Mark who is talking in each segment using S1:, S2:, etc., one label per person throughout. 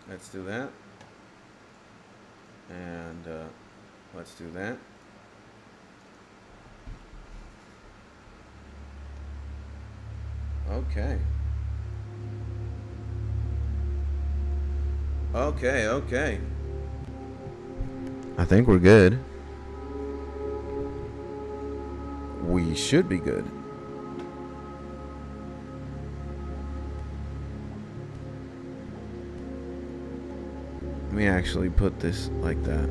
S1: Let's do that. And let's do that. Okay. Okay. I think we're good. We should be good. Let me actually put this like that.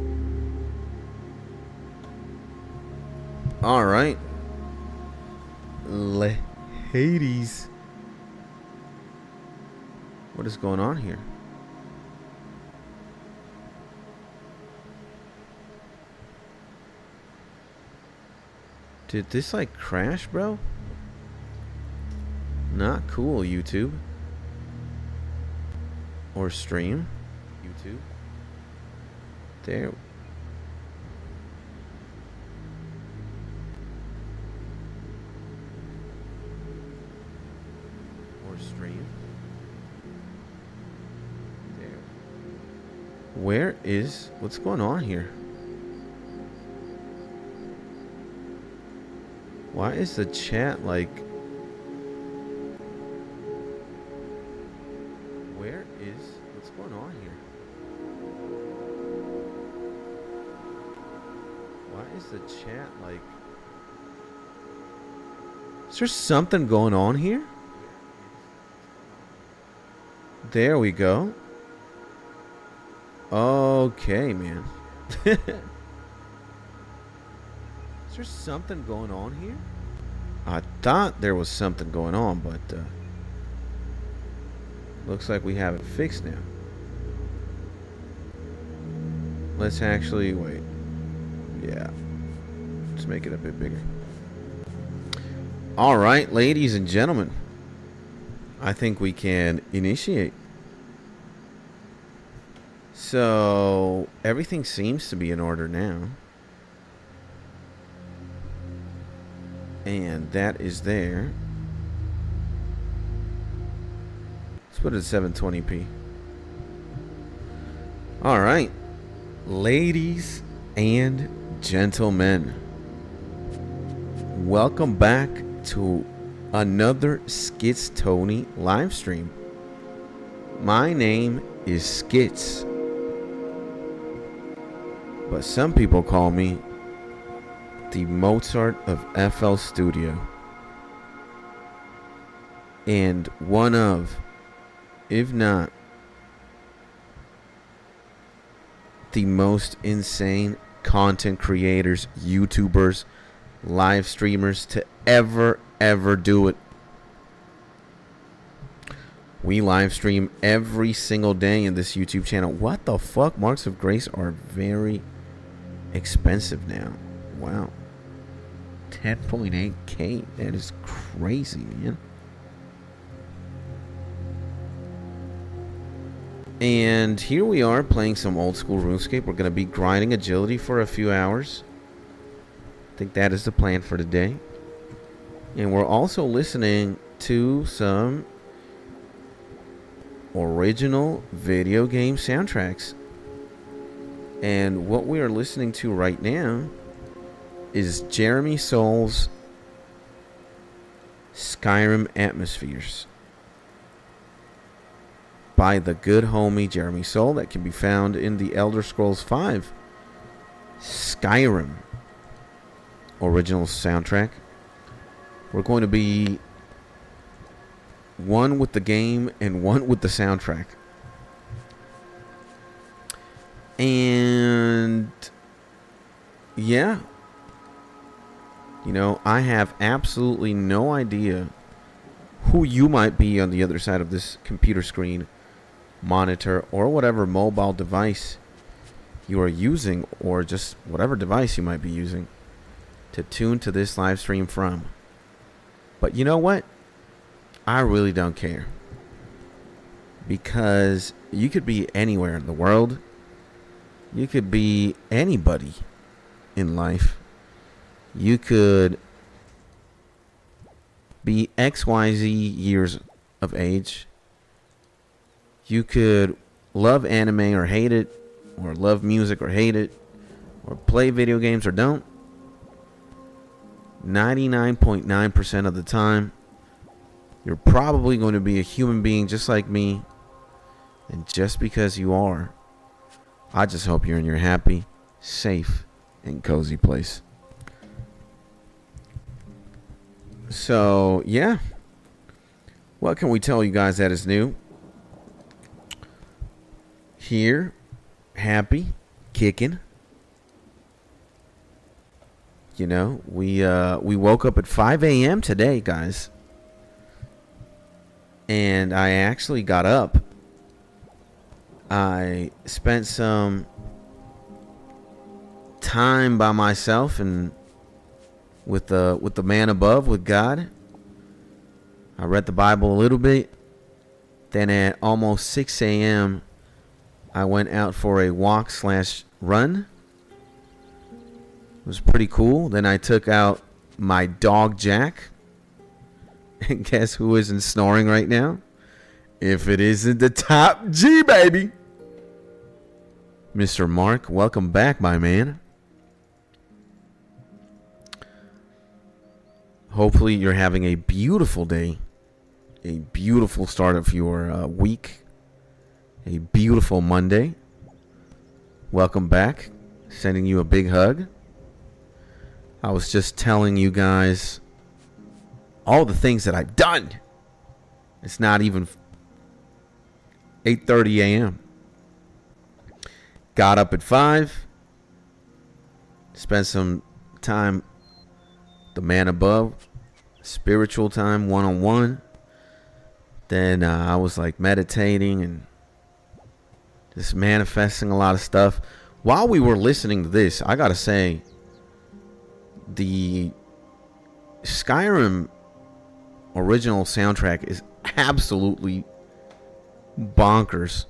S1: All right. Hades. What is going on here? Did this like crash, bro? Not cool, YouTube. Or stream. YouTube. There. Or stream. There. Where is... What's going on here? Why is the chat like... Where is... What's going on here? Why is the chat like... Is there something going on here? There we go. Okay, man. Is there something going on here? I thought there was something going on, but looks like we have it fixed now. Let's actually wait. Yeah. Let's make it a bit bigger. All right, ladies and gentlemen. I think we can initiate. So, everything seems to be in order now. And that is there. Let's put it at 720p. All right. Ladies and gentlemen, welcome back to another Skits Tony live stream. My name is Skits, but some people call me the Mozart of FL Studio, and one of, if not the most insane content creators, YouTubers, live streamers to ever do it. We live stream every single day in this YouTube channel. What the fuck? Marks of Grace are very expensive now. Wow. 10.8k. That is crazy, man. And here we are playing some old school RuneScape. We're going to be grinding agility for a few hours. I think that is the plan for today. And we're also listening to some original video game soundtracks. And what we are listening to right now is Jeremy Soul's Skyrim Atmospheres by the good homie Jeremy Soul, that can be found in the Elder Scrolls V Skyrim original soundtrack. We're going to be one with the game and one with the soundtrack. And yeah, you know, I have absolutely no idea who you might be on the other side of this computer screen, monitor, or whatever mobile device you are using, or just whatever device you might be using to tune to this live stream from. But you know what? I really don't care, because you could be anywhere in the world. You could be anybody in life. You could be XYZ years of age. You could love anime or hate it, or love music or hate it, or play video games or don't, 99.9% of the time, you're probably going to be a human being just like me. And just because you are, I just hope you're in your happy, safe, and cozy place. So, yeah. What can we tell you guys that is new? Here, happy, kicking. You know, we woke up at 5 a.m. today, guys. And I actually got up. I spent some time by myself and with the man above, with God. I read the Bible a little bit. Then at almost 6 a.m., I went out for a walk/run. It was pretty cool. Then I took out my dog, Jack. And guess who isn't snoring right now? If it isn't the top G, baby. Mr. Mark, welcome back, my man. Hopefully you're having a beautiful day. A beautiful start of your week. A beautiful Monday. Welcome back. Sending you a big hug. I was just telling you guys all the things that I've done. It's not even 8:30 a.m. Got up at 5. Spent some time, the man above, spiritual time, one-on-one. Then I was like meditating and just manifesting a lot of stuff. While we were listening to this, I gotta say, the Skyrim original soundtrack is absolutely bonkers.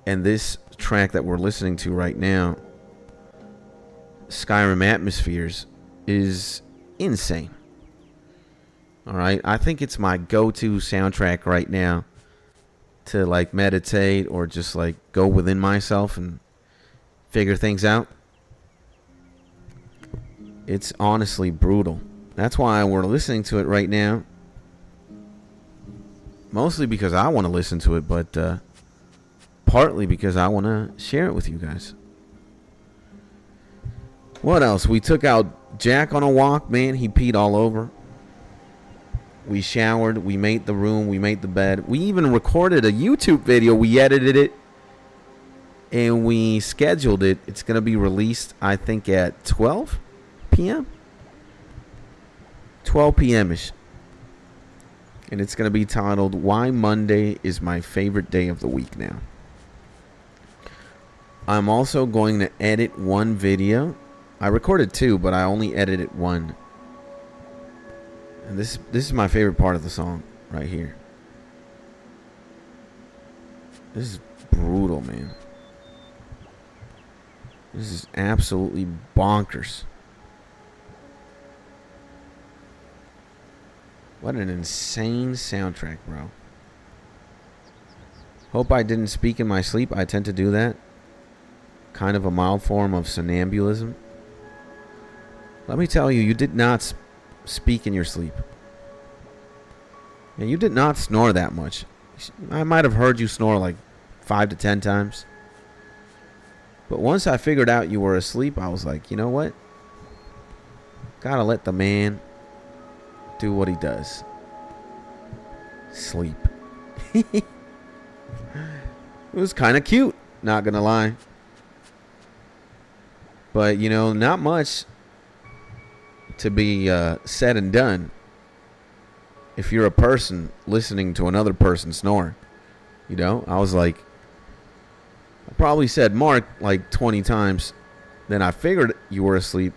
S1: And this track that we're listening to right now, Skyrim Atmospheres, is insane. Alright, I think it's my go-to soundtrack right now to like meditate or just like go within myself and figure things out. It's honestly brutal. That's why we're listening to it right now. Mostly because I want to listen to it, but partly because I want to share it with you guys. What else? We took out Jack on a walk, man. He peed all over. We showered. We made the room. We made the bed. We even recorded a YouTube video. We edited it. And we scheduled it. It's going to be released, I think, at 12 p.m. 12 p.m.-ish. And it's going to be titled, Why Monday is My Favorite Day of the Week Now. I'm also going to edit one video. I recorded 2, but I only edited 1. And this is my favorite part of the song right here. This is brutal, man. This is absolutely bonkers. What an insane soundtrack, bro. Hope I didn't speak in my sleep. I tend to do that. Kind of a mild form of somnambulism. Let me tell you, you did not speak in your sleep. And you did not snore that much. I might have heard you snore like 5 to 10 times. But once I figured out you were asleep, I was like, you know what? Gotta let the man do what he does. Sleep. It was kind of cute, not gonna lie. But, you know, not much to be said and done if you're a person listening to another person snore. You know, I was like, I probably said Mark like 20 times. Then I figured you were asleep.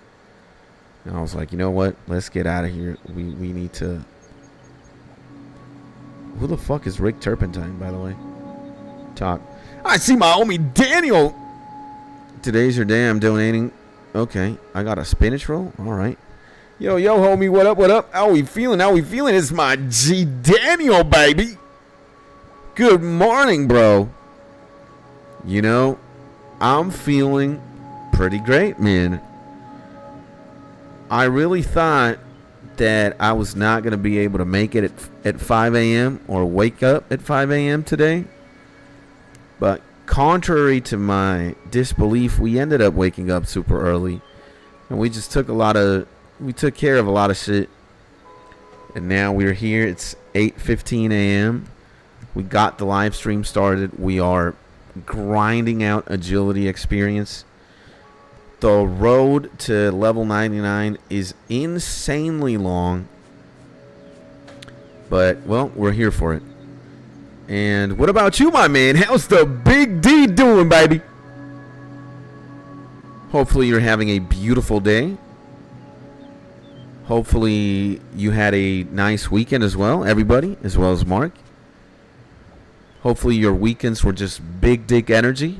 S1: And I was like, you know what? Let's get out of here. We need to... Who the fuck is Rick Turpentine, by the way? Talk. I see my homie Daniel. Today's your day. I'm donating. Okay. I got a spinach roll. All right. Yo, homie. What up? What up? How we feeling? How we feeling? It's my G Daniel, baby. Good morning, bro. You know, I'm feeling pretty great, man. I really thought that I was not going to be able to make it at 5 a.m. or wake up at 5 a.m. today. But contrary to my disbelief, we ended up waking up super early. And we just took care of a lot of shit. And now we're here. It's 8:15 a.m. We got the live stream started. We are grinding out agility experience. The road to level 99 is insanely long. But, well, we're here for it. And what about you, my man? How's the Big D doing, baby? Hopefully you're having a beautiful day. Hopefully you had a nice weekend as well, everybody, as well as Mark. Hopefully your weekends were just big dick energy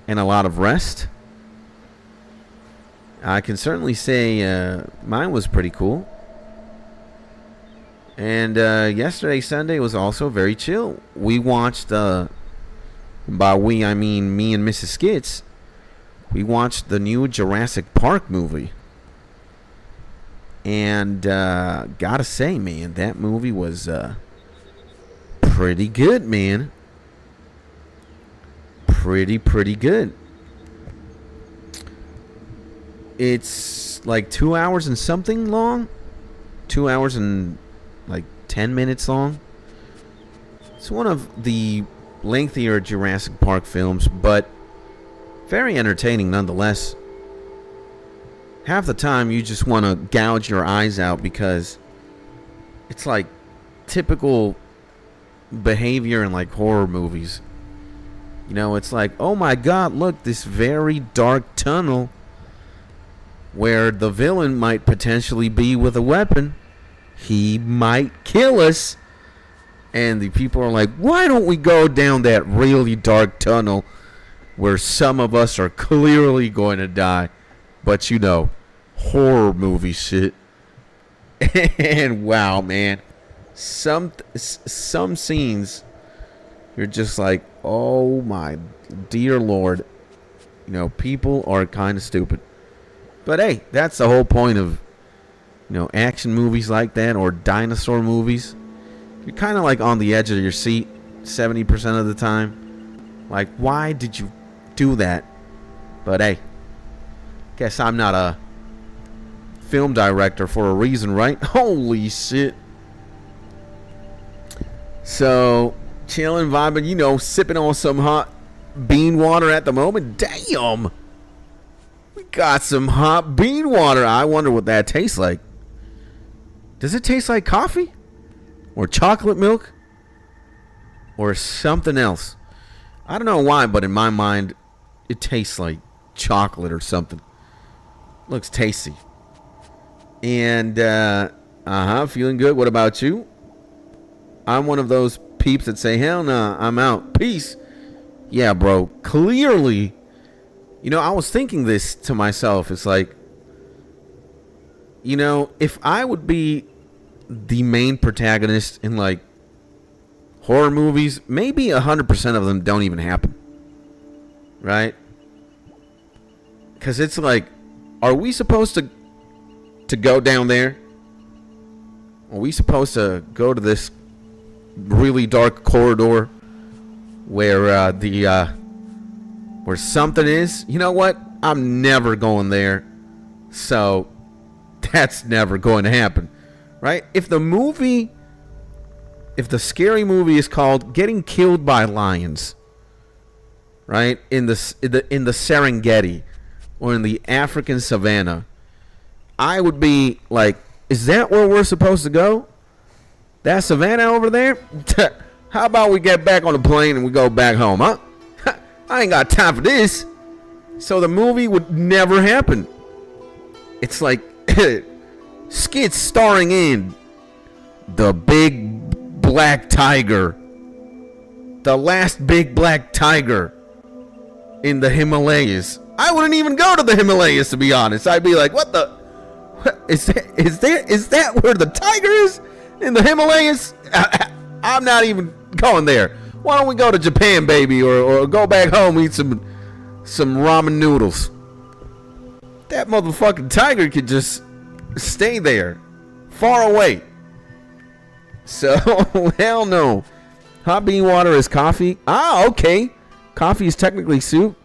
S1: and a lot of rest. I can certainly say mine was pretty cool. And yesterday, Sunday, was also very chill. We watched, by we, I mean me and Mrs. Skits, we watched the new Jurassic Park movie. And gotta say, man, that movie was pretty good, man. Pretty good. It's like 2 hours and something long. 2 hours and like 10 minutes long. It's one of the lengthier Jurassic Park films, but very entertaining nonetheless. Half the time you just want to gouge your eyes out because it's like typical behavior in like horror movies. You know, it's like, oh my god, look, this very dark tunnel where the villain might potentially be with a weapon. He might kill us. And the people are like, why don't we go down that really dark tunnel where some of us are clearly going to die? But you know, horror movie shit. And wow, man, some scenes you're just like, oh my dear Lord, you know, people are kind of stupid. But hey, that's the whole point of, you know, action movies like that or dinosaur movies. You're kind of like on the edge of your seat 70% of the time. Like, why did you do that? But hey, guess I'm not a film director for a reason, right? Holy shit. So, chilling, vibing, you know, sipping on some hot bean water at the moment. Damn. We got some hot bean water. I wonder what that tastes like. Does it taste like coffee? Or chocolate milk? Or something else? I don't know why, but in my mind, it tastes like chocolate or something. Looks tasty. And, feeling good. What about you? I'm one of those peeps that say, hell nah, I'm out. Peace. Yeah, bro. Clearly, you know, I was thinking this to myself. It's like, you know, if I would be the main protagonist in, like, horror movies, maybe 100% of them don't even happen. Right? Because it's like, are we supposed to go down there? Are we supposed to go to this really dark corridor where where something is? You know what? I'm never going there. So that's never going to happen. Right? If the scary movie is called Getting Killed by Lions, right? In the Serengeti or in the African savannah, I would be like, is that where we're supposed to go? That savannah over there? How about we get back on the plane and we go back home, huh? I ain't got time for this. So the movie would never happen. It's like skits starring in the big black tiger. The last big black tiger in the Himalayas. I wouldn't even go to the Himalayas, to be honest. I'd be like, what the? Is that where the tiger is? In the Himalayas? I'm not even going there. Why don't we go to Japan, baby, or go back home, eat some ramen noodles? That motherfucking tiger could just stay there, far away. So, hell no. Hot bean water is coffee. Ah, okay. Coffee is technically soup.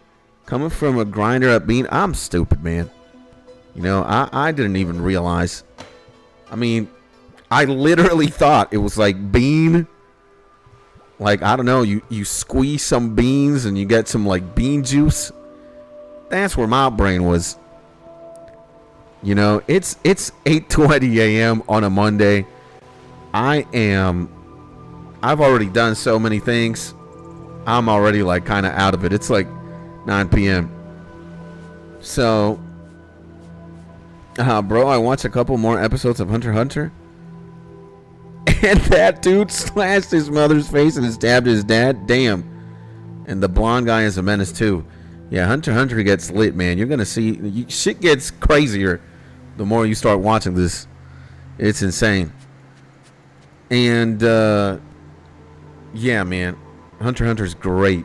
S1: Coming from a grinder up bean. I'm stupid, man. You know, I didn't even realize. I mean, I literally thought it was like bean. Like, I don't know, you squeeze some beans and you get some like bean juice. That's where my brain was. You know, it's 8:20 a.m. on a Monday. I've already done so many things. I'm already like kind of out of it. It's like 9 p.m. So, bro, I watched a couple more episodes of Hunter x Hunter. And that dude slashed his mother's face and stabbed his dad. Damn. And the blonde guy is a menace too. Yeah, Hunter x Hunter gets lit, man. You're going to see, shit gets crazier the more you start watching this. It's insane. And, yeah, man. Hunter x Hunter's great.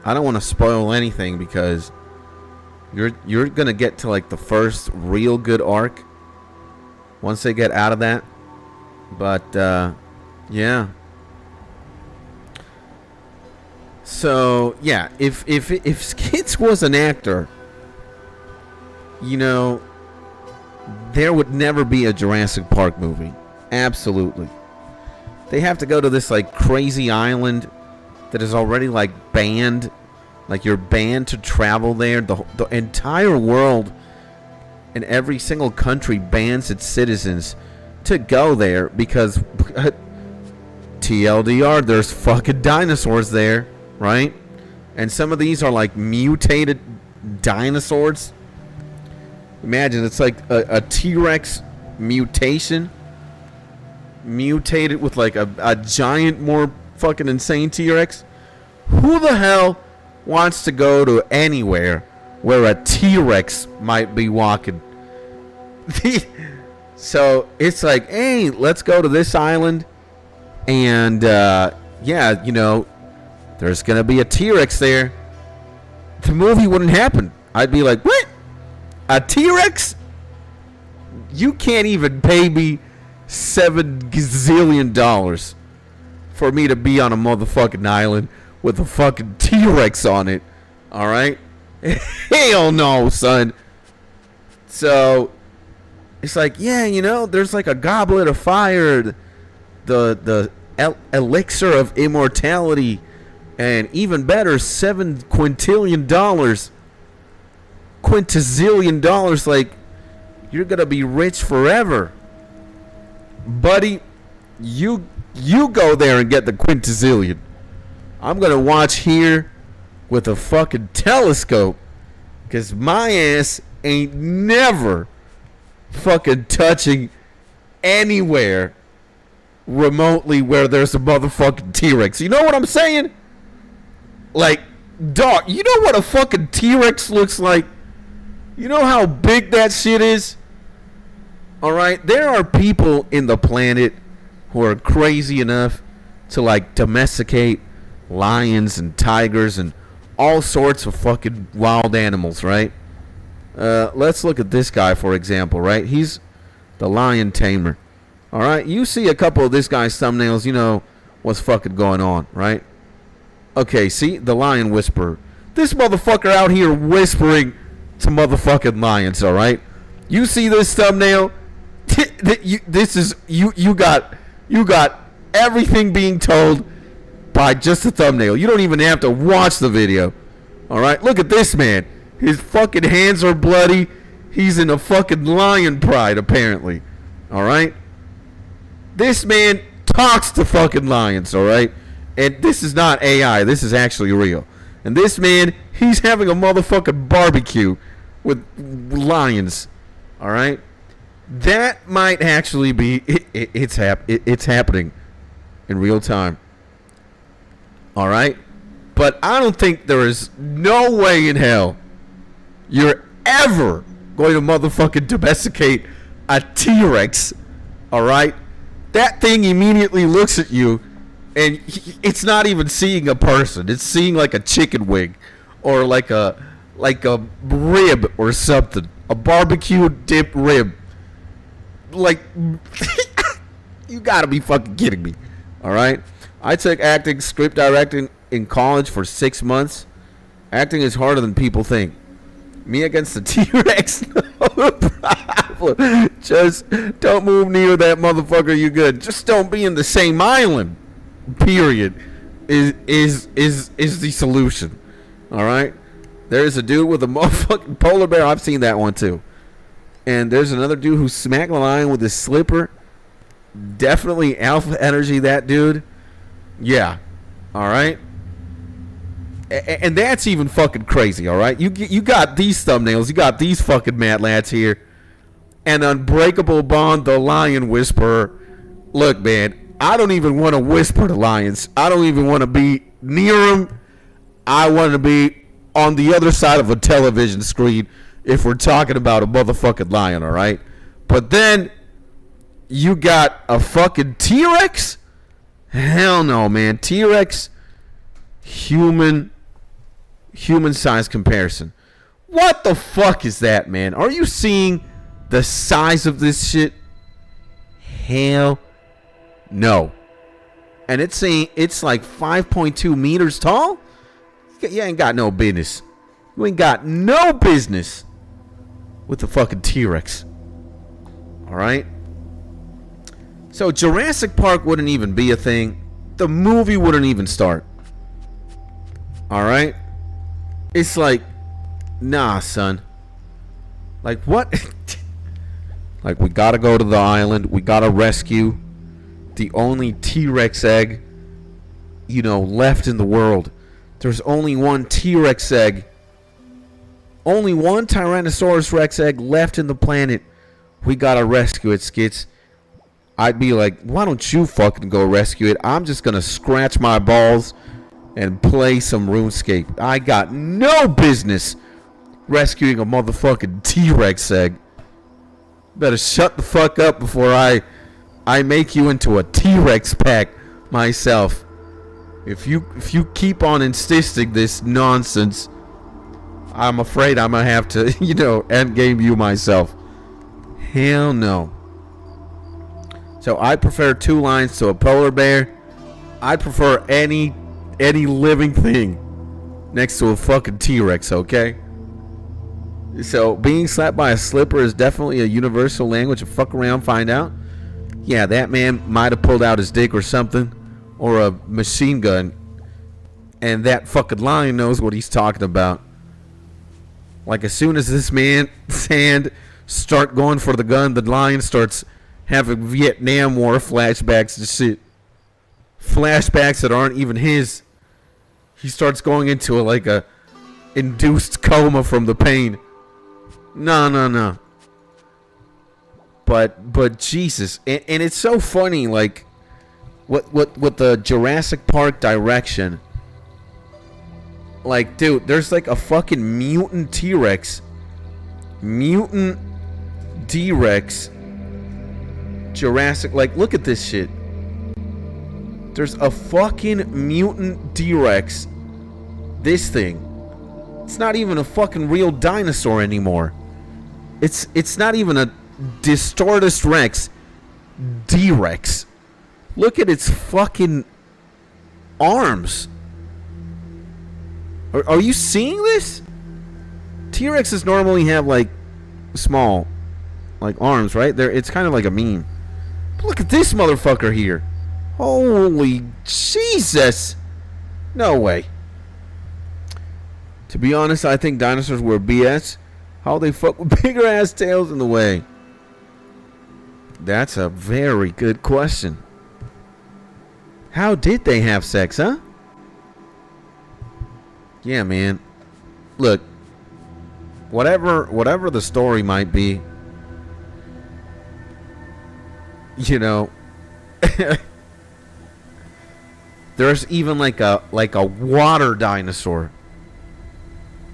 S1: I don't want to spoil anything because you're going to get to like the first real good arc once they get out of that. But, yeah. So, yeah, if Skits was an actor, you know, there would never be a Jurassic Park movie. Absolutely. They have to go to this, like, crazy island that is already, like, banned. Like, you're banned to travel there. The entire world and every single country bans its citizens to go there because TLDR, there's fucking dinosaurs there, right? And some of these are like mutated dinosaurs. Imagine it's like a T-Rex mutation mutated with like a giant, more fucking insane T-Rex. Who the hell wants to go to anywhere where a T-Rex might be walking? So it's like, hey, let's go to this island. And, yeah, you know, there's going to be a T-Rex there. The movie wouldn't happen. I'd be like, what? A T-Rex? You can't even pay me $7 gazillion for me to be on a motherfucking island with a fucking T-Rex on it. All right? Hell no, son. So it's like, yeah, you know, there's like a goblet of fire, the elixir of immortality, and even better, $7 quintillion, quintazillion dollars. Like, you're gonna be rich forever, buddy. You go there and get the quintazillion. I'm gonna watch here with a fucking telescope, cause my ass ain't never fucking touching anywhere remotely where there's a motherfucking T-Rex. You know what I'm saying? Like, dog, you know what a fucking T-Rex looks like? You know how big that shit is? Alright, there are people in the planet who are crazy enough to like domesticate lions and tigers and all sorts of fucking wild animals, right? Let's look at this guy, for example, right? He's the lion tamer. All right, you see a couple of this guy's thumbnails, you know what's fucking going on, right? Okay, see? The lion whisperer. This motherfucker out here whispering to motherfucking lions, all right? You see this thumbnail? This is you got everything being told by just a thumbnail. You don't even have to watch the video. All right? Look at this man. His fucking hands are bloody. He's in a fucking lion pride, apparently. All right? This man talks to fucking lions, all right? And this is not AI. This is actually real. And this man, he's having a motherfucking barbecue with lions, all right? That might actually be... It's happening in real time. All right? But I don't think there is no way in hell you're ever going to motherfucking domesticate a T-Rex. All right? That thing immediately looks at you And it's not even seeing a person. It's seeing like a chicken wing or like a rib or something. A barbecue dip rib. Like, you gotta be fucking kidding me. All right? I took acting, script directing in college for 6 months. Acting is harder than people think. Me against the T-Rex, no problem. Just don't move near that motherfucker, you good. Just don't be in the same island. Period. Is the solution. Alright? There's a dude with a motherfucking polar bear. I've seen that one too. And there's another dude who smacked the lion with his slipper. Definitely alpha energy, that dude. Yeah. Alright? And that's even fucking crazy, alright? You got these thumbnails. You got these fucking mad lads here. And Unbreakable Bond, the Lion Whisperer. Look, man, I don't even want to whisper to lions. I don't even want to be near them. I want to be on the other side of a television screen if we're talking about a motherfucking lion, alright? But then, you got a fucking T-Rex? Hell no, man. T-Rex, human size comparison. What the fuck is that, man? Are you seeing the size of this shit? Hell no. And it's saying it's like 5.2 meters tall? You ain't got no business. You ain't got no business with the fucking T-Rex. Alright? So Jurassic Park wouldn't even be a thing. The movie wouldn't even start. Alright? It's like, nah, son. Like, what? Like, we gotta go to the island. We gotta rescue the only T-Rex egg, left in the world. There's only one T-Rex egg. Only one Tyrannosaurus Rex egg left in the planet. We gotta rescue it, Skits. I'd be like, why don't you fucking go rescue it? I'm just gonna scratch my balls and play some RuneScape. I got no business rescuing a motherfucking T-Rex egg. Better shut the fuck up before I make you into a T-Rex pack myself. If you keep on insisting this nonsense, I'm afraid I'm gonna have to, endgame you myself. Hell no. So I prefer 2 lions to a polar bear. I prefer any living thing next to a fucking T-Rex, okay? So being slapped by a slipper is definitely a universal language. Fuck around, find out. Yeah, that man might have pulled out his dick or something, or a machine gun, and that fucking lion knows what he's talking about. Like, as soon as this man's hand start going for the gun, the lion starts having Vietnam War flashbacks and shit. Flashbacks that aren't even his. He starts going into a induced coma from the pain. No. But Jesus, and it's so funny, like what the Jurassic Park direction. Like, dude, there's like a fucking mutant T-Rex, mutant D-Rex, Jurassic. Like, look at this shit. There's a fucking mutant D-Rex. This thing. It's not even a fucking real dinosaur anymore. It's not even a Distortus Rex. D-Rex. Look at its fucking arms. Are you seeing this? T-Rexes normally have like small arms, right? It's kind of like a meme. But look at this motherfucker here. Holy Jesus. No way. To be honest, I think dinosaurs were BS. How they fuck with bigger ass tails in the way? That's a very good question. How did they have sex, huh? Yeah, man. Look, whatever the story might be, there's even like a water dinosaur.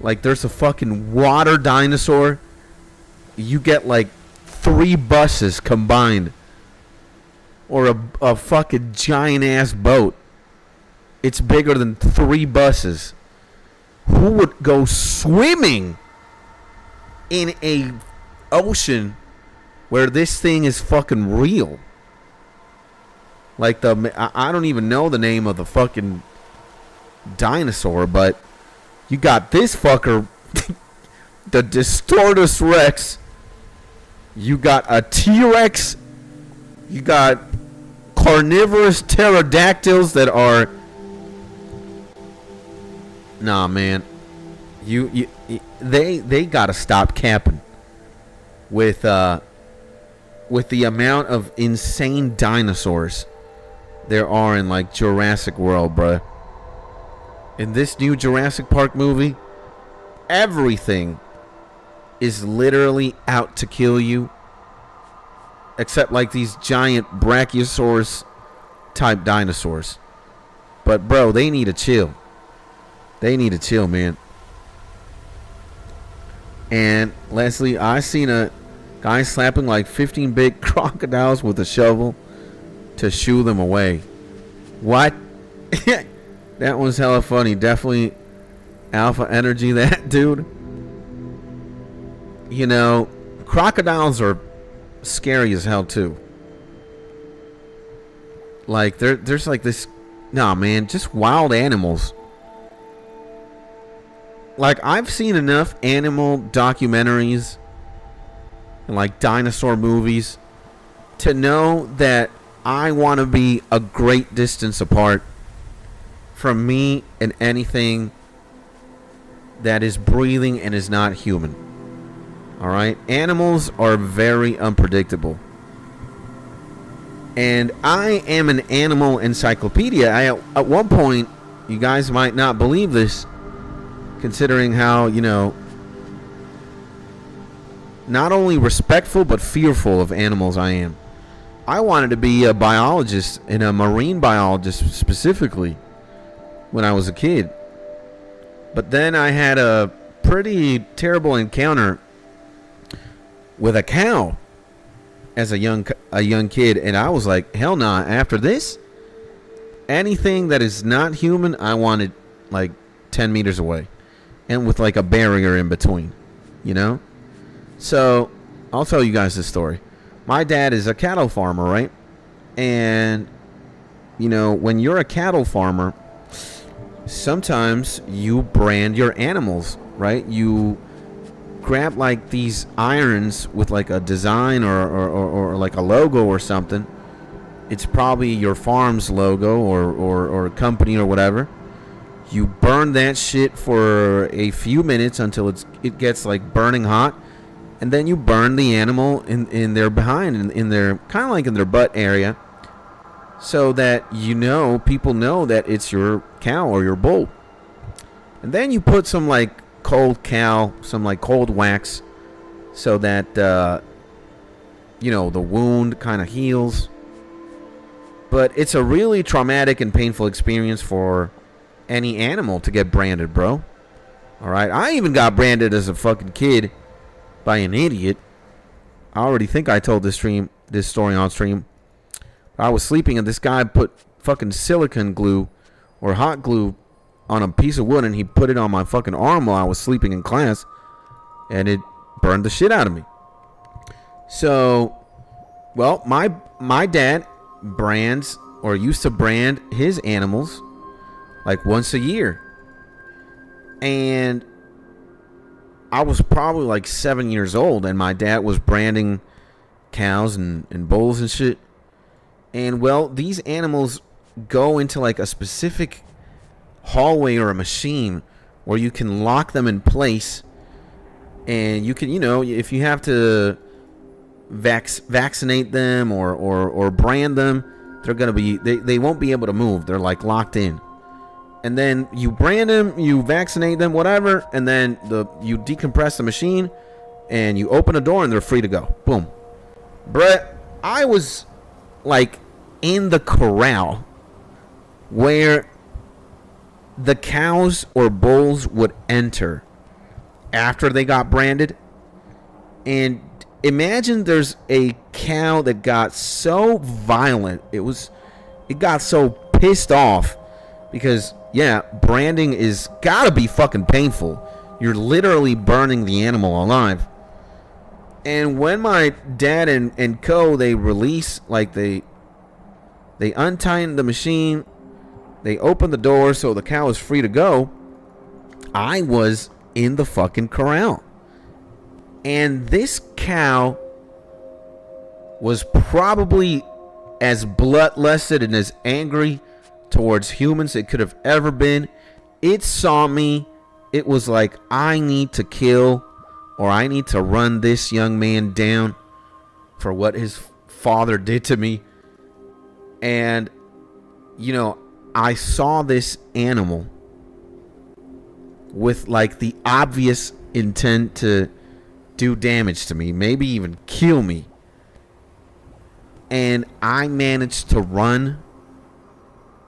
S1: Like, there's a fucking water dinosaur. You get like 3 buses combined, or a fucking giant ass boat It's bigger than 3 buses. Who would go swimming in a ocean where this thing is fucking real? Like I don't even know the name of the fucking dinosaur, but you got this fucker, the Distortus Rex. You got a T-Rex. You got carnivorous pterodactyls that are... Nah, man. They gotta stop capping with the amount of insane dinosaurs there are in like Jurassic World, bruh. In this new Jurassic Park movie, everything is literally out to kill you, except like these giant Brachiosaurus type dinosaurs. But bro, they need to chill. They need to chill, man. And Leslie, I seen a guy slapping like 15 big crocodiles with a shovel to shoo them away. What? That was hella funny. Definitely alpha energy, that dude. You know, crocodiles are scary as hell too. Like there's like this... Nah, man, just wild animals. Like, I've seen enough animal documentaries and like dinosaur movies to know that I want to be a great distance apart from me and anything that is breathing and is not human. Alright? Animals are very unpredictable. And I am an animal encyclopedia. At one point, you guys might not believe this, considering how, you know, not only respectful but fearful of animals I am. I wanted to be a biologist, and a marine biologist specifically, when I was a kid. But then I had a pretty terrible encounter with a cow as a young kid, and I was like, hell nah. After this, anything that is not human, I wanted like 10 meters away, and with like a barrier in between, you know? So I'll tell you guys this story. My dad is a cattle farmer, right? And, you know, when you're a cattle farmer, sometimes you brand your animals, right? You grab like these irons with like a design or like a logo or something. It's probably your farm's logo or company or whatever. You burn that shit for a few minutes until it gets like burning hot. And then you burn the animal in their behind, in their kind of like in their butt area, so that you know, people know that it's your cow or your bull. And then you put some like cold some like cold wax, so that you know, the wound kind of heals. But it's a really traumatic and painful experience for any animal to get branded, bro. All right, I even got branded as a fucking kid by an idiot. I already think I told this story on stream. I was sleeping and this guy put fucking silicone glue or hot glue on a piece of wood, and he put it on my fucking arm while I was sleeping in class, and it burned the shit out of me. So, well, my dad brands, or used to brand, his animals like once a year. And I was probably like 7 years old, and my dad was branding cows and bulls and shit. And well, these animals go into like a specific hallway or a machine where you can lock them in place, and you can, you know, if you have to vaccinate them or brand them, they're gonna be, they won't be able to move. They're like locked in. And then you brand them, you vaccinate them, whatever, and then you decompress the machine, and you open a door, and they're free to go. Boom. Brett, I was like in the corral where the cows or bulls would enter after they got branded. And imagine there's a cow that got so violent, it got so pissed off Because, yeah, branding is gotta be fucking painful. You're literally burning the animal alive. And when my dad and co, they release, like they untighten the machine, they open the door so the cow is free to go, I was in the fucking corral. And this cow was probably as bloodlusted and as angry towards humans it could have ever been. It saw me. It was like, I need to kill, or I need to run this young man down for what his father did to me. And, you know, I saw this animal with like the obvious intent to do damage to me, maybe even kill me. And I managed to run,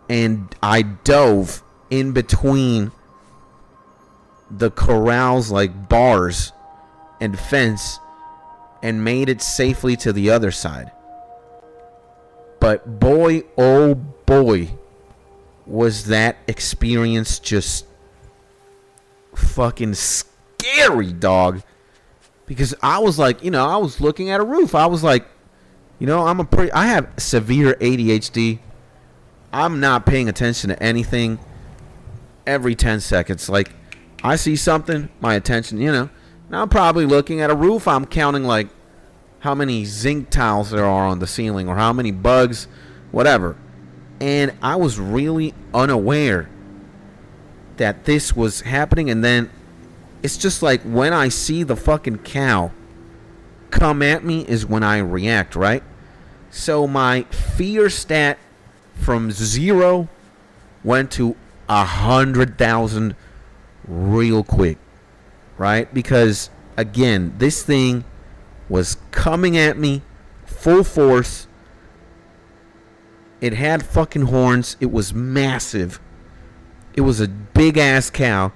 S1: and I dove in between the corral's like bars and fence and made it safely to the other side. But boy, oh boy, was that experience just fucking scary, dog. Because I was like, you know, I was looking at a roof. I was like, you know, I have severe ADHD. I'm not paying attention to anything every 10 seconds. Like, I see something, my attention, you know. Now I'm probably looking at a roof. I'm counting like how many zinc tiles there are on the ceiling or how many bugs, whatever. And I was really unaware that this was happening. And then it's just like when I see the fucking cow come at me is when I react, right? So my fear stat from 0 went to 100,000 real quick, right? Because again, this thing was coming at me full force. It had fucking horns. It was massive. It was a big ass cow.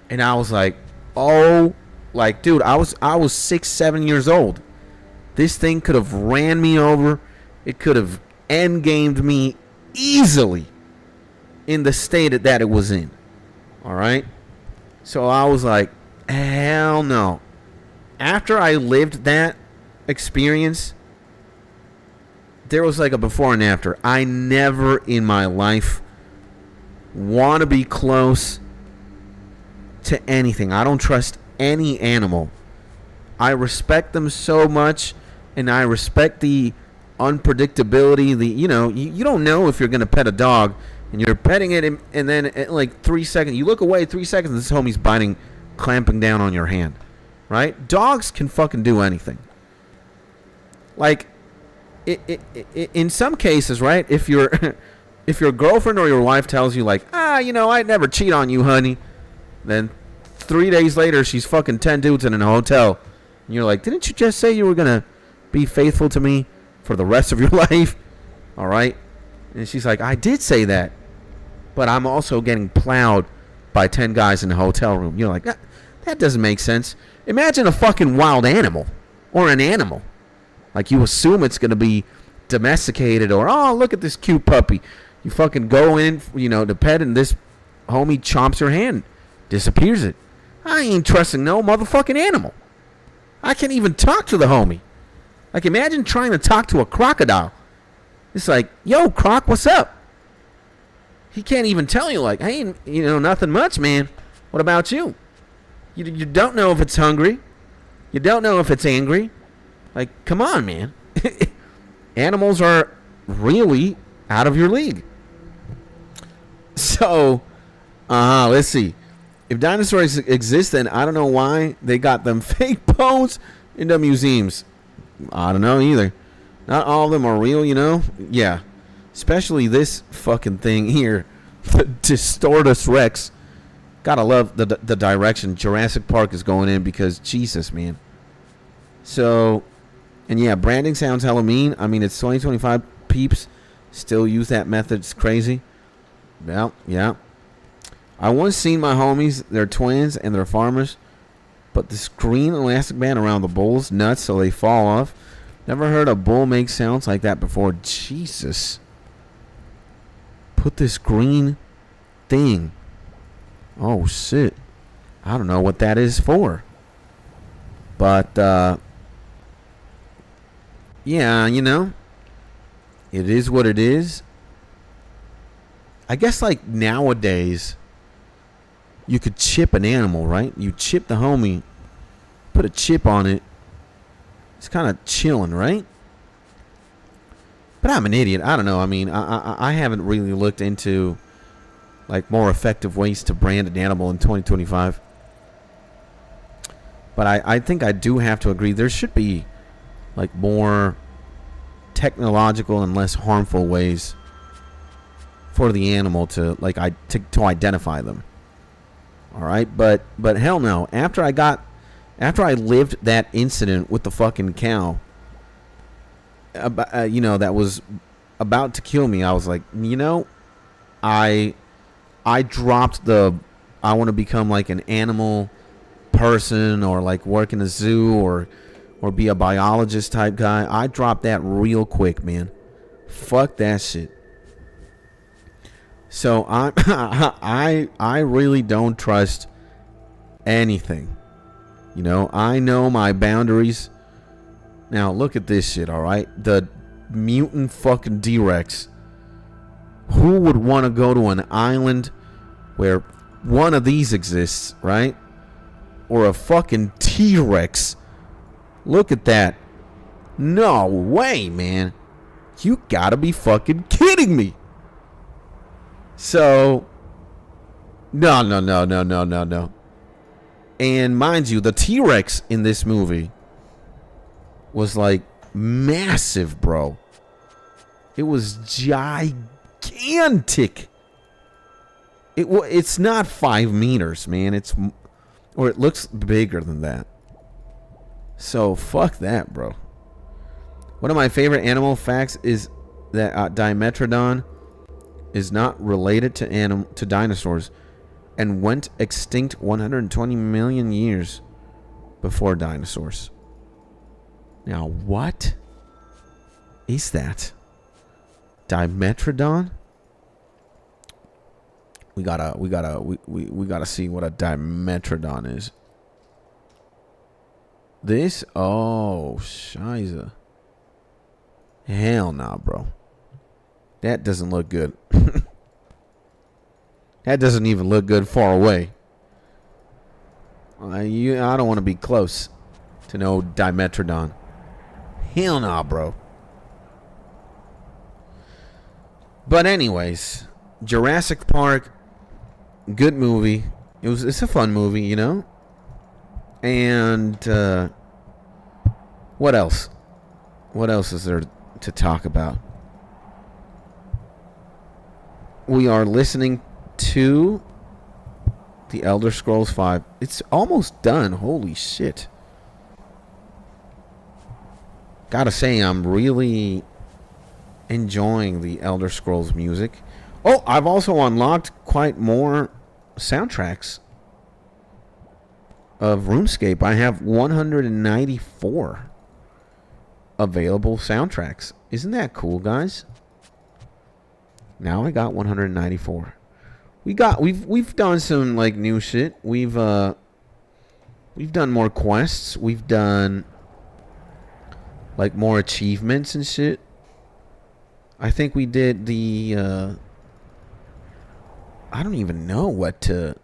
S1: And I was like, oh, like, dude, I was 6-7 years old. This thing could have ran me over. It could have endgamed me easily in the state that it was in. All right? So I was like, hell no. After I lived that experience, there was like a before and after. I never in my life want to be close to anything. I don't trust any animal. I respect them so much, and I respect the unpredictability. You don't know if you're going to pet a dog, and you're petting it, and then at like 3 seconds, you look away 3 seconds, this homie's biting, clamping down on your hand, right? Dogs can fucking do anything. Like, in some cases, right, if your girlfriend or your wife tells you like, I'd never cheat on you, honey, then 3 days later she's fucking 10 dudes in a hotel, and you're like, didn't you just say you were gonna be faithful to me for the rest of your life? All right. And she's like, I did say that, but I'm also getting plowed by 10 guys in a hotel room. You're like, that doesn't make sense. Imagine a fucking wild animal or an animal. Like, you assume it's going to be domesticated, or, oh, look at this cute puppy. You fucking go in, to pet, and this homie chomps your hand, disappears it. I ain't trusting no motherfucking animal. I can't even talk to the homie. Like, imagine trying to talk to a crocodile. It's like, yo, Croc, what's up? He can't even tell you, like, hey, nothing much, man. What about you? You don't know if it's hungry. You don't know if it's angry. Like, come on, man. Animals are really out of your league. So, let's see. If dinosaurs exist, then I don't know why they got them fake bones in the museums. I don't know either. Not all of them are real, Yeah. Especially this fucking thing here. The Distortus Rex. Gotta love the direction Jurassic Park is going in, because Jesus, man. So, and yeah, branding sounds hella mean. I mean, it's 2025, peeps still use that method. It's crazy. Well, yeah. I once seen my homies, they're twins and they're farmers, but this green elastic band around the bull's nuts so they fall off. Never heard a bull make sounds like that before. Jesus. Put this green thing. Oh, shit. I don't know what that is for. But, yeah, you know, it is what it is. I guess, like, nowadays, you could chip an animal, right? You chip the homie, put a chip on it. It's kind of chilling, right? But I'm an idiot. I don't know. I mean, I haven't really looked into, like, more effective ways to brand an animal in 2025. But I think I do have to agree. There should be, like, more technological and less harmful ways for the animal to, like, to identify them. All right? But hell no. After I lived that incident with the fucking cow, you know, that was about to kill me, I was like, you know, I dropped the I want to become like an animal person or like work in a zoo or be a biologist type guy. I dropped that real quick, man. Fuck that shit. So I really don't trust anything. You know, I know my boundaries. Now, look at this shit, all right? The mutant fucking D-Rex. Who would want to go to an island where one of these exists, right? Or a fucking T-Rex. Look at that. No way, man. You gotta be fucking kidding me. So, no. And mind you, the T-Rex in this movie was like massive, bro. It was gigantic. It's not 5 meters, man. Or it looks bigger than that. So fuck that, bro. One of my favorite animal facts is that Dimetrodon is not related to dinosaurs and went extinct 120 million years before dinosaurs. Now, what is that? Dimetrodon? We gotta see what a Dimetrodon is. This? Oh, shiza. Hell nah, bro. That doesn't look good. That doesn't even look good far away. I don't want to be close to no Dimetrodon. Hell nah, bro. But anyways, Jurassic Park, good movie. It's a fun movie, you know? And what else? What else is there to talk about? We are listening to The Elder Scrolls V. It's almost done. Holy shit. Gotta say, I'm really enjoying the Elder Scrolls music. Oh, I've also unlocked quite more soundtracks of RuneScape. I have 194 available soundtracks. Isn't that cool, guys? Now I got 194. We've done some like new shit. We've done more quests. We've done like more achievements and shit. I think we did the I don't even know what the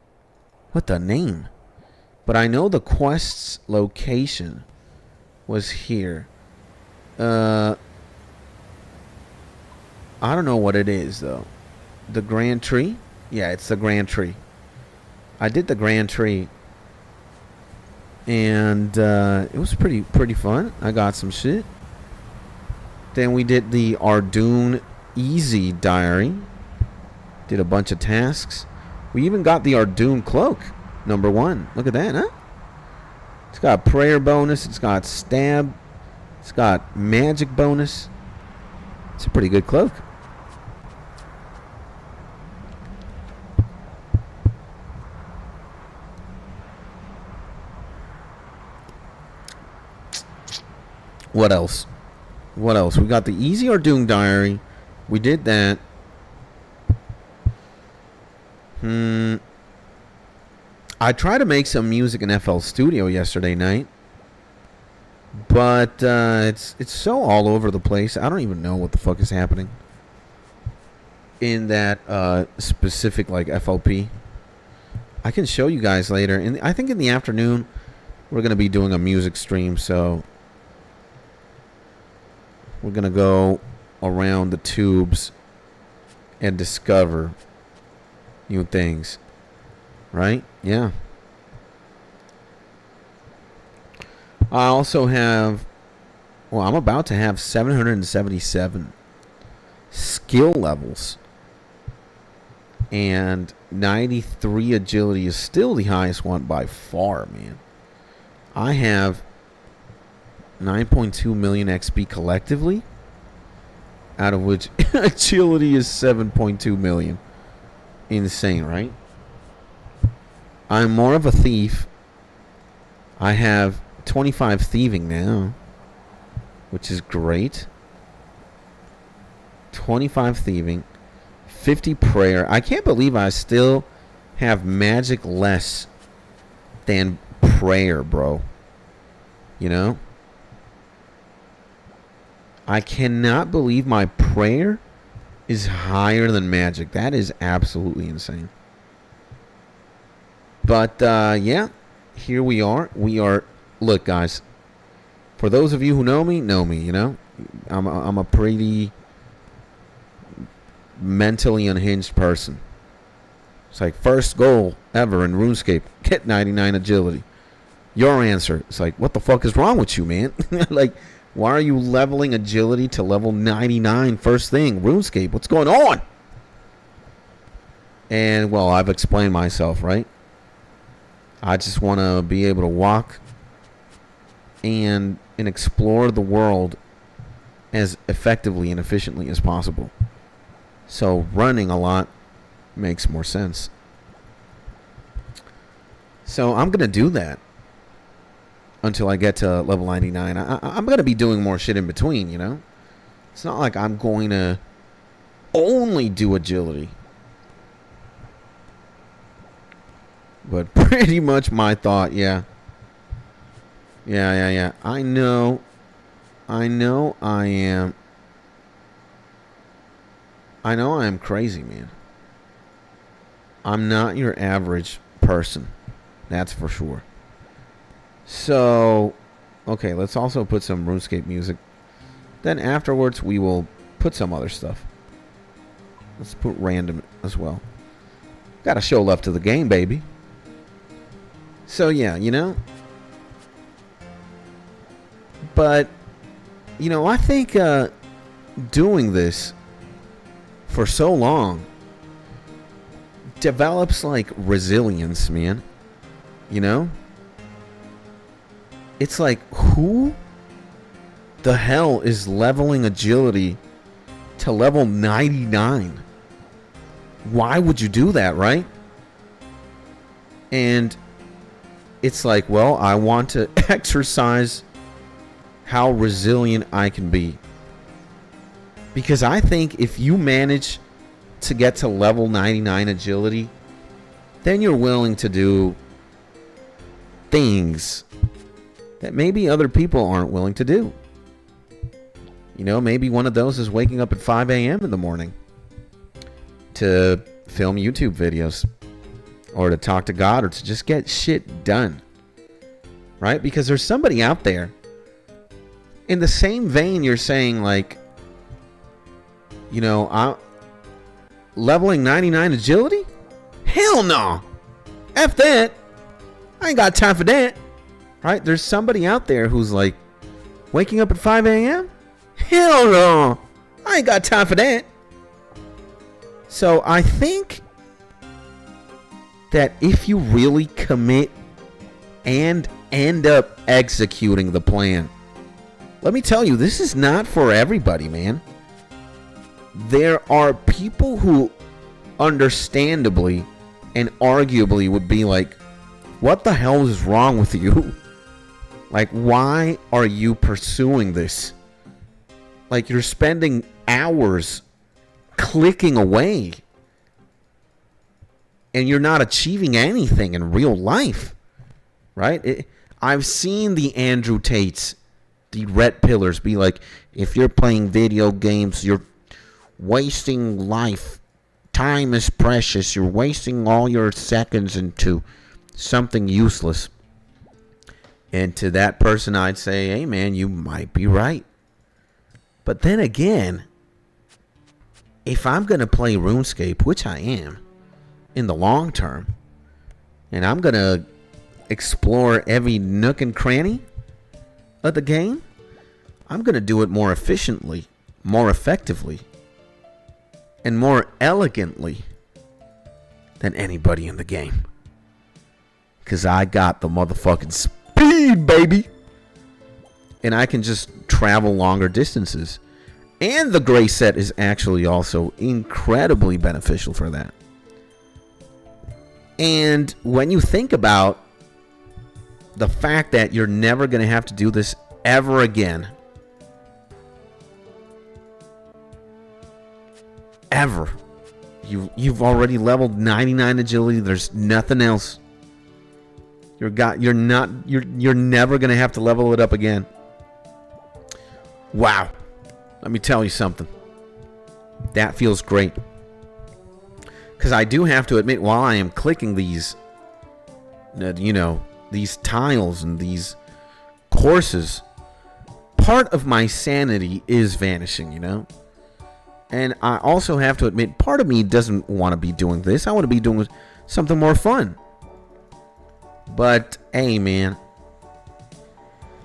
S1: name. But I know the quest's location was here. I don't know what it is though. The Grand Tree? Yeah, it's the Grand Tree. I did the Grand Tree. And it was pretty fun. I got some shit. Then we did the Ardoon Easy Diary. Did a bunch of tasks. We even got the Ardoon Cloak, number 1. Look at that, huh? It's got prayer bonus. It's got stab. It's got magic bonus. It's a pretty good cloak. What else? What else? We got the Easy Ardoon Diary. We did that. I tried to make some music in FL Studio yesterday night, but it's so all over the place. I don't even know what the fuck is happening in that specific like FLP. I can show you guys later. And I think in the afternoon we're gonna be doing a music stream, so we're gonna go around the tubes and discover new things. Right? Yeah. I also have, well, I'm about to have 777 skill levels. And 93 agility is still the highest one by far, man. I have 9.2 million XP collectively, out of which agility is 7.2 million. Insane, right? I'm more of a thief. I have 25 thieving now, which is great. 25 thieving, 50 prayer. I can't believe I still have magic less than prayer, bro. You know? I cannot believe my prayer is higher than magic. That is absolutely insane. But, yeah, here we are. Look, guys, for those of you who know me, you know? I'm a pretty mentally unhinged person. It's like, first goal ever in Runescape, get 99 agility. Your answer, it's like, what the fuck is wrong with you, man? Like, why are you leveling agility to level 99 first thing? Runescape, what's going on? And, well, I've explained myself, right? I just want to be able to walk and explore the world as effectively and efficiently as possible. So running a lot makes more sense. So I'm going to do that until I get to level 99. I'm going to be doing more shit in between, you know? It's not like I'm going to only do agility. But pretty much my thought, yeah. Yeah. I know I am crazy, man. I'm not your average person. That's for sure. So, okay, let's also put some RuneScape music. Then afterwards, we will put some other stuff. Let's put random as well. Gotta show love to the game, baby. So, yeah, you know. But, you know, I think doing this for so long develops, like, resilience, man. You know? It's like, who the hell is leveling agility to level 99? Why would you do that, right? And it's like, well, I want to exercise how resilient I can be. Because I think if you manage to get to level 99 agility, then you're willing to do things that maybe other people aren't willing to do. You know, maybe one of those is waking up at 5 a.m. in the morning to film YouTube videos, or to talk to God, or to just get shit done. Right? Because there's somebody out there, in the same vein you're saying, like, you know, I'm leveling 99 agility? Hell no! F that! I ain't got time for that. Right? There's somebody out there who's like, waking up at 5 a.m.? Hell no! I ain't got time for that. So I think that if you really commit and end up executing the plan, let me tell you, this is not for everybody, man. There are people who understandably and arguably would be like, what the hell is wrong with you? Like, why are you pursuing this? Like, you're spending hours clicking away. and you're not achieving anything in real life, right? I've seen the Andrew Tates, the Red Pillars be like, if you're playing video games, you're wasting life. Time is precious. You're wasting all your seconds into something useless. And to that person, I'd say, hey, man, you might be right. But then again, if I'm going to play RuneScape, which I am, in the long term, and I'm going to explore every nook and cranny of the game, I'm going to do it more efficiently, more effectively, and more elegantly than anybody in the game. Because I got the motherfucking speed, baby. And I can just travel longer distances. And the gray set is actually also incredibly beneficial for that. And when you think about the fact that you're never going to have to do this ever again, ever, you've already leveled 99 agility. There's nothing else. You're never going to have to level it up again. Wow. Let me tell you something. That feels great. Because I do have to admit, while I am clicking these, these tiles and these courses, part of my sanity is vanishing, And I also have to admit, part of me doesn't want to be doing this. I want to be doing something more fun. But, hey, man,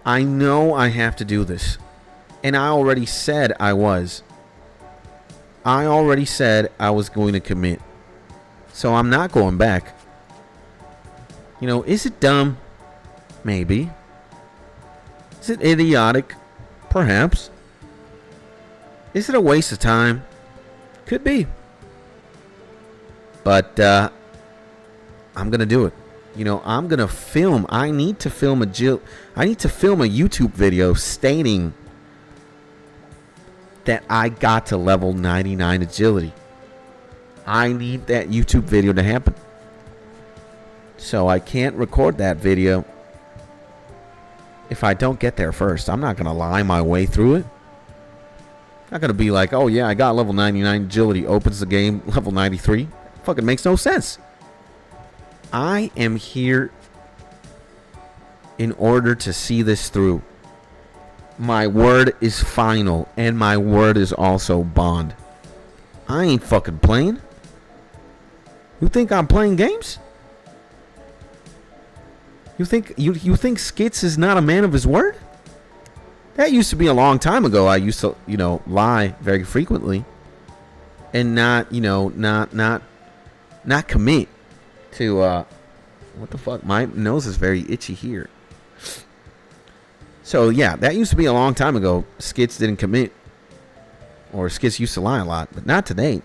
S1: I know I have to do this. And I already said I was. I already said I was going to commit. So I'm not going back. Is it dumb? Maybe. Is it idiotic? Perhaps. Is it a waste of time? Could be. But I'm going to do it. I'm going to film. I need to film a YouTube video stating that I got to level 99 agility. I need that YouTube video to happen. So I can't record that video if I don't get there first. I'm not going to lie my way through it. I'm not going to be like, oh yeah, I got level 99 agility, opens the game, level 93. Fucking makes no sense. I am here in order to see this through. My word is final, and my word is also bond. I ain't fucking playing. You think I'm playing games? You think Skits is not a man of his word? That used to be a long time ago. I used to, lie very frequently and not commit to what the fuck? My nose is very itchy here. So yeah, that used to be a long time ago. Skits didn't commit, or Skits used to lie a lot, but not today.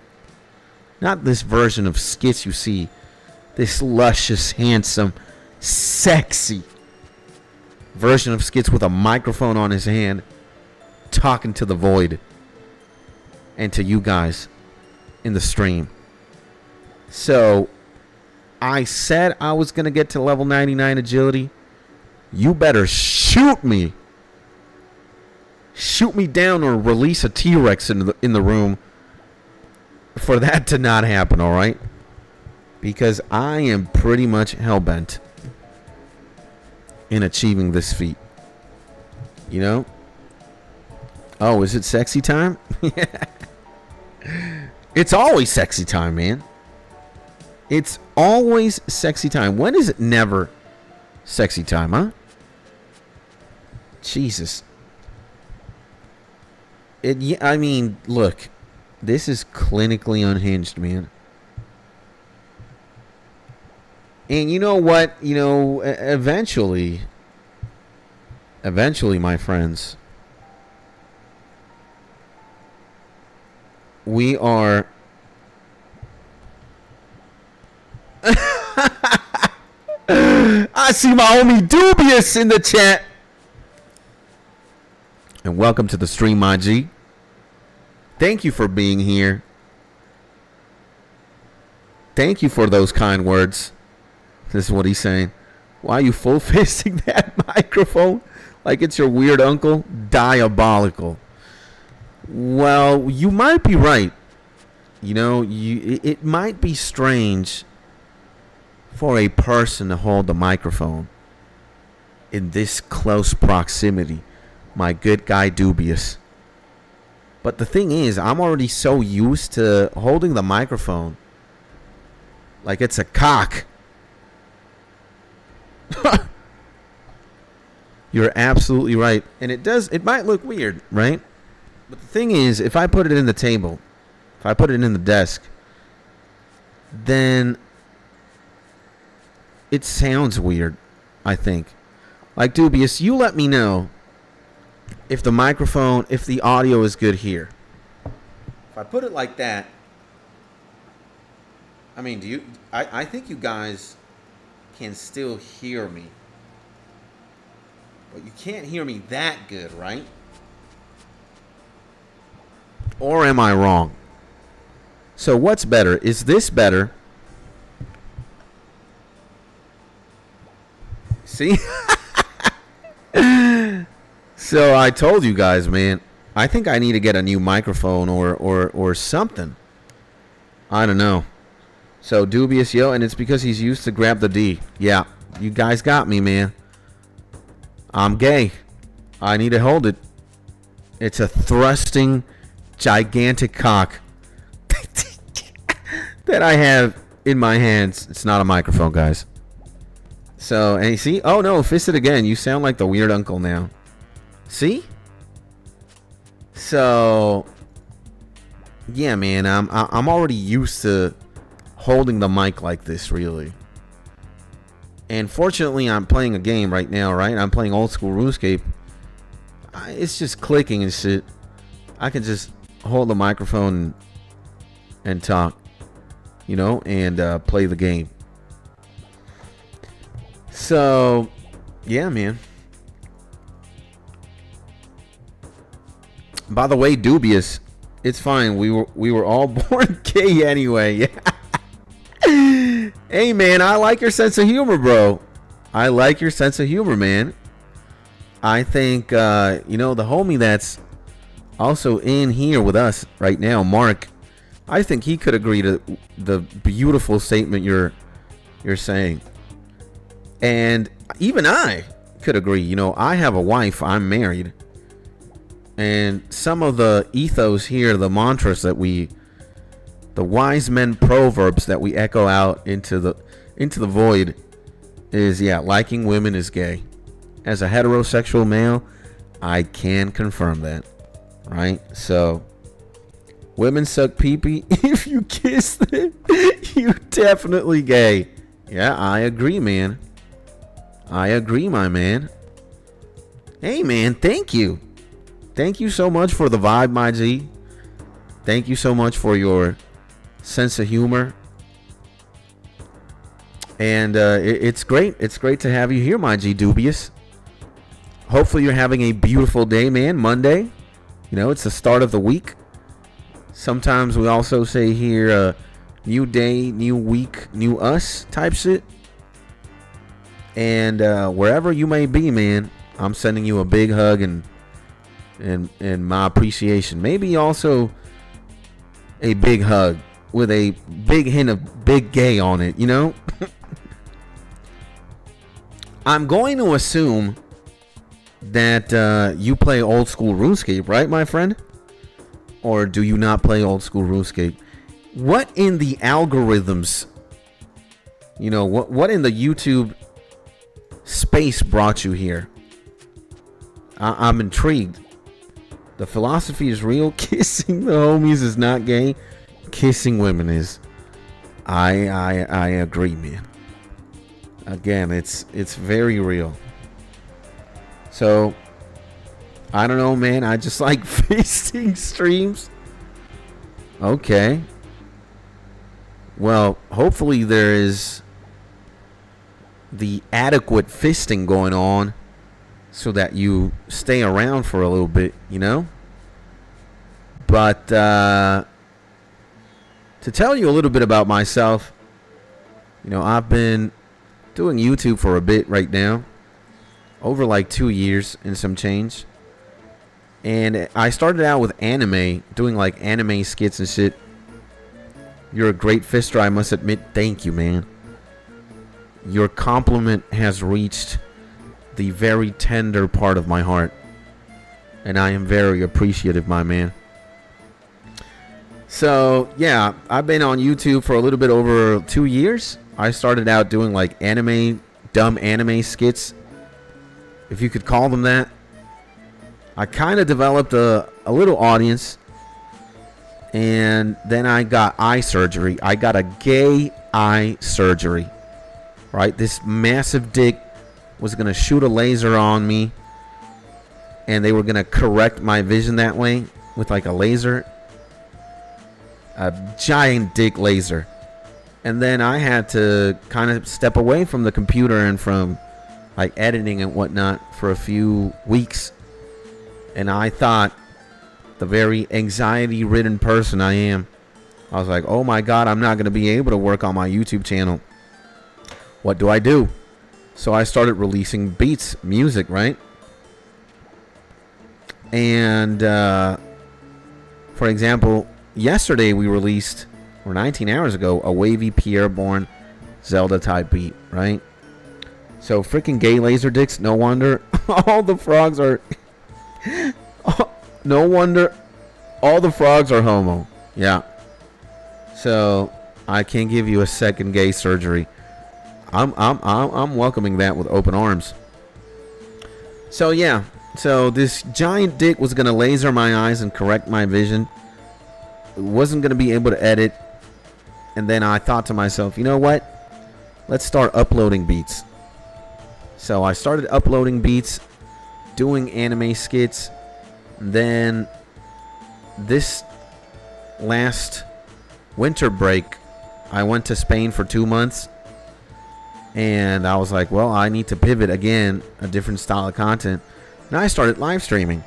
S1: Not this version of Skits you see. This luscious, handsome, sexy version of Skits with a microphone on his hand, talking to the void and to you guys in the stream. So I said I was going to get to level 99 agility. You better shoot me. Shoot me down or release a T-Rex in the room for that to not happen, all right? Because I am pretty much hellbent in achieving this feat. Oh, is it sexy time? It's always sexy time, man. It's always sexy time. When is it never sexy time, huh? Jesus. Look, this is clinically unhinged, man. And you know what? Eventually, my friends, we are... I see my homie Dubious in the chat. And welcome to the stream, my G. Thank you for being here. Thank you for those kind words. This is what he's saying. Why are you full fisting that microphone like it's your weird uncle? Diabolical. Well, you might be right. You know, it might be strange for a person to hold the microphone in this close proximity, my good guy Dubious. But the thing is, I'm already so used to holding the microphone like it's a cock. You're absolutely right. And it might look weird, right? But the thing is, if I put it in the table, if I put it in the desk, then it sounds weird, I think. Like, Dubious, you let me know if the microphone, if the audio is good here. If I put it like that, I mean, I think you guys can still hear me. But you can't hear me that good, right? Or am I wrong? So what's better? Is this better? See? So I told you guys, man, I think I need to get a new microphone or something. I don't know. So Dubious, yo, and it's because he's used to grab the D. Yeah, you guys got me, man. I'm gay. I need to hold it. It's a thrusting, gigantic cock that I have in my hands. It's not a microphone, guys. So, and you see? Oh, no, fist it again. You sound like the weird uncle now. See? So, yeah, man, I'm already used to holding the mic like this, really. And fortunately, I'm playing a game right now, right? I'm playing old school Runescape. It's just clicking and shit. I can just hold the microphone and talk, you know, and play the game. So, yeah, man. By the way, Dubious, it's fine. We were all born gay anyway. Hey, man, I like your sense of humor, bro. I like your sense of humor, man. I think, you know, the homie that's also in here with us right now, Mark, I think he could agree to the beautiful statement you're saying. And even I could agree. You know, I have a wife. I'm married. And some of the ethos here, the mantras that the wise men proverbs that we echo out into the void is, yeah, liking women is gay. As a heterosexual male, I can confirm that, right? So, women suck pee-pee. If you kiss them, you definitely gay. Yeah, I agree, man. I agree, my man. Hey, man, thank you. Thank you so much for the vibe, my G. Thank you so much for your sense of humor. And it's great. It's great to have you here, my G Dubious. Hopefully you're having a beautiful day, man. Monday. You know, it's the start of the week. Sometimes we also say here, new day, new week, new us type shit. And wherever you may be, man, I'm sending you a big hug and my appreciation. Maybe also a big hug with a big hint of big gay on it, you know? I'm going to assume that you play old school RuneScape, right, my friend? Or do you not play old school RuneScape? What in the algorithms, you know, what in the YouTube space brought you here? I'm intrigued. The philosophy is real. Kissing the homies is not gay. Kissing women is. I agree, man. Again, it's very real. So, I don't know, man. I just like fisting streams. Okay. Well, hopefully there is the adequate fisting going on so that you stay around for a little bit, you know? But to tell you a little bit about myself, You know, I've been doing YouTube for a bit right now, over like 2 years and some change. And I started out with anime, doing like anime skits and shit. You're a great fister, I must admit. Thank you, man. Your compliment has reached the very tender part of my heart. And I am very appreciative, my man. So, yeah, I've been on YouTube for a little bit over 2 years. I started out doing like dumb anime skits, if you could call them that. I kind of developed a little audience. And then I got eye surgery. I got a gay eye surgery. Right? This massive dick was going to shoot a laser on me. And they were going to correct my vision that way with like a laser. A giant dick laser. And then I had to kind of step away from the computer and from like editing and whatnot for a few weeks. And I thought, the very anxiety-ridden person I am, I was like, oh my God, I'm not going to be able to work on my YouTube channel. What do I do? So I started releasing beats, music, right? And, for example, yesterday we released, or 19 hours ago, a wavy Pierre-born Zelda-type beat, right? So freaking gay laser dicks, no wonder all the frogs are... No wonder all the frogs are homo. Yeah. So I can't give you a second gay surgery. I'm welcoming that with open arms. So yeah. So this giant dick was gonna laser my eyes and correct my vision. Wasn't gonna be able to edit. And then I thought to myself, you know what? Let's start uploading beats. So I started uploading beats, doing anime skits. Then this last winter break, I went to Spain for 2 months. And I was like, well, I need to pivot again, a different style of content. And I started live streaming.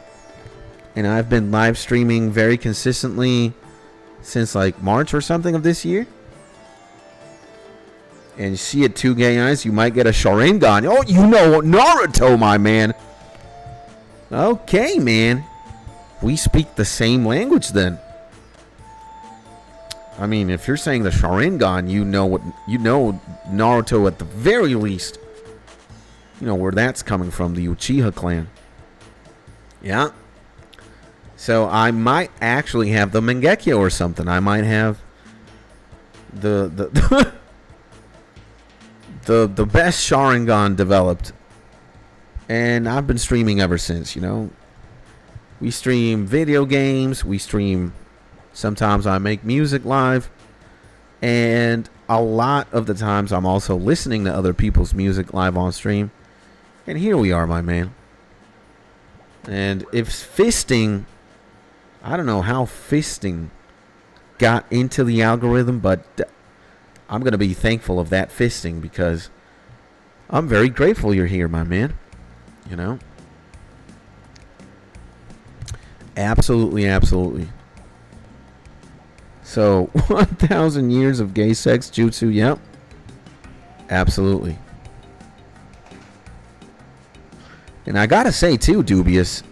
S1: And I've been live streaming very consistently since like March or something of this year. And you see it, 2 gay eyes, you might get a Sharingan. Oh, you know Naruto, my man. Okay, man. We speak the same language then. I mean, if you're saying the Sharingan, you know Naruto at the very least. You know where that's coming from, the Uchiha clan. Yeah. So I might actually have the Mangekyo or something. I might have the the best Sharingan developed. And I've been streaming ever since, you know. We stream video games. We stream. Sometimes I make music live. And a lot of the times I'm also listening to other people's music live on stream. And here we are, my man. And if fisting, I don't know how fisting got into the algorithm, but I'm going to be thankful of that fisting because I'm very grateful you're here, my man. You know? Absolutely, absolutely. So, 1,000 years of gay sex jutsu, yep. Absolutely. And I gotta say, too, Dubious,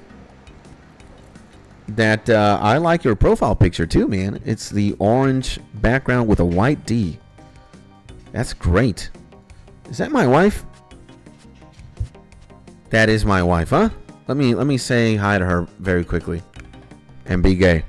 S1: that I like your profile picture, too, man. It's the orange background with a white D. That's great. Is that my wife? That is my wife, huh? Let me say hi to her very quickly. And be gay.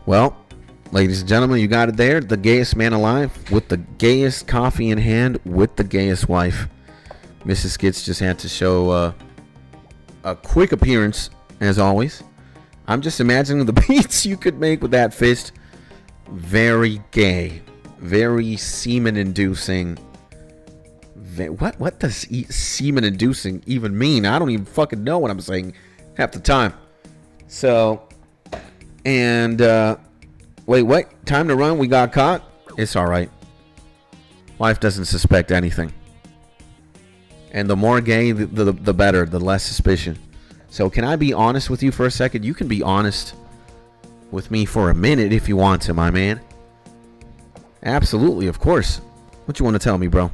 S1: Well, ladies and gentlemen, you got it there. The gayest man alive with the gayest coffee in hand with the gayest wife. Mrs. Skits just had to show a quick appearance, as always. I'm just imagining the beats you could make with that fist. very gay, very semen-inducing. What does semen-inducing even mean? I don't even fucking know what I'm saying half the time. So, and wait, what? Time to run? We got caught? It's all right. Wife doesn't suspect anything. And the more gay, the better, the less suspicion. So can I be honest with you for a second? You can be honest with me for a minute if you want to, my man. Absolutely, of course. What you want to tell me, bro?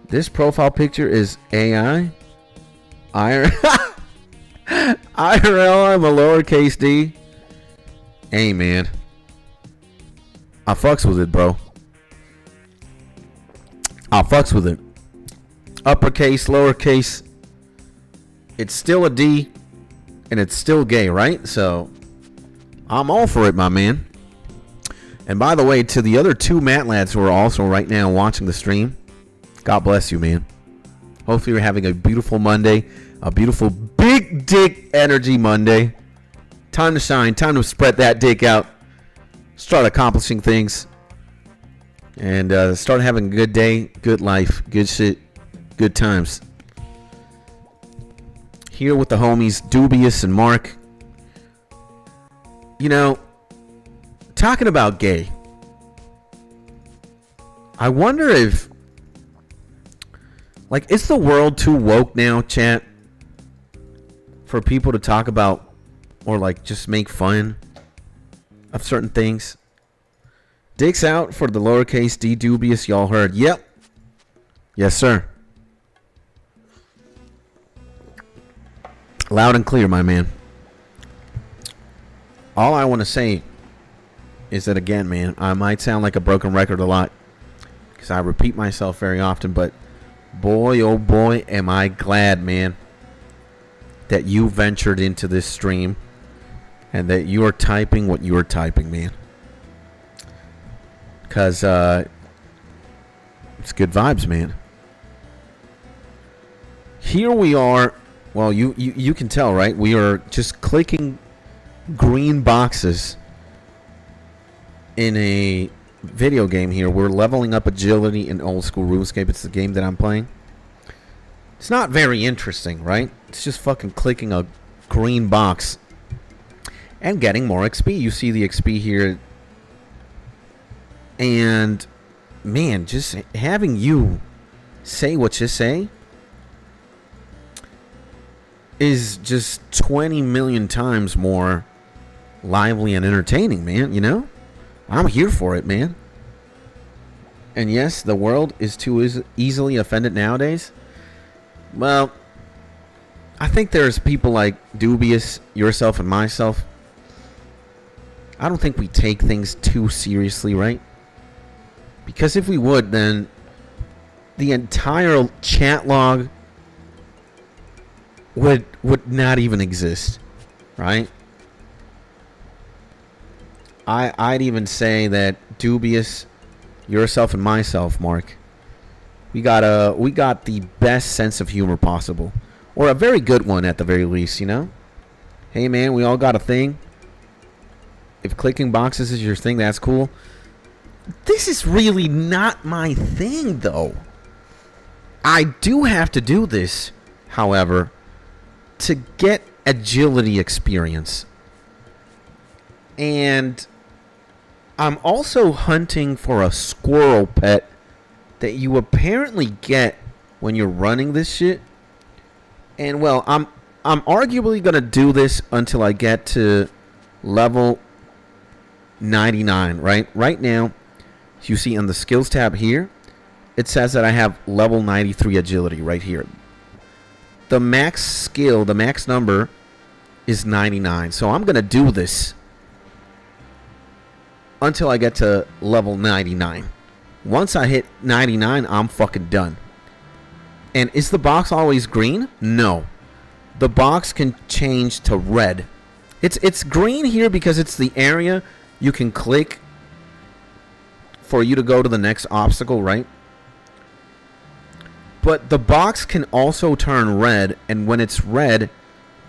S1: This profile picture is AI? IRL, I'm a lowercase d. Hey, man. I fucks with it, bro. I fucks with it. Uppercase, lowercase. It's still a D. And it's still gay, right? So, I'm all for it, my man. And by the way, to the other two Matt lads who are also right now watching the stream, God bless you, man. Hopefully you're having a beautiful Monday. A beautiful big dick energy Monday. Time to shine. Time to spread that dick out. Start accomplishing things. And start having a good day, good life, good shit, good times. Here with the homies, Dubious and Mark. You know, talking about gay. I wonder if, like, is the world too woke now, chat? For people to talk about or, like, just make fun of certain things? Dicks out for the lowercase d Dubious, y'all heard. Yep. Yes, sir. Loud and clear, my man. All I want to say is that, again, man, I might sound like a broken record a lot because I repeat myself very often, but boy, oh boy, am I glad, man, that you ventured into this stream and that you are typing what you are typing, man. Because it's good vibes, man. Here we are. Well, you can tell, right? We are just clicking green boxes in a video game here. We're leveling up agility in old school Runescape. It's the game that I'm playing. It's not very interesting, right? It's just fucking clicking a green box and getting more XP. You see the XP here. And, man, just having you say what you say is just 20 million times more lively and entertaining, man, you know? I'm here for it, man. And yes, the world is too easily offended nowadays. Well, I think there's people like Dubious, yourself, and myself. I don't think we take things too seriously, right? Because if we would, then the entire chat log would not even exist, right? I'd even say that Dubious, yourself, and myself, Mark, we got the best sense of humor possible, or a very good one at the very least, you know? Hey, man, we all got a thing. If clicking boxes is your thing, that's cool. This is really not my thing, though. I do have to do this, however, to get agility experience. And I'm also hunting for a squirrel pet that you apparently get when you're running this shit. And, well, I'm arguably going to do this until I get to level 99, right? Right now, you see on the skills tab here, it says that I have level 93 agility right here. The max skill, the max number is 99. So I'm going to do this until I get to level 99. Once I hit 99, I'm fucking done. And is the box always green? No. The box can change to red. It's green here because it's the area you can click for you to go to the next obstacle, right? But the box can also turn red, and when it's red,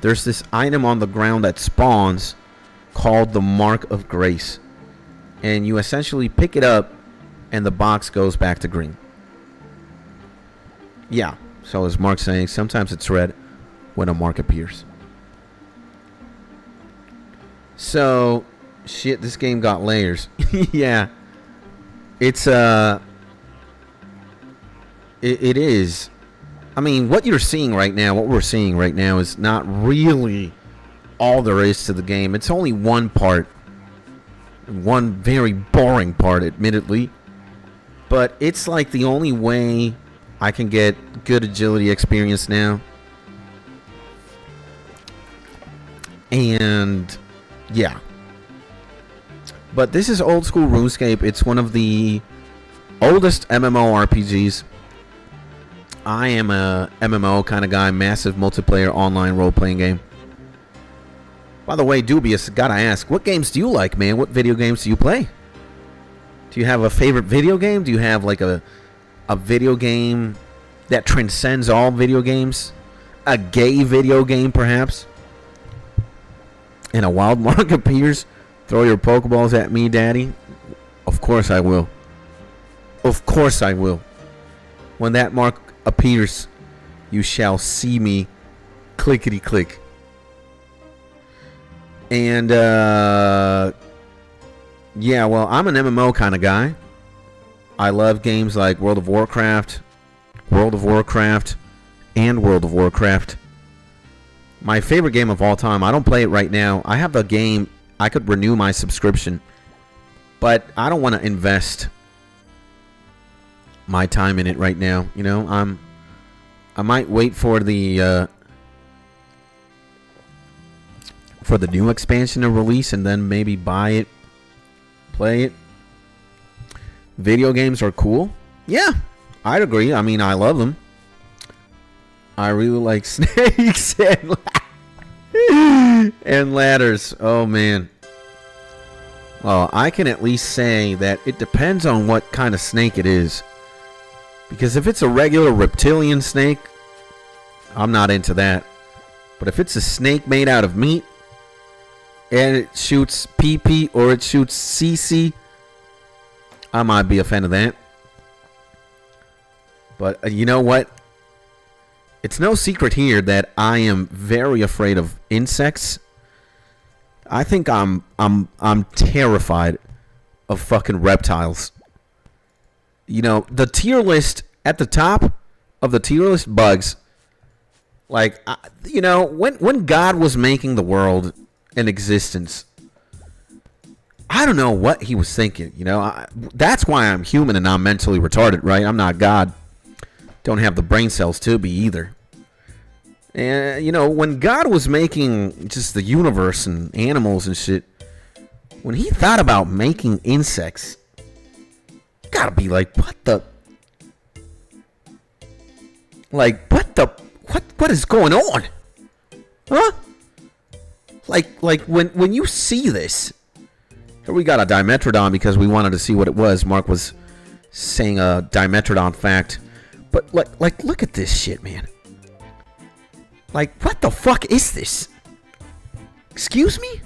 S1: there's this item on the ground that spawns, called the Mark of Grace. And you essentially pick it up and the box goes back to green. Yeah, so as Mark's saying, sometimes it's red when a mark appears. So, shit, this game got layers. Yeah. It's, it is. I mean, what you're seeing right now, what we're seeing right now is not really all there is to the game. It's only one part. One very boring part, admittedly. But it's like the only way I can get good agility experience now. And yeah. But this is old school RuneScape. It's one of the oldest MMORPGs. I am a MMO kind of guy, massive multiplayer online role-playing game. By the way, Dubious, gotta ask, what games do you like, man? What video games do you play? Do you have a favorite video game? Do you have like a video game that transcends all video games? A gay video game, perhaps? And a wild mark appears? Throw your Pokeballs at me, Daddy? Of course I will. Of course I will. When that mark appears, you shall see me clickety click. And yeah, well, I'm an MMO kind of guy. I love games like World of Warcraft, and World of Warcraft. My favorite game of all time, I don't play it right now. I have the game, I could renew my subscription, but I don't want to invest my time in it right now. You know, I might wait for the new expansion to release and then maybe buy it, play it. Video games are cool. Yeah, I'd agree. I mean, I love them. I really like snakes and ladders. Oh, man. Well, I can at least say that it depends on what kind of snake it is. Because if it's a regular reptilian snake, I'm not into that. But if it's a snake made out of meat, and it shoots PP or it shoots CC, I might be a fan of that. But you know what? It's no secret here that I am very afraid of insects. I think I'm terrified of fucking reptiles. You know, the tier list at the top of the tier list, bugs. Like, you know, when God was making the world in existence, I don't know what he was thinking. You know, that's why I'm human and not mentally retarded, right? I'm not God. Don't have the brain cells to be either. And, you know, when God was making just the universe and animals and shit, when he thought about making insects, gotta be like, what is going on? Huh? Like when you see this, here we got a Dimetrodon because we wanted to see what it was. Mark was saying a Dimetrodon fact. But like look at this shit, man. Like, what the fuck is this? Excuse me?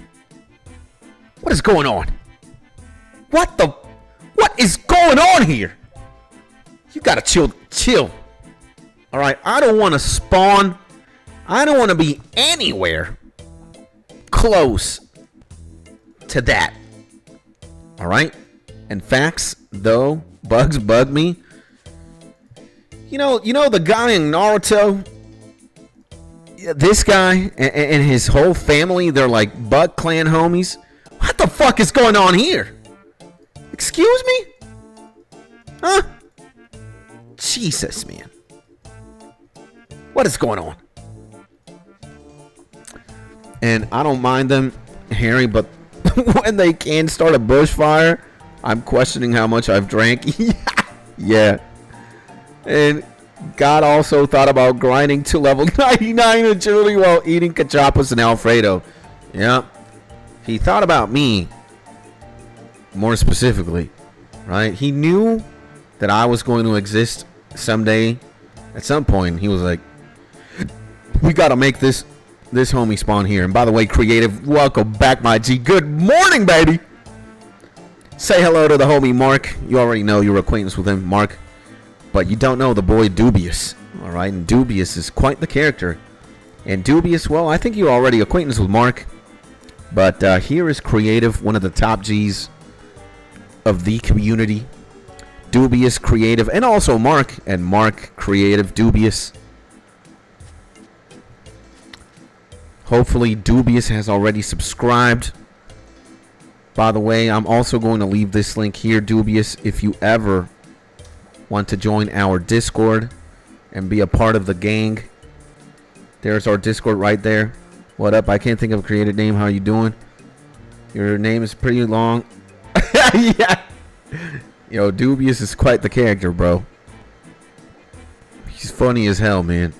S1: What is going on? What is going on here? You gotta chill. Alright, I don't want to spawn. I don't want to be anywhere close to that. Alright? And facts, though, bugs bug me. You know the guy in Naruto? This guy and his whole family, they're like Bug Clan homies. What the fuck is going on here? Excuse me? Huh? Jesus, man. What is going on? And I don't mind them, Harry, but when they can start a bushfire, I'm questioning how much I've drank. Yeah. And God also thought about grinding to level 99 agility while eating cachapas and Alfredo. Yeah. He thought about me more specifically, right? He knew that I was going to exist someday. At some point, he was like, we got to make this this homie spawn here. And by the way, Creative, welcome back, my G. Good morning, baby. Say hello to the homie Mark. You already know you're acquaintance with him, Mark. But you don't know the boy Dubious. All right, and Dubious is quite the character. And Dubious, well, I think you're already acquaintance with Mark. But here is Creative, one of the top G's of the community. Dubious, Creative, and also Mark. And Mark, Creative, Dubious. Hopefully Dubious has already subscribed. By the way, I'm also going to leave this link here, Dubious, if you ever want to join our Discord and be a part of the gang. There's our Discord right there. What up? I can't think of a creative name. How you doing? Your name is pretty long. Yeah. Yo, Dubious is quite the character, bro. He's funny as hell, man.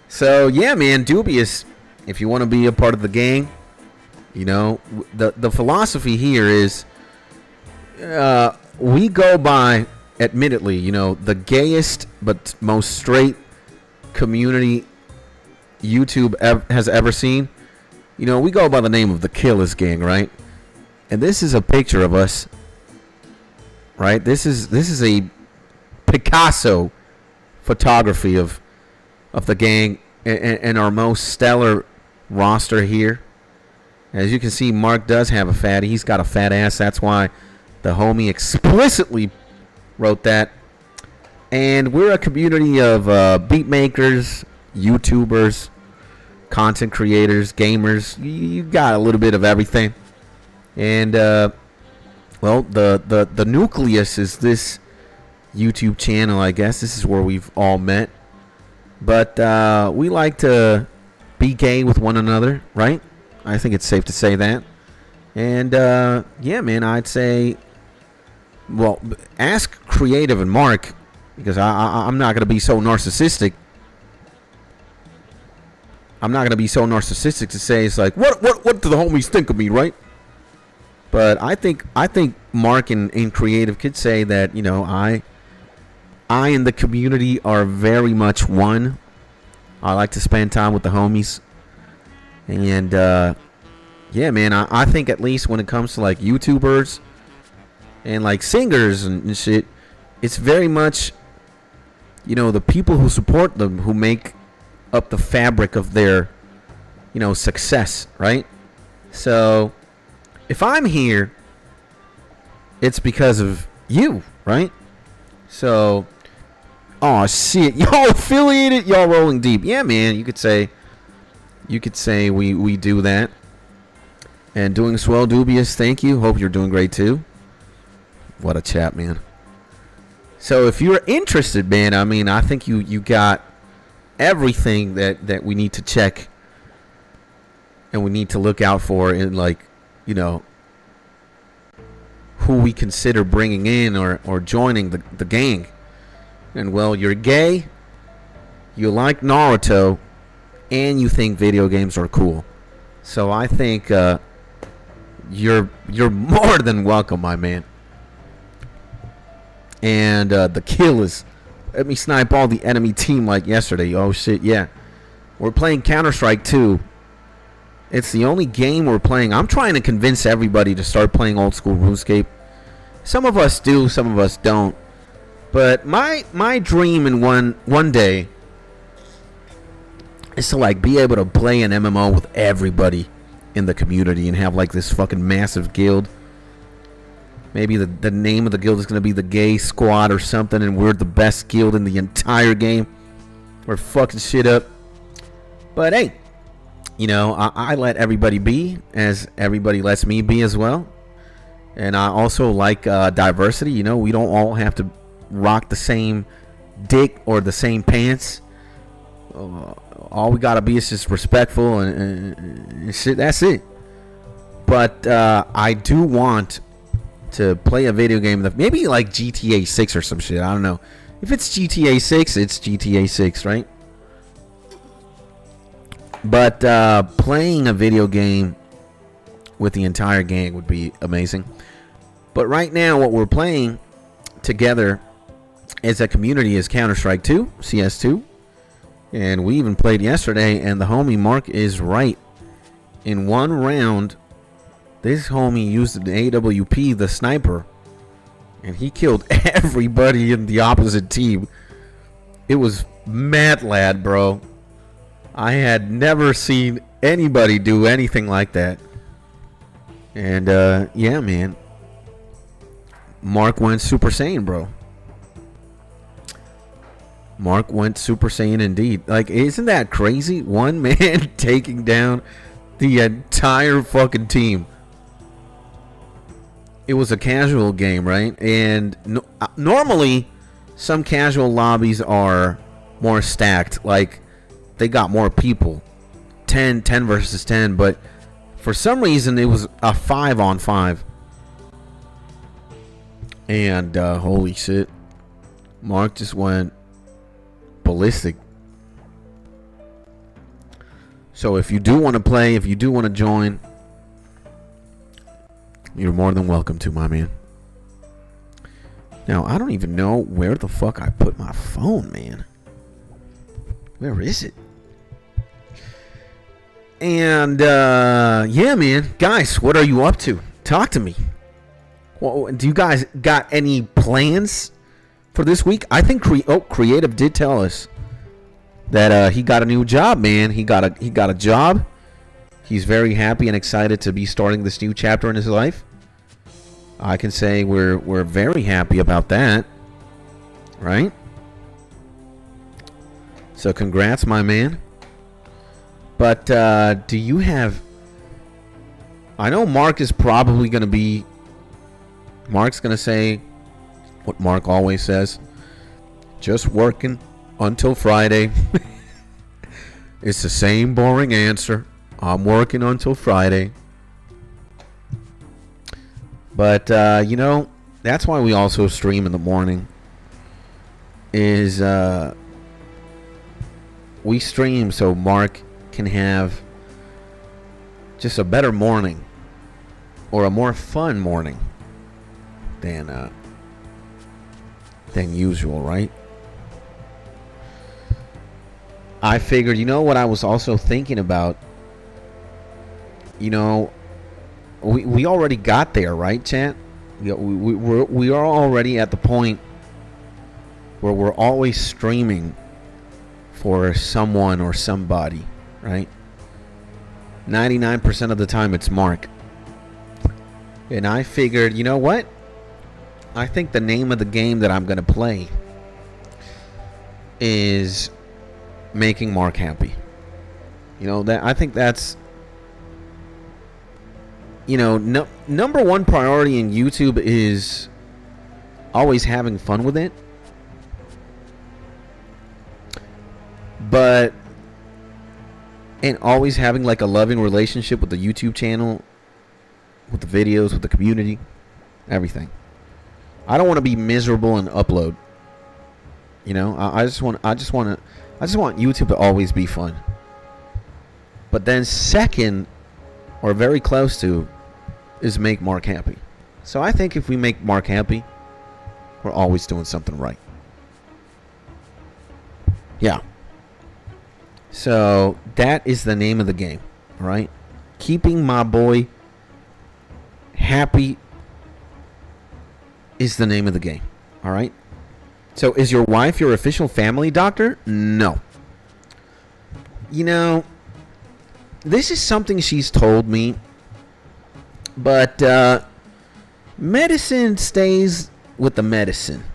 S1: So, yeah, man, Dubious, if you want to be a part of the gang, you know, the philosophy here is we go by, admittedly, you know, the gayest but most straight community YouTube has ever seen. You know, we go by the name of the Killers Gang, right? And this is a picture of us, right? This is a Picasso photography of the gang and our most stellar roster here. As you can see, Mark does have a fatty. He's got a fat ass. That's why the homie explicitly wrote that. And we're a community of beat makers, YouTubers, content creators, gamers. You got a little bit of everything. And well, the nucleus is this YouTube channel, I guess. This is where we've all met. But we like to be gay with one another, right? I think it's safe to say that. And yeah, man, I'd say, well, ask Creative and Mark, because I'm not going to be so narcissistic. I'm not going to be so narcissistic to say it's like, what do the homies think of me, right? But I think Mark and Creative could say that, you know, I and the community are very much one. I like to spend time with the homies. And yeah, man, I think at least when it comes to like YouTubers and like singers and shit, it's very much, you know, the people who support them who make up the fabric of their, you know, success, right? So if I'm here, it's because of you, right? So, oh shit, y'all affiliated, y'all rolling deep. Yeah, man, you could say we do that. And doing swell, Dubious, thank you. Hope you're doing great too. What a chat, man. So if you're interested, man, I mean, I think you got everything that we need to check and we need to look out for in, like, you know, who we consider bringing in or joining the gang. And well, you're gay, you like Naruto, and you think video games are cool. So I think you're more than welcome, my man. And the kill is, let me snipe all the enemy team like yesterday. Oh shit, yeah. We're playing Counter-Strike 2. It's the only game we're playing. I'm trying to convince everybody to start playing old school Runescape. Some of us do, some of us don't. But my dream in one day is to like be able to play an MMO with everybody in the community and have like this fucking massive guild. Maybe the name of the guild is going to be the Gay Squad or something, and we're the best guild in the entire game. We're fucking shit up. But hey, you know, I let everybody be as everybody lets me be as well. And I also like diversity. You know, we don't all have to rock the same dick or the same pants. All we gotta be is just respectful and shit. That's it. But I do want to play a video game that maybe like GTA 6 or some shit. I don't know. If it's GTA 6, it's GTA 6, right? But playing a video game with the entire gang would be amazing. But right now, what we're playing together as a community is Counter-Strike 2, CS2. And we even played yesterday, and the homie Mark is right. In one round, this homie used an AWP, the sniper, and he killed everybody in the opposite team. It was mad lad, bro. I had never seen anybody do anything like that. And, yeah, man. Mark went Super Saiyan, bro. Mark went Super Saiyan indeed. Like, isn't that crazy? One man taking down the entire fucking team. It was a casual game, right? And normally, some casual lobbies are more stacked. Like, they got more people. 10 versus 10. But for some reason, it was a 5-on-5. And, holy shit. Mark just went ballistic. So if you do want to play, if you do want to join, you're more than welcome to, my man. Now, I don't even know where the fuck I put my phone, man. Where is it? And, yeah, man. Guys, what are you up to? Talk to me. Well, do you guys got any plans for this week? I think Creative did tell us that he got a new job, man. He got a job. He's very happy and excited to be starting this new chapter in his life. I can say we're very happy about that, right? So congrats, my man. But do you have... I know Mark is probably going to be... Mark's going to say what Mark always says. Just working until Friday. It's the same boring answer. I'm working until Friday. But, you know, that's why we also stream in the morning. Is we stream so Mark can have just a better morning. Or a more fun morning than usual, right? I figured, you know what I was also thinking about? You know, we already got there, right, chat? We are already at the point where we're always streaming for someone or somebody, right? 99% of the time it's Mark. And I figured, you know what? I think the name of the game that I'm going to play is making Mark happy. You know, that I think that's, you know, number one priority in YouTube is always having fun with it. But, and always having like a loving relationship with the YouTube channel, with the videos, with the community, everything. I don't want to be miserable and upload. You know, I just want YouTube to always be fun. But then second, or very close to, is make Mark happy. So I think if we make Mark happy, we're always doing something right. Yeah. So that is the name of the game, all right? Keeping my boy happy is the name of the game, all right? So is your wife your official family doctor? No. You know, this is something she's told me, but medicine stays with the medicine.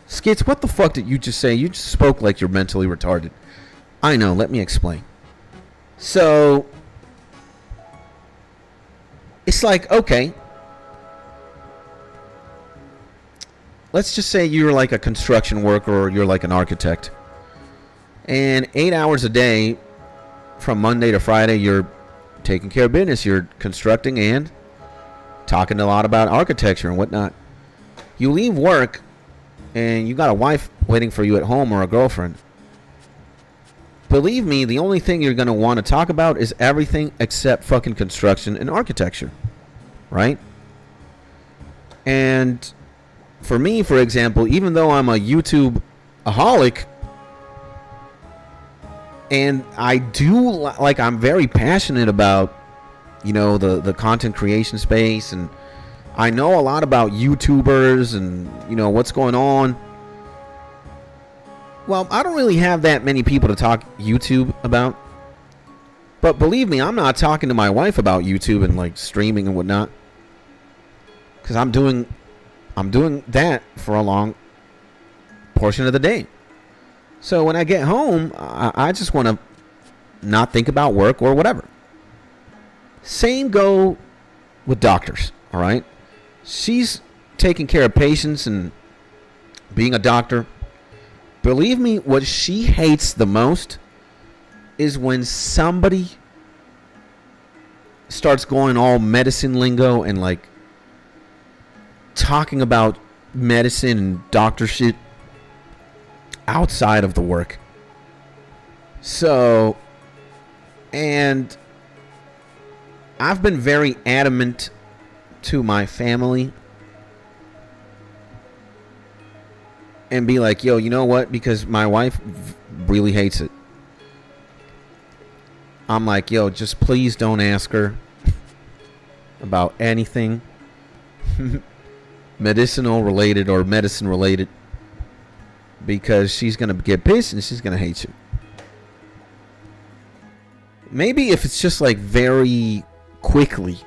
S1: Skits, what the fuck did you just say? You just spoke like you're mentally retarded. I know, let me explain. So, it's like, okay, let's just say you're like a construction worker or you're like an architect. And 8 hours a day, from Monday to Friday, you're taking care of business. You're constructing and talking a lot about architecture and whatnot. You leave work and you got a wife waiting for you at home or a girlfriend. Believe me, the only thing you're going to want to talk about is everything except fucking construction and architecture. Right? And for me, for example, even though I'm a YouTube-aholic, And I do, like, I'm very passionate about, you know, the content creation space, and I know a lot about YouTubers and, you know, what's going on. Well, I don't really have that many people to talk YouTube about. But believe me, I'm not talking to my wife about YouTube and, like, streaming and whatnot. Because I'm doing that for a long portion of the day. So when I get home, I just want to not think about work or whatever. Same go with doctors, all right? She's taking care of patients and being a doctor. Believe me, what she hates the most is when somebody starts going all medicine lingo and, like, talking about medicine and doctor shit outside of the work. So, and I've been very adamant to my family and be like, yo, you know what? Because my wife really hates it. I'm like, yo, just please don't ask her about anything medicinal related or medicine related, because she's going to get pissed and she's going to hate you. Maybe if it's just like very quickly,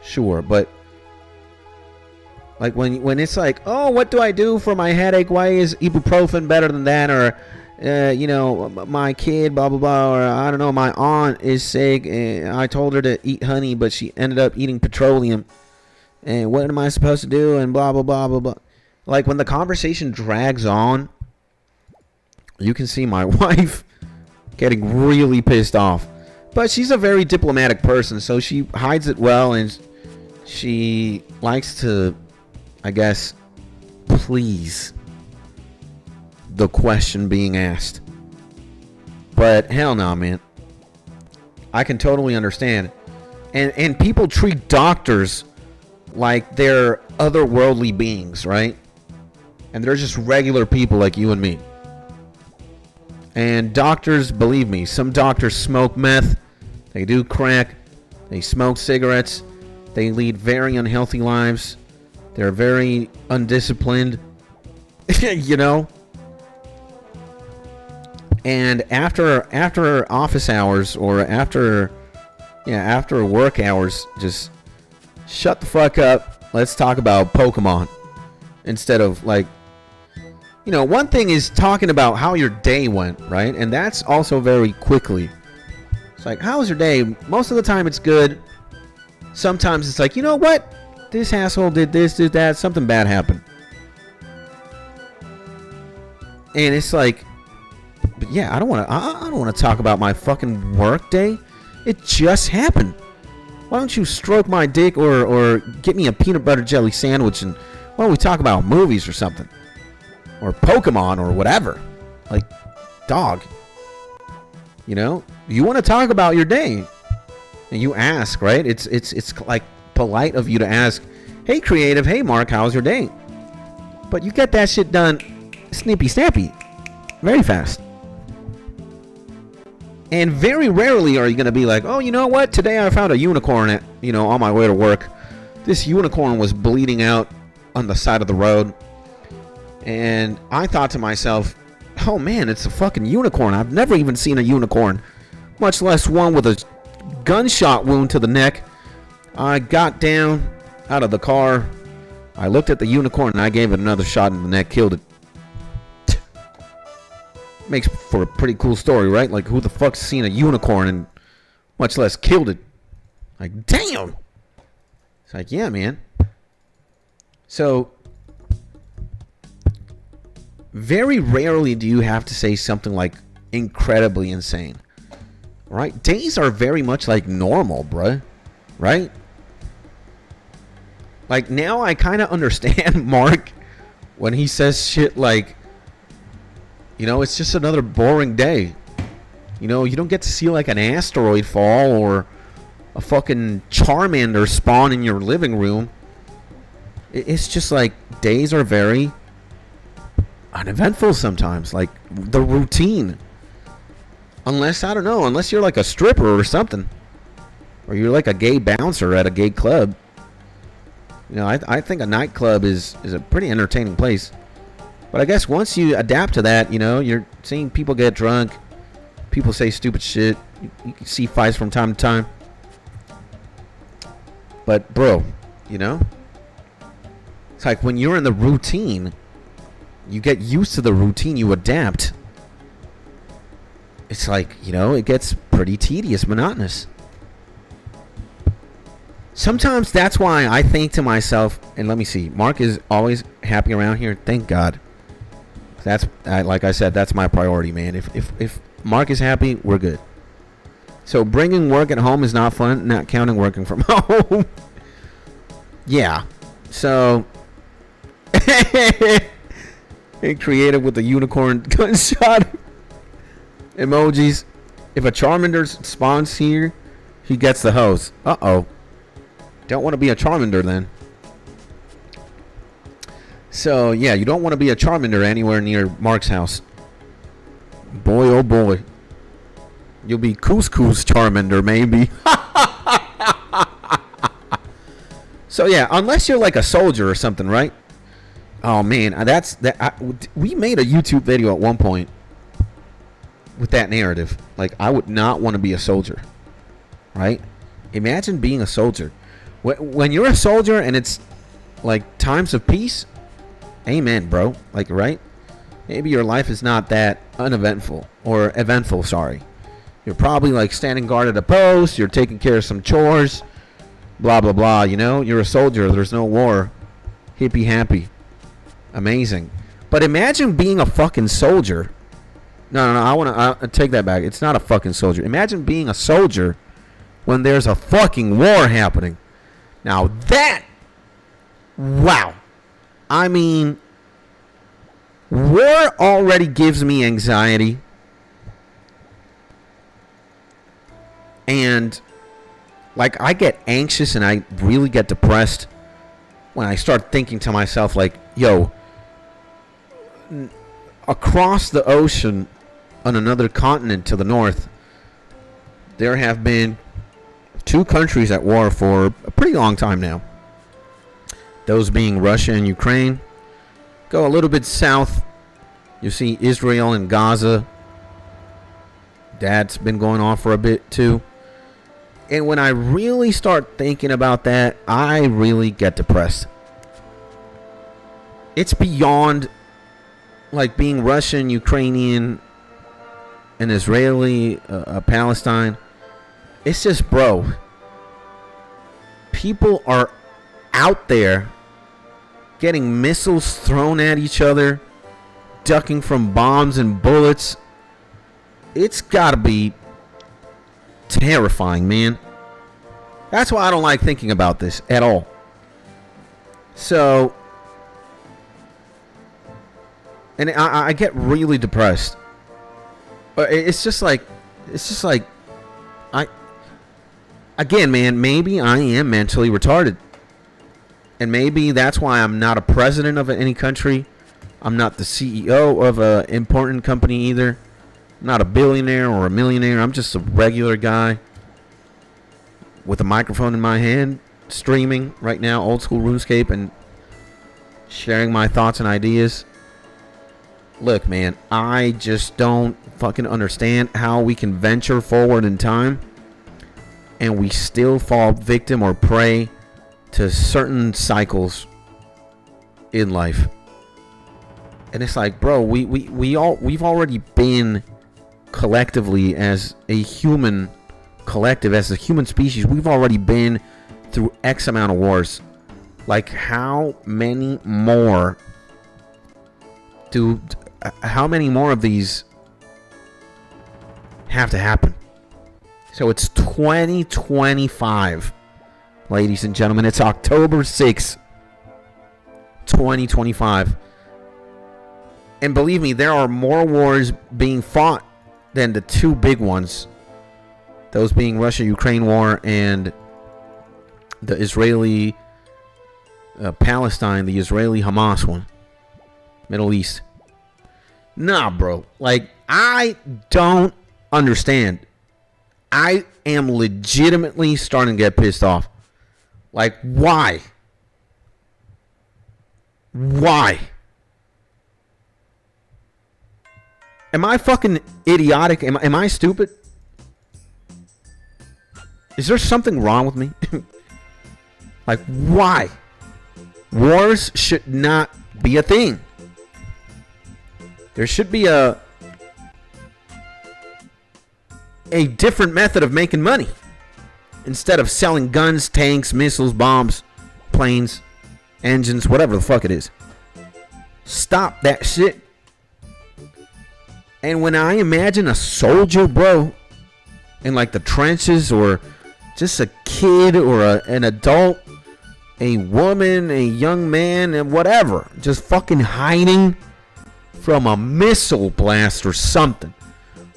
S1: sure, but like when it's like, oh, what do I do for my headache? Why is ibuprofen better than that? Or you know, my kid, blah blah blah, or I don't know, my aunt is sick and I told her to eat honey, but she ended up eating petroleum. And what am I supposed to do? And blah blah blah blah blah. Like, when the conversation drags on, you can see my wife getting really pissed off. But she's a very diplomatic person, so she hides it well, and she likes to, I guess, please the question being asked. But hell no, man. I can totally understand. And people treat doctors like they're otherworldly beings, right? And they're just regular people like you and me. And doctors, believe me, some doctors smoke meth, they do crack, they smoke cigarettes, they lead very unhealthy lives, they're very undisciplined, you know? And after office hours, or after work hours, just shut the fuck up, let's talk about Pokemon. Instead of, like, you know, one thing is talking about how your day went, right? And that's also very quickly. It's like, how was your day? Most of the time it's good. Sometimes it's like, you know what? This asshole did this, did that. Something bad happened. And it's like, but yeah, I don't want to talk about my fucking work day. It just happened. Why don't you stroke my dick or get me a peanut butter jelly sandwich, and why don't we talk about movies or something? Or Pokemon or whatever. Like, dog. You know? You want to talk about your day. And you ask, right? It's like polite of you to ask, hey, creative, hey, Mark, how's your day? But you get that shit done snippy snappy. Very fast. And very rarely are you going to be like, oh, you know what? Today I found a unicorn on my way to work. This unicorn was bleeding out on the side of the road. And I thought to myself, oh man, it's a fucking unicorn. I've never even seen a unicorn, much less one with a gunshot wound to the neck. I got down out of the car. I looked at the unicorn and I gave it another shot in the neck, killed it. Makes for a pretty cool story, right? Like, who the fuck's seen a unicorn and much less killed it? Like, damn. It's like, yeah, man. So, very rarely do you have to say something like incredibly insane, right? Days are very much like normal, bruh, right? Like, now I kind of understand Mark when he says shit like, you know, it's just another boring day. You know, you don't get to see like an asteroid fall or a fucking Charmander spawn in your living room. It's just like days are very uneventful sometimes, like the routine. Unless, I don't know, unless you're like a stripper or something. Or you're like a gay bouncer at a gay club. You know, I think a nightclub is a pretty entertaining place. But I guess once you adapt to that, you know, you're seeing people get drunk. People say stupid shit. You can see fights from time to time. But, bro, you know, it's like when you're in the routine, you get used to the routine, you adapt. It's like, you know, it gets pretty tedious, monotonous. Sometimes that's why I think to myself, and let me see, Mark is always happy around here. Thank God. That's, like I said, that's my priority, man. If Mark is happy, we're good. So bringing work at home is not fun, not counting working from home. Yeah. So, creative with the unicorn gunshot emojis. If a Charmander spawns here, he gets the hose. Uh-oh. Don't want to be a Charmander then. So, yeah, you don't want to be a Charmander anywhere near Mark's house. Boy, oh boy. You'll be Couscous Charmander, maybe. So, yeah, unless you're like a soldier or something, right? Oh, man, we made a YouTube video at one point with that narrative. Like, I would not want to be a soldier, right? Imagine being a soldier. When you're a soldier and it's like times of peace, amen, bro. Like, right? Maybe your life is not that uneventful or eventful, sorry. You're probably like standing guard at a post, you're taking care of some chores, blah, blah, blah. You know, you're a soldier, there's no war. Hippie happy. Amazing. But imagine being a fucking soldier. No, I want to take that back. It's not a fucking soldier. Imagine being a soldier when there's a fucking war happening. Now that, wow. I mean, war already gives me anxiety. And, like, I get anxious and I really get depressed when I start thinking to myself, like, yo, across the ocean on another continent to the north, there have been two countries at war for a pretty long time now. Those being Russia and Ukraine. Go a little bit south, you see Israel and Gaza. That's been going on for a bit too. And when I really start thinking about that, I really get depressed. It's beyond like being Russian, Ukrainian, and Israeli, Palestine. It's just, bro, people are out there getting missiles thrown at each other, ducking from bombs and bullets. It's gotta be terrifying, man. That's why I don't like thinking about this at all. So, and I get really depressed. But it's just like, again, man, maybe I am mentally retarded. And maybe that's why I'm not a president of any country. I'm not the CEO of an important company either. I'm not a billionaire or a millionaire. I'm just a regular guy with a microphone in my hand, streaming right now, old school Runescape, and sharing my thoughts and ideas. Look, man, I just don't fucking understand how we can venture forward in time and we still fall victim or prey to certain cycles in life. And it's like, bro, we've already been collectively as a human collective, as a human species, we've already been through X amount of wars. Like, how many more of these have to happen? So it's 2025, ladies and gentlemen. It's October 6th, 2025. And believe me, there are more wars being fought than the two big ones. Those being Russia-Ukraine war and the Israeli Palestine, the Israeli Hamas one. Middle East. Nah, bro. Like, I don't understand. I am legitimately starting to get pissed off. Like, why? Why? Am I fucking idiotic? Am I stupid? Is there something wrong with me? Like, why? Wars should not be a thing. There should be a different method of making money. Instead of selling guns, tanks, missiles, bombs, planes, engines, whatever the fuck it is. Stop that shit. And when I imagine a soldier, bro, in like the trenches, or just a kid, or an adult, a woman, a young man, and whatever, just fucking hiding from a missile blast or something,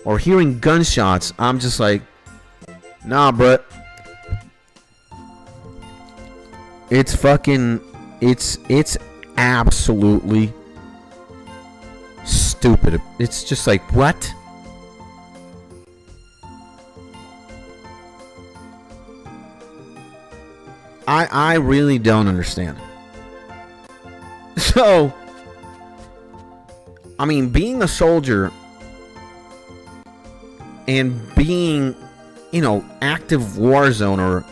S1: or hearing gunshots, I'm just like, nah, bro. It's fucking, it's absolutely stupid. It's just like, what? I really don't understand. So, I mean, being a soldier and being, you know, active war zone or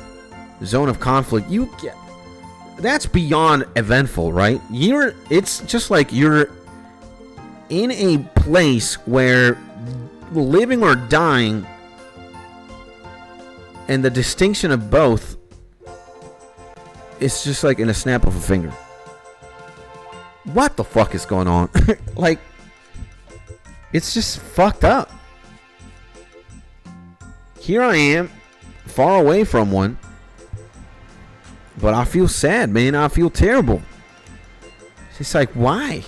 S1: zone of conflict, you get, that's beyond eventful, right? It's just like you're in a place where living or dying, and the distinction of both, it's just like in a snap of a finger. What the fuck is going on? Like, it's just fucked up. Here I am, far away from one, but I feel sad, man. I feel terrible. It's like, why?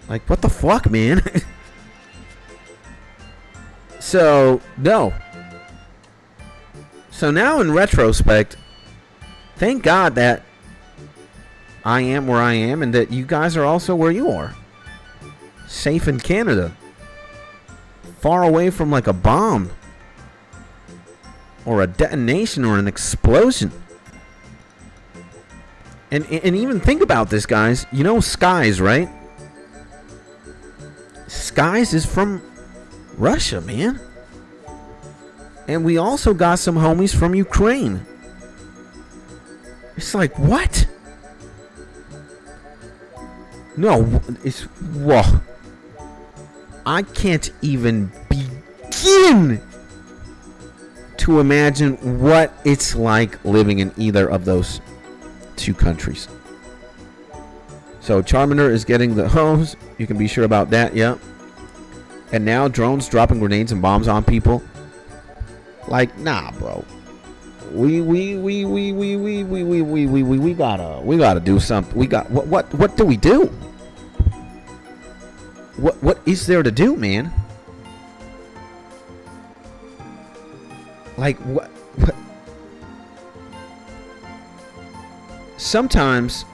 S1: Like, what the fuck, man? So, no. So now in retrospect, thank God that I am where I am, and that you guys are also where you are. Safe in Canada. Far away from like a bomb. Or a detonation or an explosion. And even think about this, guys. You know Skies, right? Skies is from Russia, man. And we also got some homies from Ukraine. It's like, what? No, it's, whoa. I can't even begin to imagine what it's like living in either of those two countries. So Charmander is getting the hose. You can be sure about that, yeah. And now drones dropping grenades and bombs on people. Like, nah, bro. We gotta do something. What do we do? What is there to do, man? Like, what? Sometimes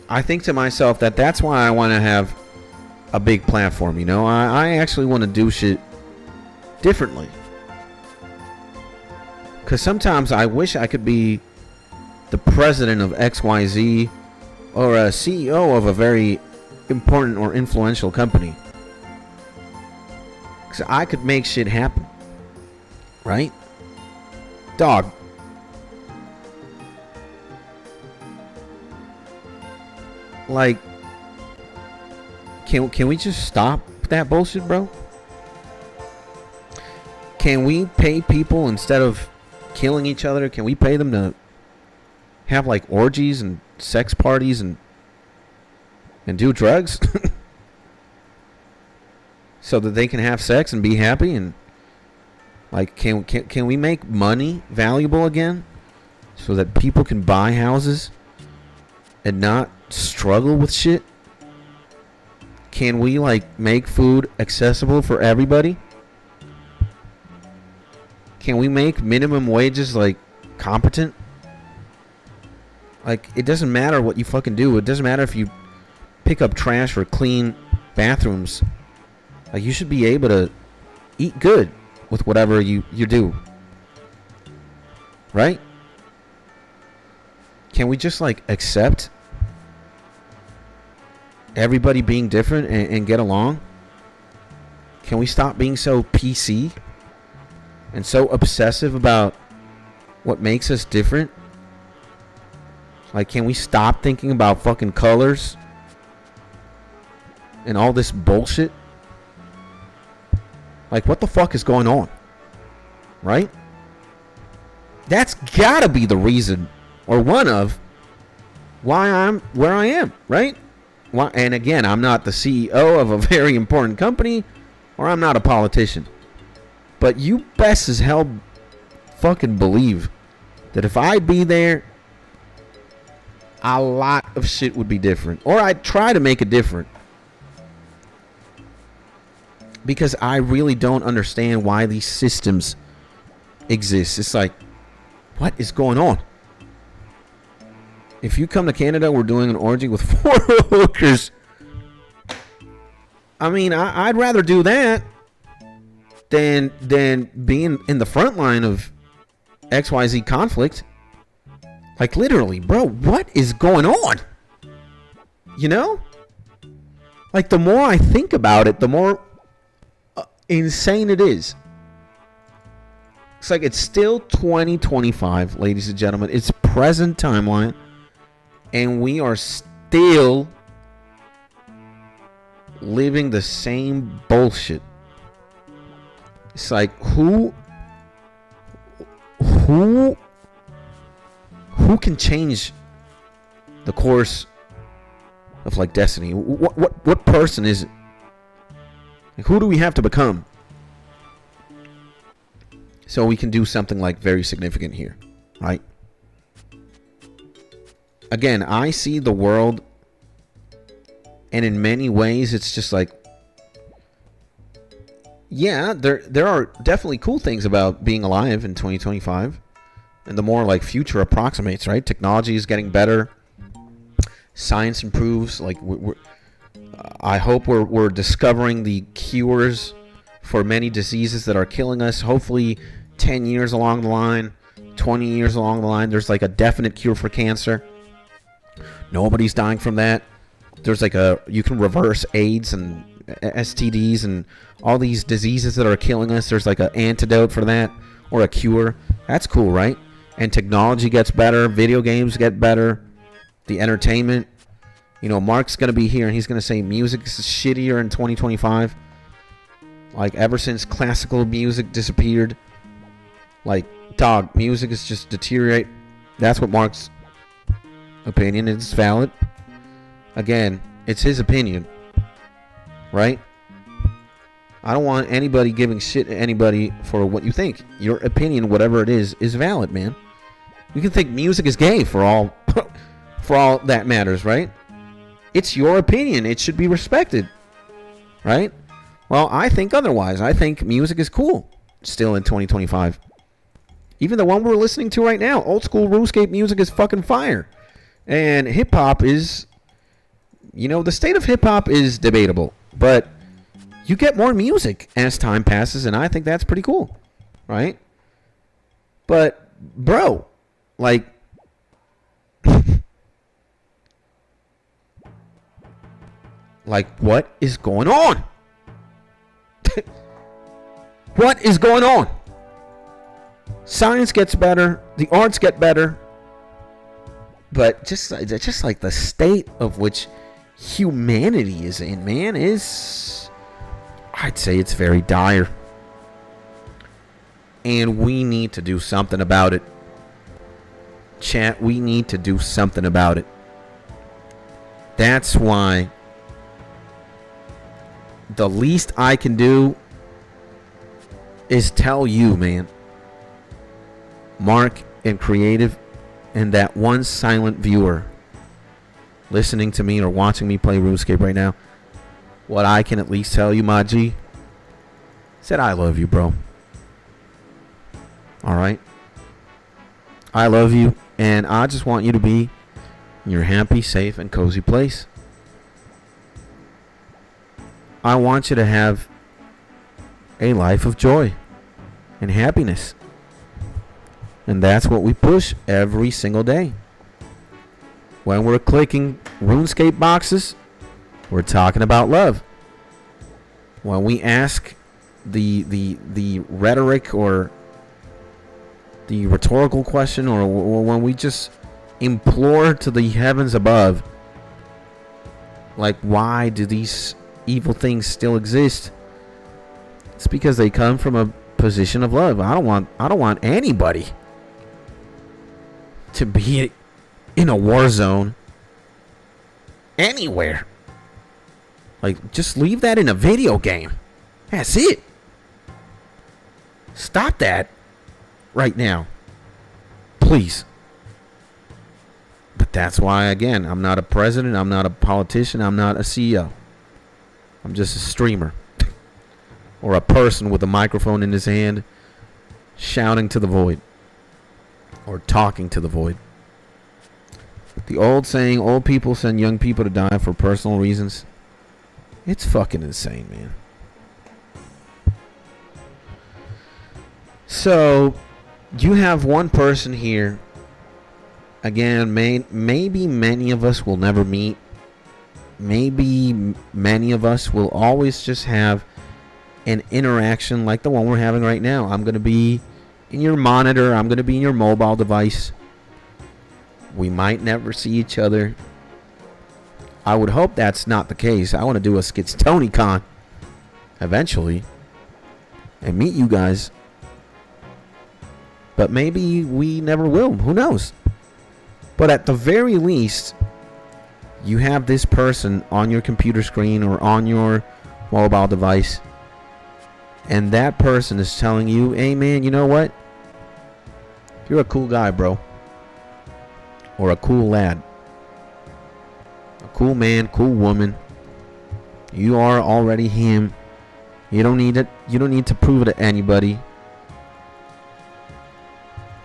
S1: I think to myself that that's why I want to have a big platform, you know? I actually want to do shit differently. Because sometimes I wish I could be the president of XYZ or a CEO of a very important or influential company. Because I could make shit happen. Right? Dog. Like, can we just stop that bullshit, bro? Can we pay people instead of killing each other? Can we pay them to have like orgies and sex parties and do drugs so that they can have sex and be happy? And like, can we make money valuable again so that people can buy houses and not struggle with shit? Can we like make food accessible for everybody? Can we make minimum wages like competent? Like, it doesn't matter what you fucking do. It doesn't matter if you pick up trash or clean bathrooms Like, you should be able to eat good with whatever you do. Right? Can we just, like, accept everybody being different and get along? Can we stop being so PC and so obsessive about what makes us different? Like, can we stop thinking about fucking colors and all this bullshit? Like, what the fuck is going on? Right? That's gotta be the reason, or one of, why I'm where I am, right? Why, and again, I'm not the CEO of a very important company, or I'm not a politician. But you best as hell fucking believe that if I'd be there, a lot of shit would be different. Or I'd try to make it different. Because I really don't understand why these systems exist. It's like, what is going on? If you come to Canada, we're doing an orgy with 4 hookers. I mean, I'd rather do that than being in the front line of XYZ conflict. Like, literally, bro, what is going on? You know? Like, the more I think about it, the more insane it is. It's like it's still 2025, ladies and gentlemen. It's present timeline. And we are still living the same bullshit. It's like, who can change the course of, like, destiny? What person is it? Like, who do we have to become so we can do something, like, very significant here, right? Again, I see the world, and in many ways, it's just like, yeah, there are definitely cool things about being alive in 2025, and the more, like, future approximates, right? Technology is getting better, science improves. Like, I hope we're discovering the cures for many diseases that are killing us. Hopefully, 10 years along the line, 20 years along the line, there's, like, a definite cure for cancer. Nobody's dying from that. There's, like, you can reverse AIDS and STDs and all these diseases that are killing us. There's, like, an antidote for that, or a cure. That's cool, right? And technology gets better. Video games get better. The entertainment. You know, Mark's going to be here, and he's going to say music is shittier in 2025. Like, ever since classical music disappeared. Like, dog, music is just deteriorate. That's what Mark's opinion is. Valid. Again, it's his opinion. Right? I don't want anybody giving shit to anybody for what you think. Your opinion, whatever it is valid, man. You can think music is gay for all for all that matters, right? It's your opinion. It should be respected. Right? Well, I think otherwise. I think music is cool still in 2025. Even the one we're listening to right now, old school Runescape music is fucking fire. And hip hop is, you know, the state of hip hop is debatable, but you get more music as time passes, and I think that's pretty cool, right? But, bro, like, what is going on? What is going on? Science gets better, the arts get better, but just like the state of which humanity is in, man, is, I'd say it's very dire. And we need to do something about it. Chat, we need to do something about it. That's why the least I can do is tell you, man, Mark and Creative, and that one silent viewer listening to me or watching me play RuneScape right now, what I can at least tell you, my G, said I love you, bro. Alright? I love you, and I just want you to be in your happy, safe, and cozy place. I want you to have a life of joy and happiness. And that's what we push every single day. When we're clicking Runescape boxes, we're talking about love. When we ask the rhetoric or the rhetorical question, or when we just implore to the heavens above, like, why do these evil things still exist? It's because they come from a position of love. I don't want anybody to be in a war zone anywhere. Like, just leave that in a video game. That's it. Stop that right now, please. But that's why, again, I'm not a president, I'm not a politician, I'm not a CEO. I'm just a streamer. Or a person with a microphone in his hand shouting to the void. Or talking to the void. The old saying, old people send young people to die for personal reasons. It's fucking insane, man. So, you have one person here. Again, maybe many of us will never meet. Maybe many of us will always just have an interaction like the one we're having right now. I'm going to be in your monitor. I'm going to be in your mobile device. We might never see each other. I would hope that's not the case. I want to do a SkitsTonyCon eventually and meet you guys. But maybe we never will. Who knows? But at the very least, you have this person on your computer screen or on your mobile device, and that person is telling you, hey man, you know what? You're a cool guy, bro. Or a cool lad. A cool man, cool woman. You are already him. You don't need to prove it to anybody.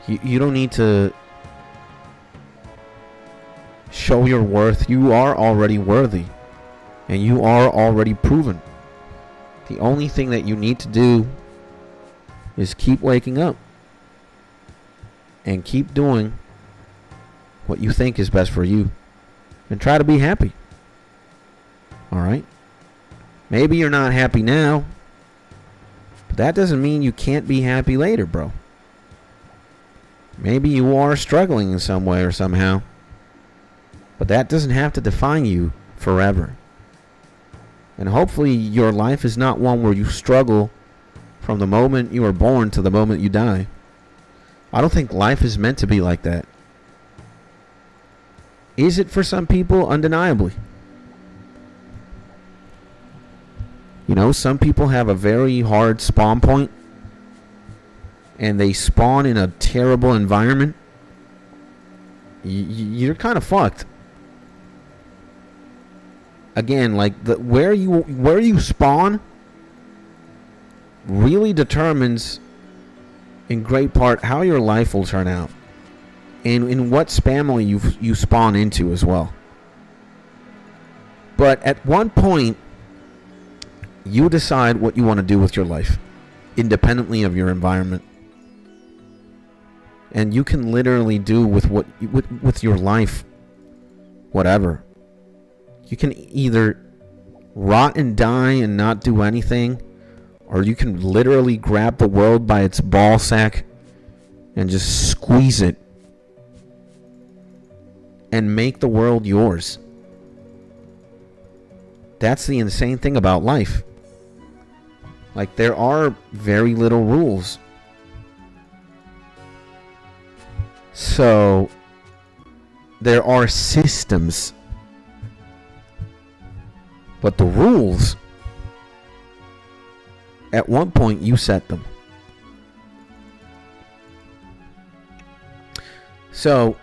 S1: You don't need to show your worth. You are already worthy. And you are already proven. The only thing that you need to do is keep waking up. And keep doing what you think is best for you. And try to be happy. Alright? Maybe you're not happy now. But that doesn't mean you can't be happy later, bro. Maybe you are struggling in some way or somehow. But that doesn't have to define you forever. And hopefully your life is not one where you struggle from the moment you are born to the moment you die. I don't think life is meant to be like that. Is it for some people? Undeniably. You know, some people have a very hard spawn point. And they spawn in a terrible environment. You're kind of fucked. Again, like where you spawn really determines in great part how your life will turn out. And in what family you spawn into as well. But at one point, you decide what you want to do with your life, independently of your environment. And you can literally do with your life whatever. You can either rot and die and not do anything, or you can literally grab the world by its ball sack and just squeeze it and make the world yours. That's the insane thing about life. Like, there are very little rules. So, there are systems. But the rules, at one point you set them. So,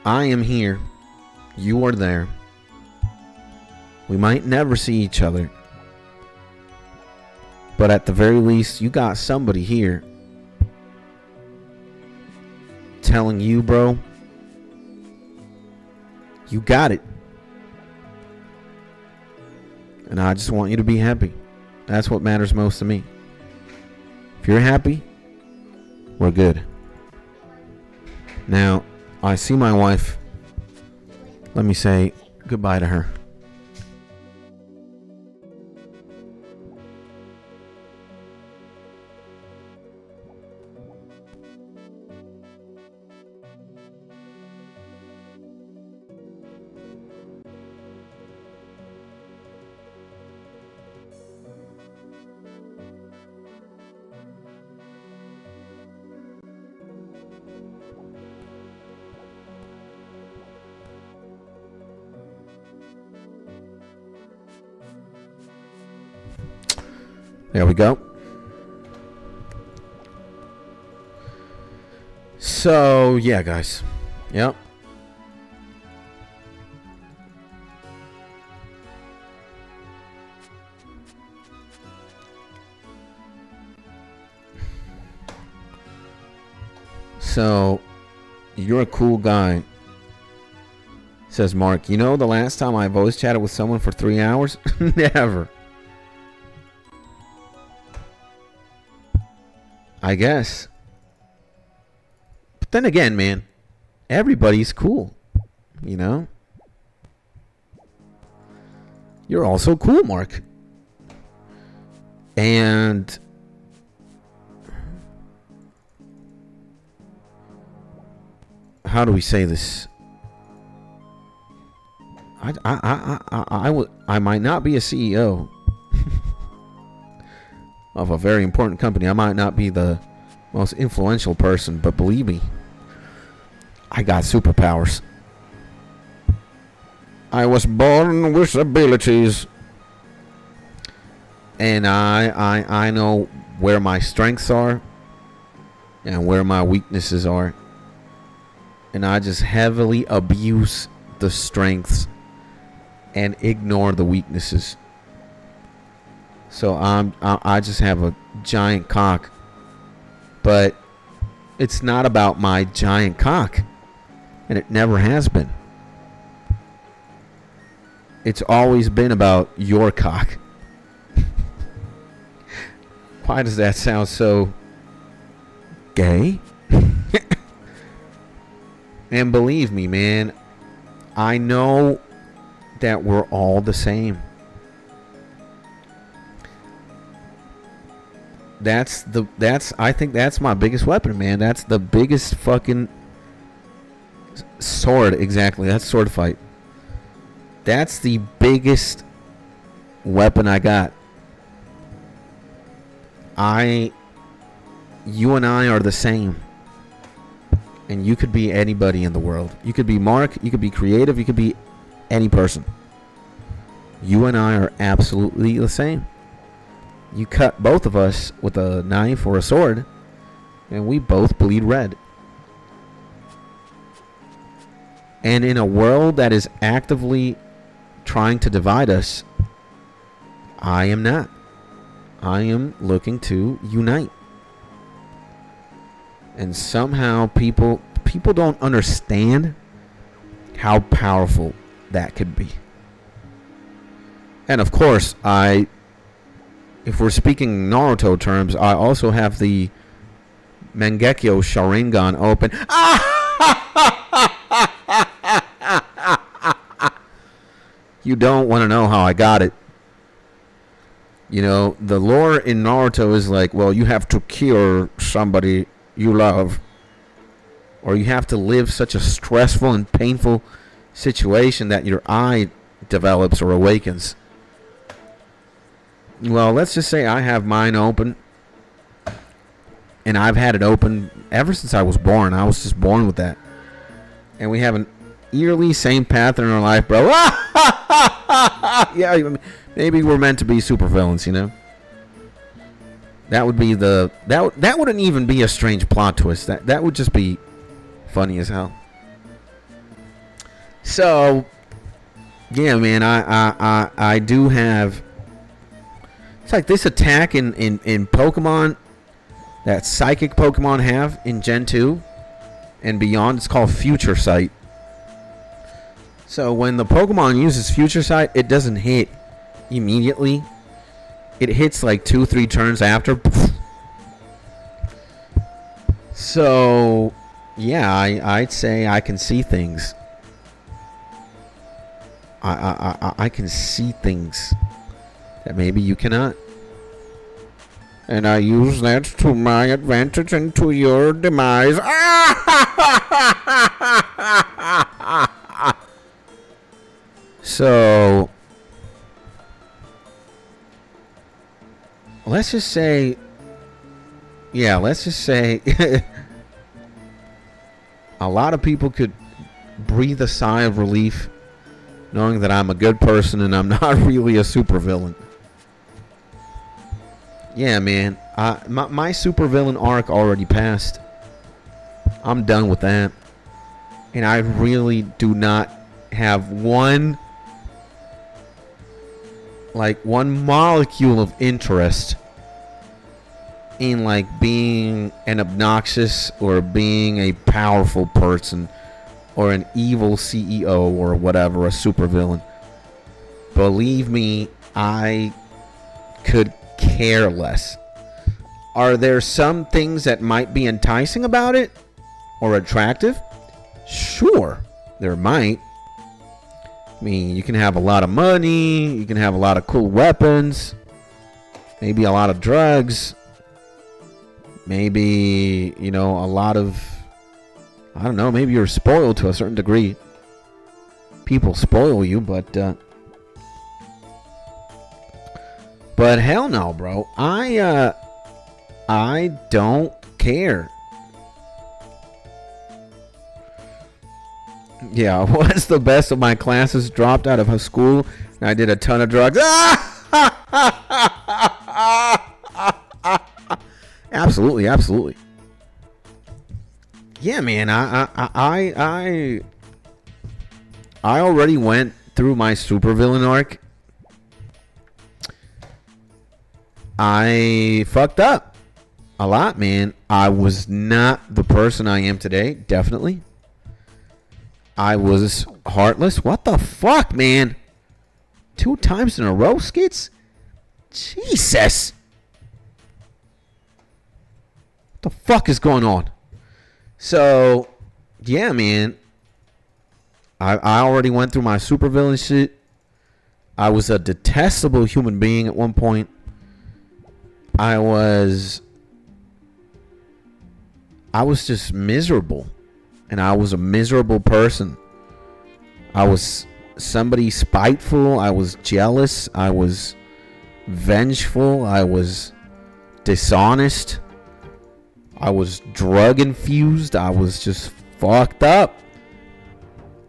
S1: I am here. You are there. We might never see each other. But at the very least, you got somebody here telling you, bro, you got it. And I just want you to be happy. That's what matters most to me. If you're happy, we're good. Now, I see my wife. Let me say goodbye to her. There we go. So, yeah, guys. Yep. So, you're a cool guy, says Mark. You know the last time I voice chatted with someone for 3 hours? Never. I guess. But then again, man, everybody's cool. You know? You're also cool, Mark. And how do we say this? I might not be a CEO of a very important company. I might not be the most influential person, but believe me, I got superpowers. I was born with abilities, and I know where my strengths are and where my weaknesses are, and I just heavily abuse the strengths and ignore the weaknesses. So I just have a giant cock, but it's not about my giant cock, and it never has been. It's always been about your cock. Why does that sound so gay? And believe me, man, I know that we're all the same. I think that's my biggest weapon, man. That's the biggest fucking sword. Exactly. That's sword fight. That's the biggest weapon I got. You and I are the same. And you could be anybody in the world. You could be Mark, you could be creative, you could be any person. You and I are absolutely the same. You cut both of us with a knife or a sword, and we both bleed red. And in a world that is actively trying to divide us, I am not. I am looking to unite. And somehow people don't understand how powerful that could be. And of course, if we're speaking Naruto terms, I also have the Mangekyo Sharingan open. You don't want to know how I got it. You know, the lore in Naruto is like, well, you have to kill somebody you love, or you have to live such a stressful and painful situation that your eye develops or awakens. Well, let's just say I have mine open, and I've had it open ever since I was born. I was just born with that. And we have an eerily same pattern in our life, bro. Yeah, maybe we're meant to be supervillains, you know? That would be that wouldn't even be a strange plot twist. That would just be funny as hell. So, yeah, man, I do have. It's like this attack in Pokemon that psychic Pokemon have in Gen 2 and beyond. It's called Future Sight. So when the Pokemon uses Future Sight, it doesn't hit immediately. It hits like 2-3 turns after. So, yeah, I'd say I can see things. I can see things that maybe you cannot. And I use that to my advantage and to your demise. So, let's just say, a lot of people could breathe a sigh of relief knowing that I'm a good person and I'm not really a supervillain. Yeah, man. My supervillain arc already passed. I'm done with that. And I really do not have one molecule of interest in being an obnoxious or being a powerful person or an evil CEO or whatever, a supervillain. Believe me, I could care less. Are there some things that might be enticing about it or attractive? Sure, there might. I mean, you can have a lot of money, you can have a lot of cool weapons, maybe a lot of drugs, maybe, a lot of, I don't know, maybe you're spoiled to a certain degree. People spoil you, but hell no, bro. I don't care. Yeah, I was the best of my classes, dropped out of school, and I did a ton of drugs. Absolutely, absolutely. Yeah, man, I already went through my supervillain arc. I fucked up a lot, man. I was not the person I am today, definitely. I was heartless. What the fuck, man? 2 times in a row, Skits? Jesus. What the fuck is going on? So, yeah, man. I already went through my supervillain shit. I was a detestable human being at one point. I was just miserable. And I was a miserable person. I was somebody spiteful. I was jealous. I was vengeful. I was dishonest. I was drug infused. I was just fucked up.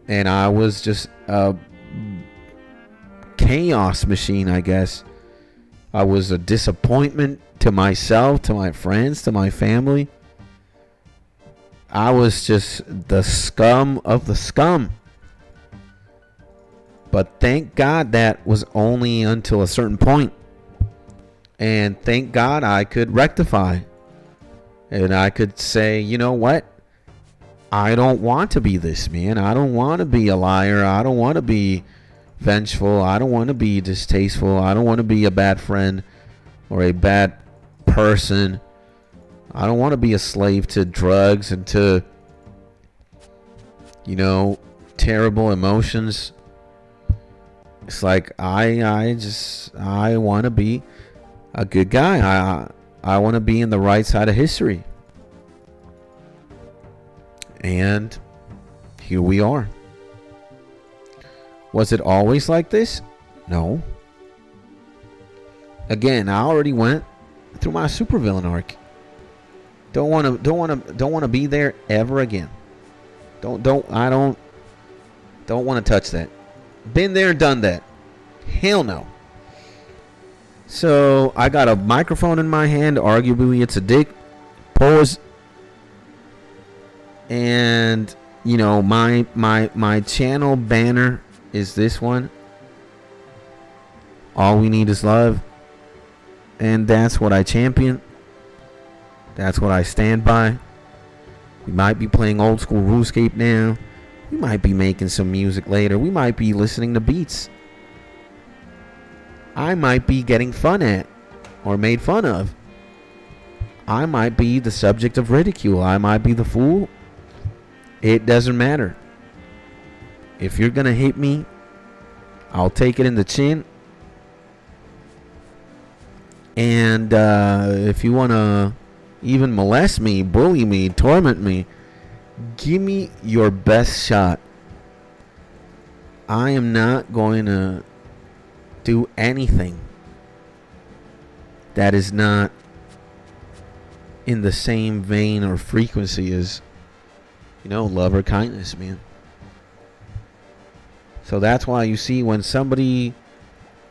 S1: And I was just a chaos machine, I guess. I was a disappointment to myself, to my friends, to my family. I was just the scum of the scum. But thank God that was only until a certain point. And thank God I could rectify. And I could say, you know what? I don't want to be this, man. I don't want to be a liar. I don't want to be vengeful. I don't want to be distasteful. I don't want to be a bad friend or a bad person. I don't want to be a slave to drugs and to, terrible emotions. It's like I want to be a good guy. I want to be in the right side of history. And here we are. Was it always like this? No. Again, I already went through my supervillain arc. Don't want to be there ever again. Don't want to touch that. Been there, done that. Hell no. So I got a microphone in my hand. Arguably, it's a dick. Pause. And my channel banner is this one. All we need is love. And that's what I champion. That's what I stand by. We might be playing old school Runescape now. We might be making some music later. We might be listening to beats I might be getting fun at or made fun of. I might be the subject of ridicule. I might be the fool. It doesn't matter. If you're going to hit me, I'll take it in the chin. And if you want to even molest me, bully me, torment me, give me your best shot. I am not going to do anything that is not in the same vein or frequency as, love or kindness, man. So that's why you see when somebody,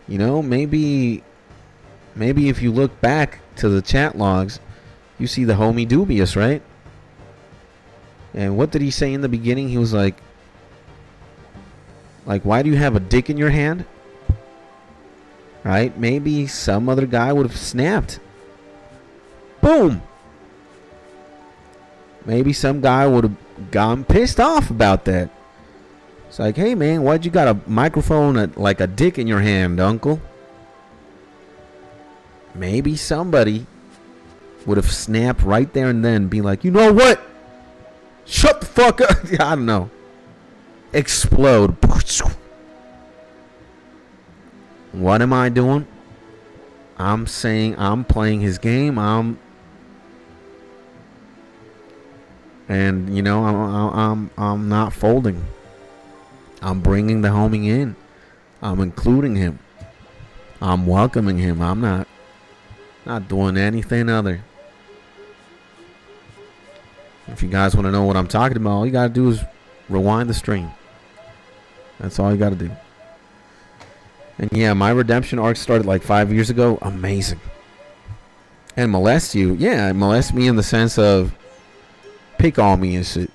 S1: maybe if you look back to the chat logs, you see the homie Dubious, right? And what did he say in the beginning? He was like, why do you have a dick in your hand? Right? Maybe some other guy would have snapped. Boom. Maybe some guy would have gotten pissed off about that. It's like, hey man, why'd you got a microphone like a dick in your hand, uncle? Maybe somebody would have snapped right there and then, be like, you know what? Shut the fuck up. I don't know. Explode. What am I doing? I'm saying I'm playing his game. I'm not folding. I'm bringing the homie in. I'm including him. I'm welcoming him. I'm not doing anything other. If you guys want to know what I'm talking about, all you got to do is rewind the stream. That's all you got to do. And yeah, my redemption arc started like 5 years ago. Amazing. And molest you. Yeah, molest me in the sense of pick on me and shit.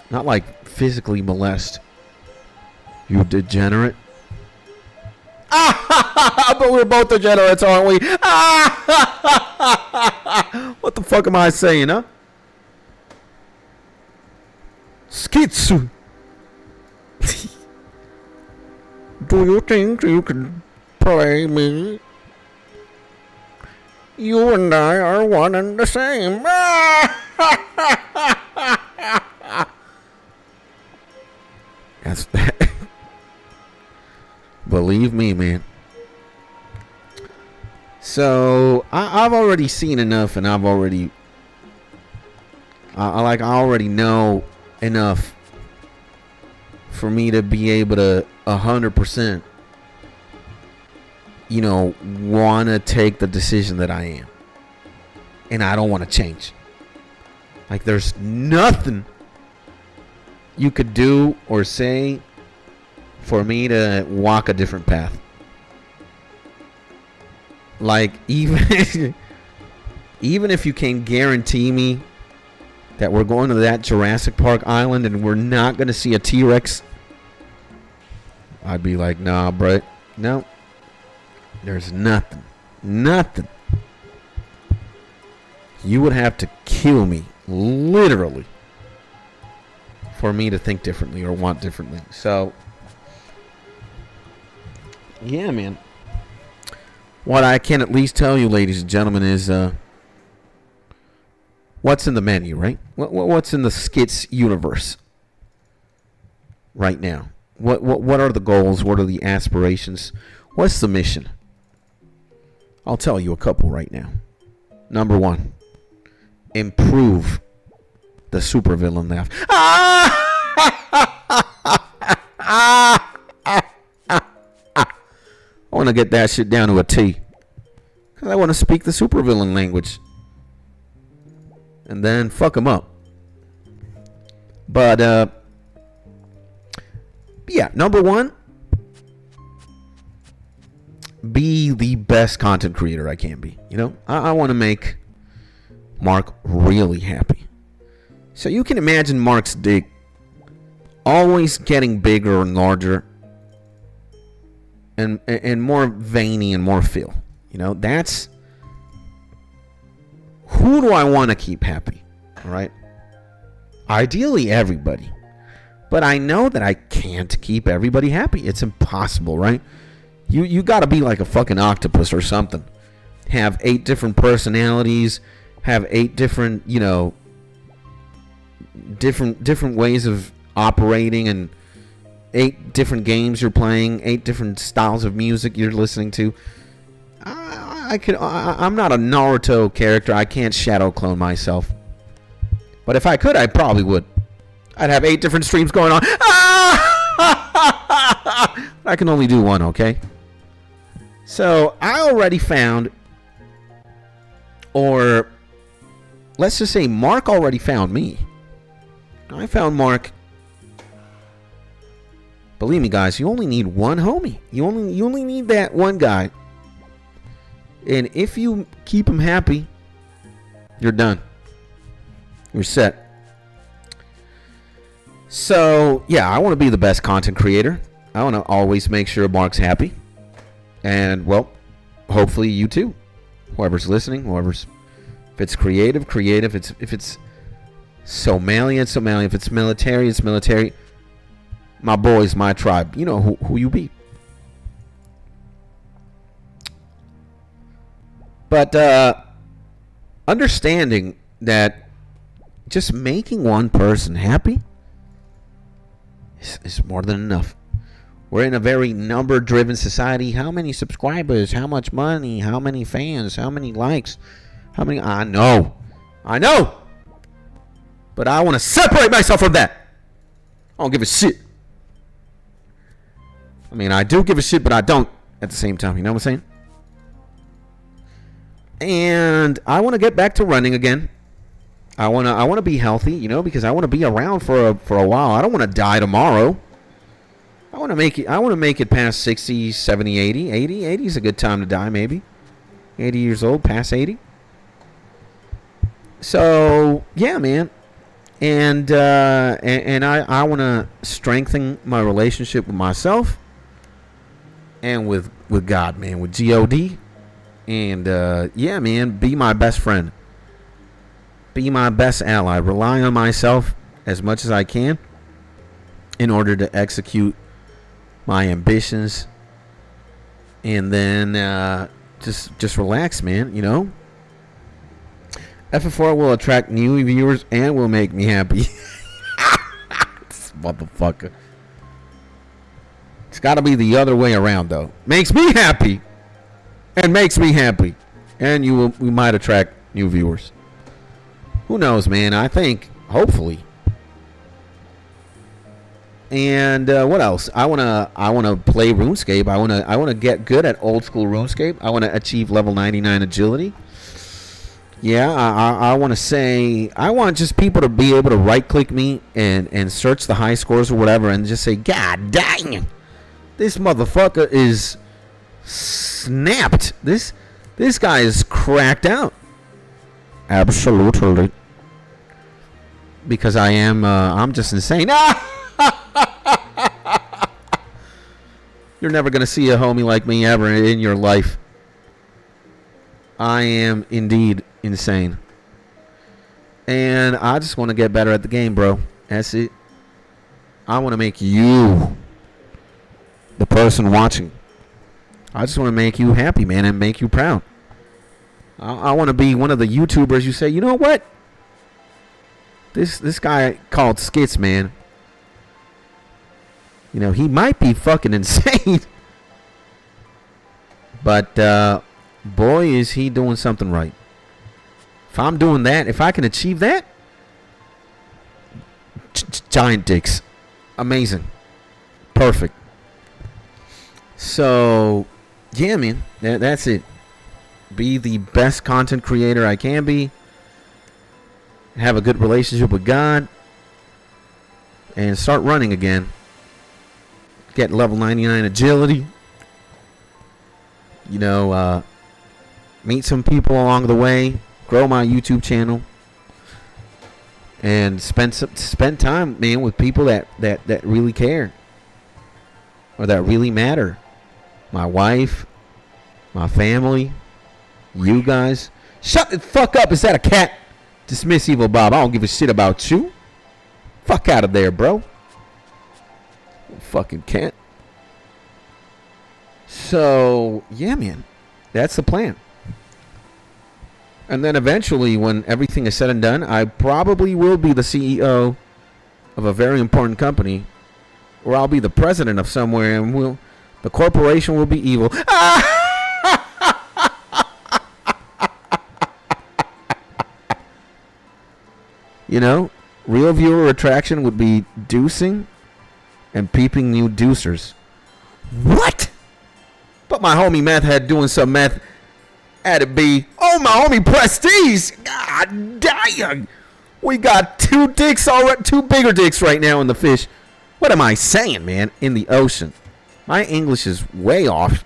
S1: Not like physically molest. You degenerate. But we're both degenerates, aren't we? What the fuck am I saying, huh? Skitsu. Do you think you can play me? You and I are one and the same. That's that. Believe me, man. So I've already seen enough, and I've already, I already know enough for me to be able to 100%, want to take the decision that I am, and I don't want to change. Like, there's nothing you could do or say for me to walk a different path. Like, even if you can guarantee me that we're going to that Jurassic Park island and we're not going to see a T-Rex, I'd be like, nah, bro. No. There's nothing. Nothing. You would have to kill me, literally, for me to think differently or want differently. So, yeah, man. What I can at least tell you, ladies and gentlemen, is what's in the menu, right? What's in the Skits universe right now? What are the goals? What are the aspirations? What's the mission? I'll tell you a couple right now. Number 1, improve the supervillain laugh. I want to get that shit down to a T. Because I want to speak the supervillain language. And then fuck them up. But, yeah, number 1, be the best content creator I can be. I want to make Mark really happy. So you can imagine Mark's dick always getting bigger and larger and more veiny and more fill. That's who do I want to keep happy? All right. Ideally everybody. But I know that I can't keep everybody happy. It's impossible, right? You got to be like a fucking octopus or something. have 8 different personalities, have 8 different, different ways of operating, and 8 different games you're playing, 8 different styles of music you're listening to. I'm not a Naruto character. I can't shadow clone myself. But if I could, I probably would. I'd have 8 different streams going on. I can only do one, okay? So I already found, or let's just say Mark already found me. I found Mark. Believe me, guys, you only need one homie. You only need that one guy. And if you keep him happy, you're done. You're set. So, yeah, I want to be the best content creator. I want to always make sure Mark's happy. And, well, hopefully you too. Whoever's listening, if it's creative. If it's Somalian, if it's military, it's military. My boys, my tribe. You know who you be. But understanding that just making one person happy is more than enough. We're in a very number-driven society. How many subscribers? How much money? How many fans? How many likes? How many? I know. But I want to separate myself from that. I don't give a shit. I mean, I do give a shit, but I don't at the same time. You know what I'm saying? And I want to get back to running again. I want to be healthy, because I want to be around for a while. I don't want to die tomorrow. I want to make it past 60, 70, 80. 80 is a good time to die, maybe. 80 years old, past 80. So, yeah, man. And I want to strengthen my relationship with myself and with God, man, with God. And, yeah, man, be my best friend. Be my best ally. Rely on myself as much as I can in order to execute my ambitions. And then just relax, man, FF4 will attract new viewers and will make me happy. This motherfucker. It's got to be the other way around, though. Makes me happy. And makes me happy. And we might attract new viewers. Who knows, man? I think, hopefully. And what else? I wanna play RuneScape. I wanna get good at old school RuneScape. I wanna achieve level 99 agility. Yeah, I want to say, I want just people to be able to right click me and search the high scores or whatever and just say, God dang, this motherfucker is snapped. This guy is cracked out. Absolutely. Because I'm just insane. You're never going to see a homie like me ever in your life. I am indeed insane. And I just want to get better at the game, bro. That's it. I want to make you the person watching. I just want to make you happy, man, and make you proud. I want to be one of the YouTubers you say, you know what? This guy called Skits, man. He might be fucking insane. But, boy, is he doing something right. If I'm doing that, if I can achieve that, giant dicks. Amazing. Perfect. So, yeah, man. That's it. Be the best content creator I can be. Have a good relationship with God. And start running again. Get level 99 agility. Meet some people along the way. Grow my YouTube channel. And spend time, man, with people that really care. Or that really matter. My wife. My family. You guys. Shut the fuck up. Is that a cat? Dismiss Evil Bob. I don't give a shit about you. Fuck out of there, bro. Fucking cat. So, yeah, man. That's the plan. And then eventually, when everything is said and done, I probably will be the CEO of a very important company, or I'll be the president of somewhere, and the corporation will be evil. You know, real viewer attraction would be deucing and peeping new deucers. What? But my homie Meth Head doing some meth at it be. Oh, my homie Prestige. God damn. We got two dicks already, two bigger dicks right now in the fish. What am I saying, man? In the ocean. My English is way off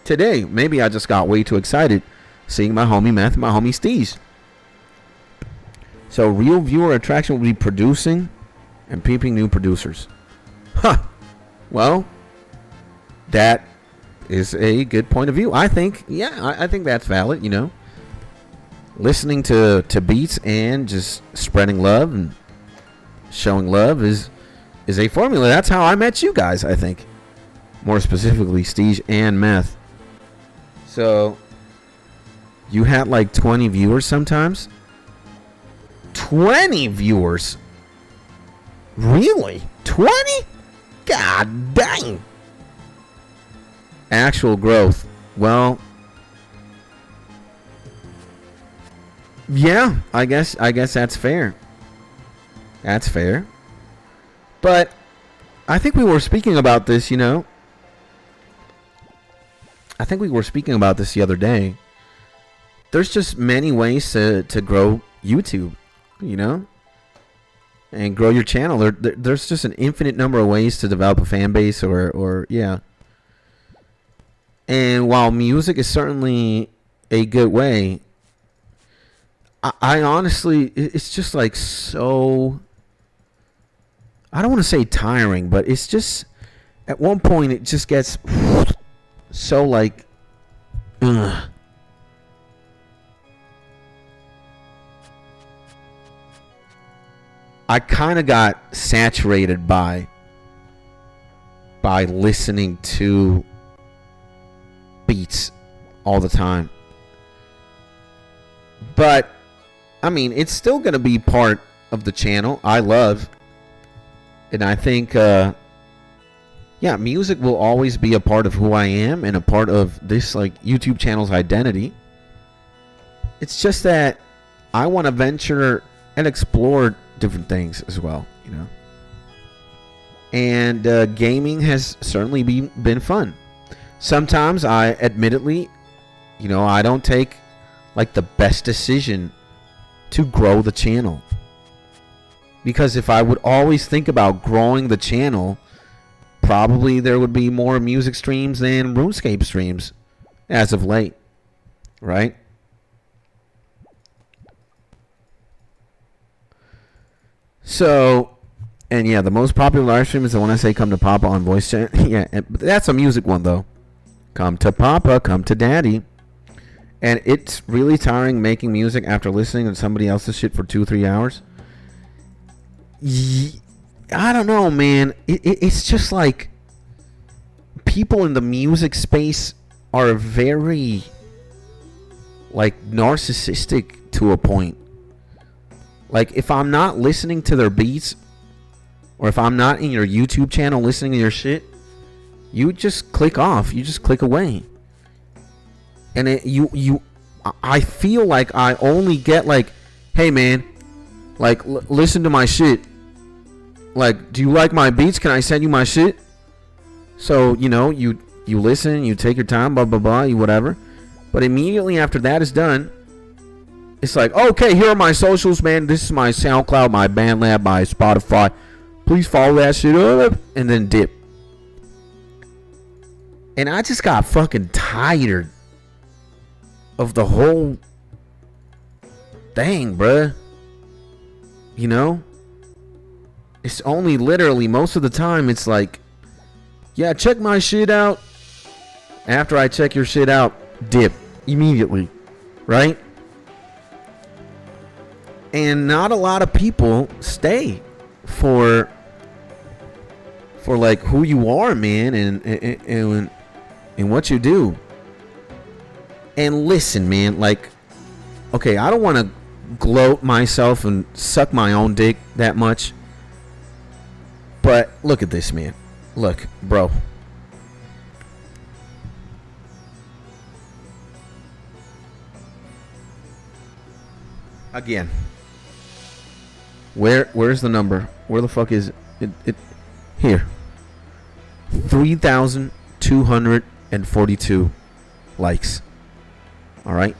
S1: today. Maybe I just got way too excited seeing my homie Meth and my homie Steez. So real viewer attraction will be producing and peeping new producers. Huh. Well, that is a good point of view. I think, yeah, I think that's valid, you know. Listening to beats and just spreading love and showing love is a formula. That's how I met you guys, I think. More specifically, Steege and Meth. So, you had like 20 viewers sometimes? 20 viewers? Really? 20? God dang. Actual growth. Well, yeah, I guess that's fair. That's fair. But I think we were speaking about this, you know. I think we were speaking about this the other day. There's just many ways to grow YouTube, you know, and grow your channel. There's just an infinite number of ways to develop a fan base or yeah. And while music is certainly a good way, I honestly, it's just like so, I don't want to say tiring, but it's just, at one point it just gets so like, ugh. I kind of got saturated by listening to beats all the time. But I mean, it's still going to be part of the channel. I love, and I think yeah, music will always be a part of who I am and a part of this like YouTube channel's identity. It's just that I want to venture and explore different things as well, you know. And gaming has certainly been fun. Sometimes I admittedly, you know, I don't take like the best decision to grow the channel, because if I would always think about growing the channel, probably there would be more music streams than RuneScape streams as of late, right? So, and yeah, the most popular live stream is the one I say come to Papa on voice chat. Yeah, that's a music one though. Come to Papa, come to Daddy. And it's really tiring making music after listening to somebody else's shit for 2-3 hours. I don't know, man. It's just like people in the music space are very like narcissistic to a point. Like if I'm not listening to their beats, or if I'm not in your YouTube channel listening to your shit, you just click off. You just click away. And I feel like I only get like, hey man, like listen to my shit. Like, do you like my beats? Can I send you my shit? So, you know, you listen, you take your time, blah blah blah, you whatever. But immediately after that is done, it's like, okay, here are my socials, man. This is my SoundCloud, my BandLab, my Spotify. Please follow that shit up, and then dip. And I just got fucking tired of the whole thing, bruh. You know? It's only literally, most of the time, it's like, yeah, check my shit out. After I check your shit out, dip. Immediately. Right? And not a lot of people stay for like who you are, man, and what you do. And listen, man, like okay, I don't want to gloat myself and suck my own dick that much. But look at this, man. Look, bro. Again. Where's the number? Where the fuck is it? Here. 3,242 likes. All right.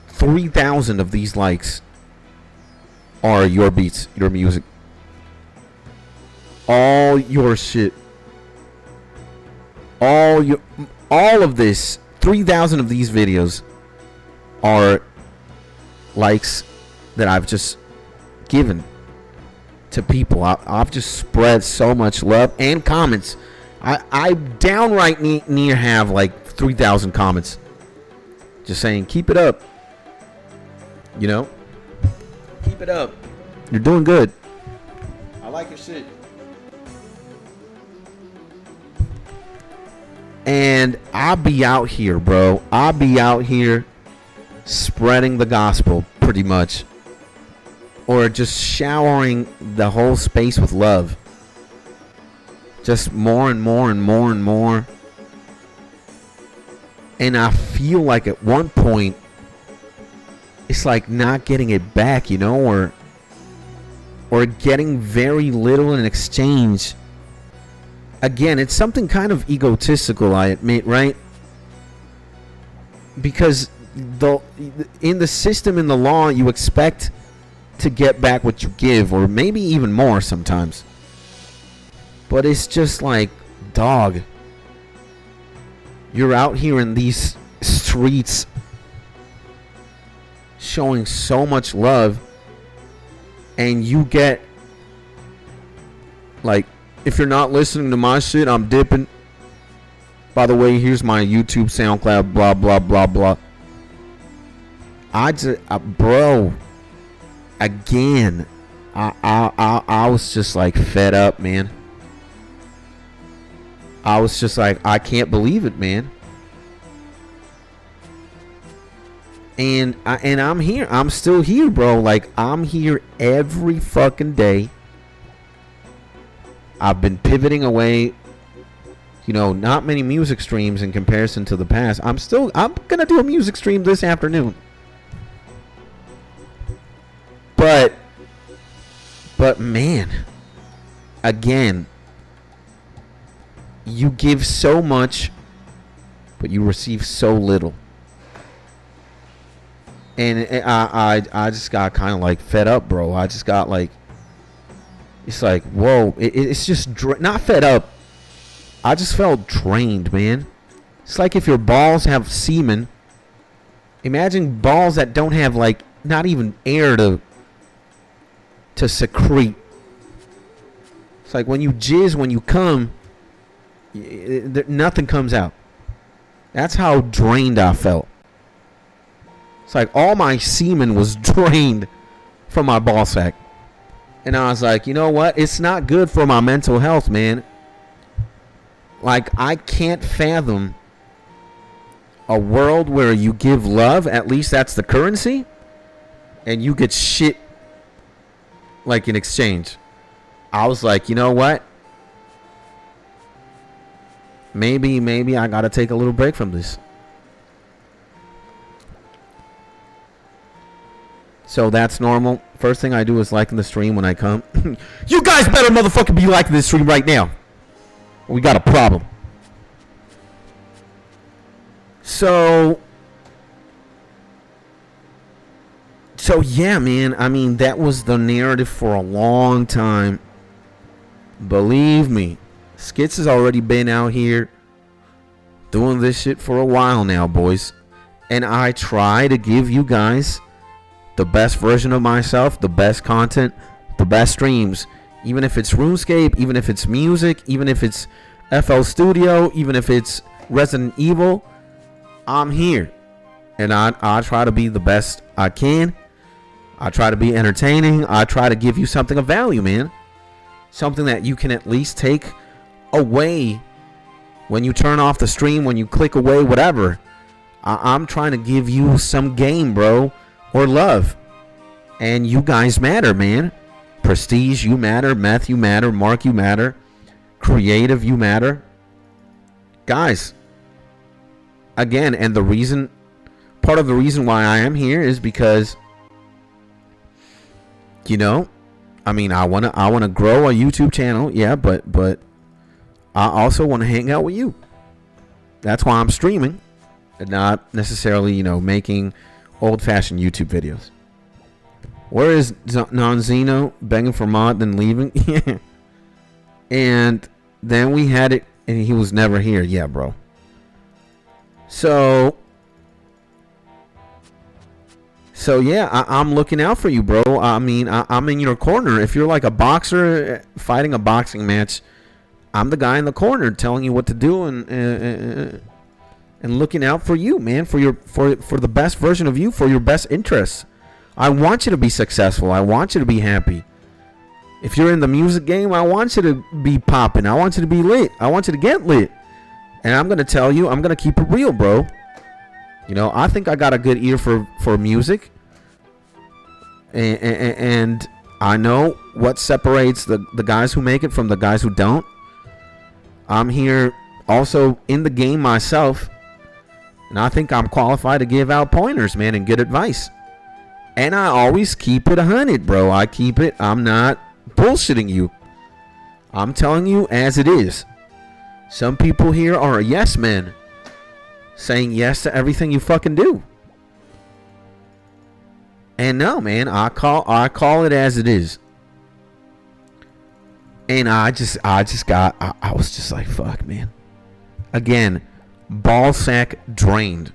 S1: 3,000 of these likes are your beats, your music, all your shit, all of this. 3,000 of these videos are likes that I've just given to people. I've just spread so much love and comments. I downright near have like 3,000 comments just saying keep it up, you know, keep it up, you're doing good, I like your shit. And I'll be out here, bro. I'll be out here spreading the gospel pretty much, or just showering the whole space with love, just more and more and more and more. And I feel like at one point it's like not getting it back, you know, or getting very little in exchange. Again, it's something kind of egotistical, I admit, right? Because in the system, in the law, you expect to get back what you give, or maybe even more sometimes. But it's just like, dog, you're out here in these streets showing so much love, and you get, like, if you're not listening to my shit, I'm dipping. By the way, here's my YouTube, SoundCloud, blah, blah, blah, blah. Bro, again, I was just like fed up, man. I was just like, I can't believe it, man. And I'm here. I'm still here, bro. Like, I'm here every fucking day. I've been pivoting away, you know, not many music streams in comparison to the past. I'm gonna do a music stream this afternoon. But man, again, you give so much, but you receive so little. And I just got kind of like fed up, bro. I just got like, it's like, whoa, it's just not fed up. I just felt drained, man. It's like if your balls have semen. Imagine balls that don't have like not even air to secrete. It's like when you jizz, when you come, nothing comes out. That's how drained I felt. It's like all my semen was drained from my ball sack. And I was like, you know what? It's not good for my mental health, man. Like, I can't fathom a world where you give love, at least that's the currency, and you get shit like in exchange. I was like, you know what? Maybe I gotta take a little break from this. So that's normal. First thing I do is liking the stream when I come. You guys better motherfucking be liking this stream right now. We got a problem. So yeah, man. I mean, that was the narrative for a long time. Believe me, Skits has already been out here doing this shit for a while now, boys. And I try to give you guys the best version of myself, the best content, the best streams. Even if it's RuneScape, even if it's music, even if it's FL Studio, even if it's Resident Evil, I'm here. And I try to be the best I can. I try to be entertaining. I try to give you something of value, man. Something that you can at least take away when you turn off the stream, when you click away, whatever. I'm trying to give you some game, bro, or love. And you guys matter, man. Prestige, you matter. Meth, you matter. Mark, you matter. Creative, you matter. Guys, again, and part of the reason why I am here is because, you know, I mean, I wanna grow a YouTube channel, yeah, but I also want to hang out with you. That's why I'm streaming, and not necessarily, you know, making old-fashioned YouTube videos. Where is Non-Zeno begging for mod, then leaving? Yeah. And then we had it, and he was never here. Yeah, bro. So yeah, I'm looking out for you, bro. I mean, I'm in your corner. If you're like a boxer fighting a boxing match, I'm the guy in the corner telling you what to do and looking out for you, man, for the best version of you, for your best interests. I want you to be successful. I want you to be happy. If you're in the music game, I want you to be popping. I want you to be lit. I want you to get lit. And I'm going to tell you, I'm going to keep it real, bro. You know, I think I got a good ear for music. And I know what separates the guys who make it from the guys who don't. I'm here also in the game myself. And I think I'm qualified to give out pointers, man, and good advice. And I always keep it 100, bro. I keep it. I'm not bullshitting you. I'm telling you as it is. Some people here are yes men, saying yes to everything you fucking do. And no, man, I call it as it is. And I was just like, fuck, man. Again, ball sack drained.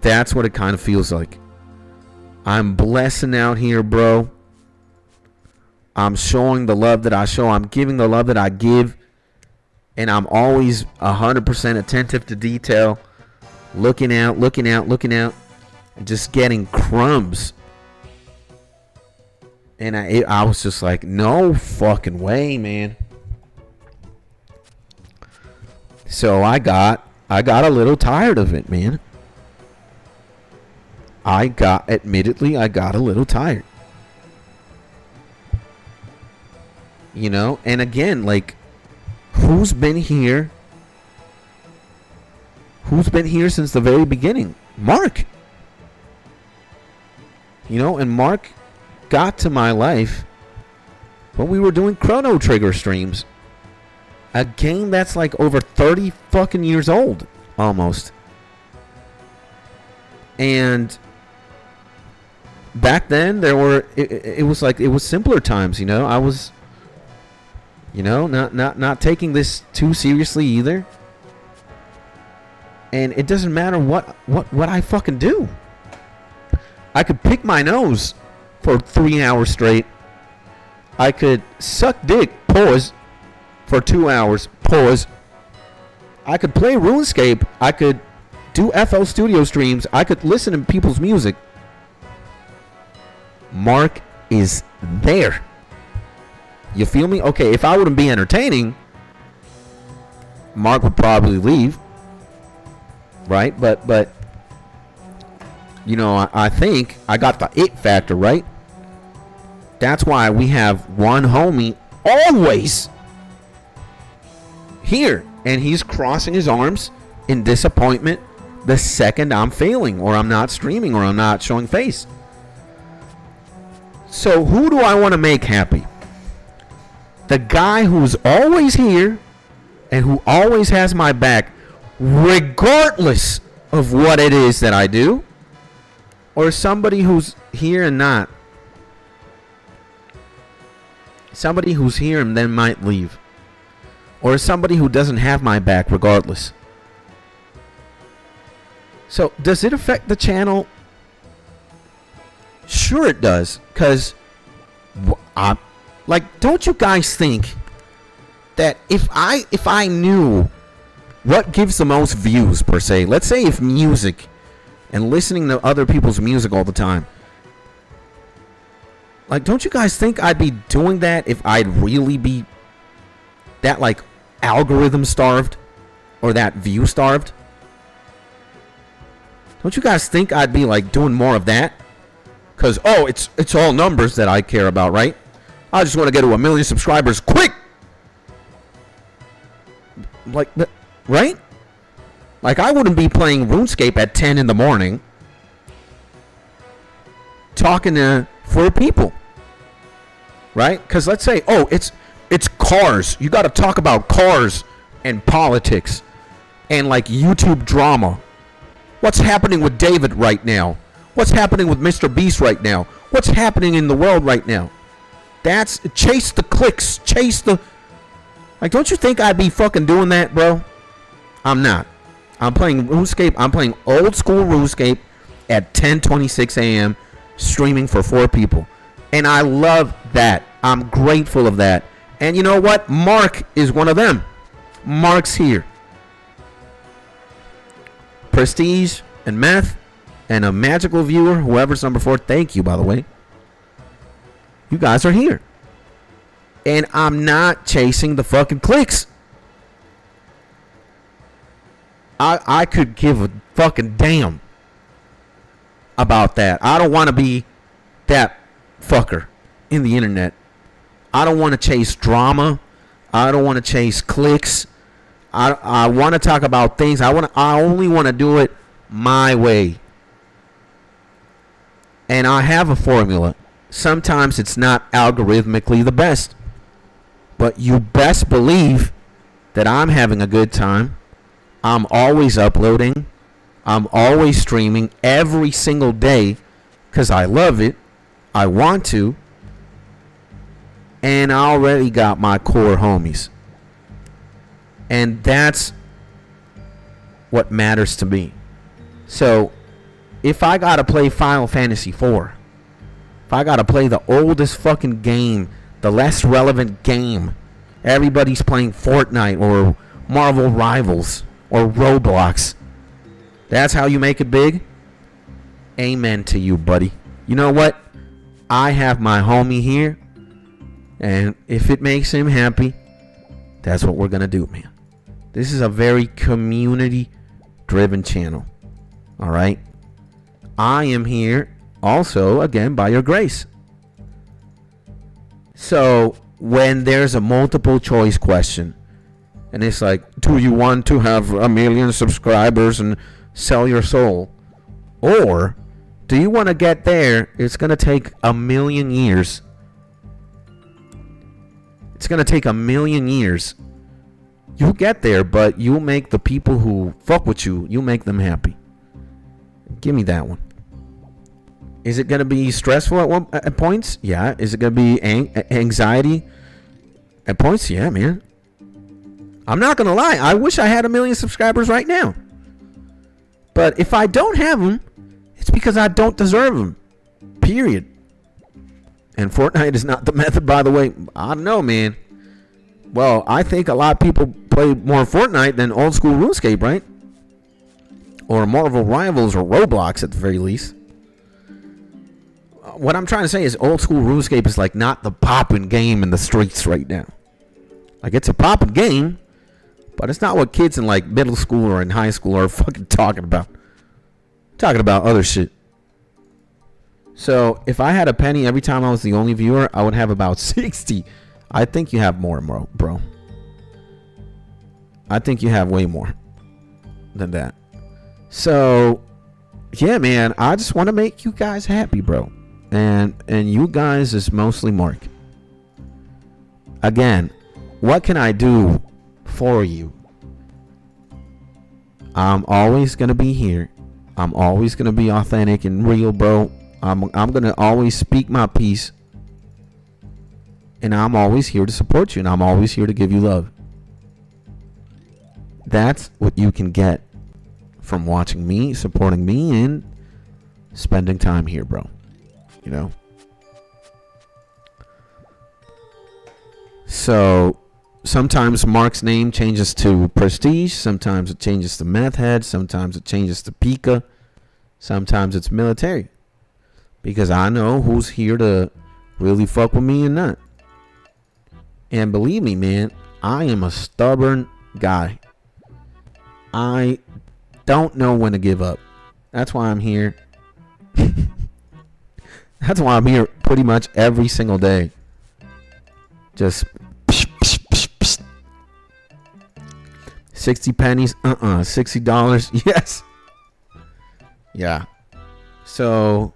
S1: That's what it kind of feels like. I'm blessing out here, bro. I'm showing the love that I show. I'm giving the love that I give. And I'm always 100% attentive to detail. Looking out. And just getting crumbs. And I was just like, no fucking way, man. So I got a little tired of it, man. Admittedly, I got a little tired. You know, and again, like, who's been here? Who's been here since the very beginning? Mark. You know, and Mark got to my life when we were doing Chrono Trigger streams. A game that's like over 30 fucking years old, almost. And back then, it was simpler times, you know. I was, you know, not taking this too seriously either. And it doesn't matter what I fucking do. I could pick my nose for 3 hours straight. I could suck dick, pause, for 2 hours, pause. I could play RuneScape. I could do FL Studio streams. I could listen to people's music. Mark is there. You feel me? Okay, if I wouldn't be entertaining, Mark would probably leave. Right? But you know, I think I got the it factor, right? That's why we have one homie always here. And he's crossing his arms in disappointment the second I'm failing, or I'm not streaming, or I'm not showing face. So who do I want to make happy? The guy who's always here and who always has my back, regardless of what it is that I do? Or somebody who's here and not? Somebody who's here and then might leave? Or somebody who doesn't have my back regardless? So, does it affect the channel? Sure it does. Because, like, don't you guys think that if I knew what gives the most views, per se, let's say if music and listening to other people's music all the time, like, don't you guys think I'd be doing that if I'd really be that, like, algorithm starved or that view starved? Don't you guys think I'd be like doing more of that? Because, oh, it's all numbers that I care about, right? I just want to get to 1 million subscribers quick. Like, right? Like, I wouldn't be playing RuneScape at 10 in the morning talking to 4 people. Right? Because let's say, oh, it's cars. You got to talk about cars and politics and, like, YouTube drama. What's happening with David right now? What's happening with Mr. Beast right now? What's happening in the world right now? That's chase the clicks, chase the... Like, don't you think I'd be fucking doing that, bro? I'm not. I'm playing RuneScape. I'm playing old school RuneScape at 10:26 a.m. streaming for 4 people. And I love that. I'm grateful of that. And you know what? Mark is one of them. Mark's here. Prestige and Meth and a magical viewer, whoever's number 4. Thank you, by the way. You guys are here. And I'm not chasing the fucking clicks. I could give a fucking damn about that. I don't want to be that fucker in the internet. I don't want to chase drama. I don't want to chase clicks. I want to talk about things. I only want to do it my way. And I have a formula. Sometimes it's not algorithmically the best. But you best believe that I'm having a good time. I'm always uploading. I'm always streaming every single day because I love it. I want to. And I already got my core homies. And that's what matters to me. So, if I gotta play Final Fantasy IV, if I gotta play the oldest fucking game, the less relevant game, everybody's playing Fortnite or Marvel Rivals or Roblox, that's how you make it big? Amen to you, buddy. You know what? I have my homie here, and if it makes him happy, that's what we're gonna do, man. This is a very community-driven channel. All right? I am here also, again, by your grace. So, when there's a multiple choice question, and it's like, do you want to have 1 million subscribers and sell your soul? Or, do you want to get there? It's going to take 1 million years. It's going to take 1 million years. You'll get there, but you'll make the people who fuck with you, you'll make them happy. Give me that one. Is it going to be stressful at points? Yeah. Is it going to be anxiety at points? Yeah, man. I'm not going to lie. I wish I had 1 million subscribers right now. But if I don't have them, it's because I don't deserve them. Period. And Fortnite is not the method, by the way. I don't know, man. Well, I think a lot of people play more Fortnite than old school RuneScape, right? Or Marvel Rivals or Roblox at the very least. What I'm trying to say is old school RuneScape is like not the poppin' game in the streets right now. Like, it's a poppin' game, but it's not what kids in like middle school or in high school are fucking talking about. Talking about other shit. So if I had a penny every time I was the only viewer, I would have about 60. I think you have more, bro. I think you have way more than that. So yeah, man, I just want to make you guys happy, bro. And you guys is mostly Mark. Again, what can I do for you? I'm always going to be here. I'm always going to be authentic and real, bro. I'm going to always speak my piece. And I'm always here to support you. And I'm always here to give you love. That's what you can get from watching me, supporting me, and spending time here, bro. You know? So, sometimes Mark's name changes to Prestige. Sometimes it changes to Meth Head. Sometimes it changes to Pika. Sometimes it's military. Because I know who's here to really fuck with me and not. And believe me, man, I am a stubborn guy. I don't know when to give up. That's why I'm here. That's why I'm here pretty much every single day. Just 60 pennies, $60, yes. Yeah. So,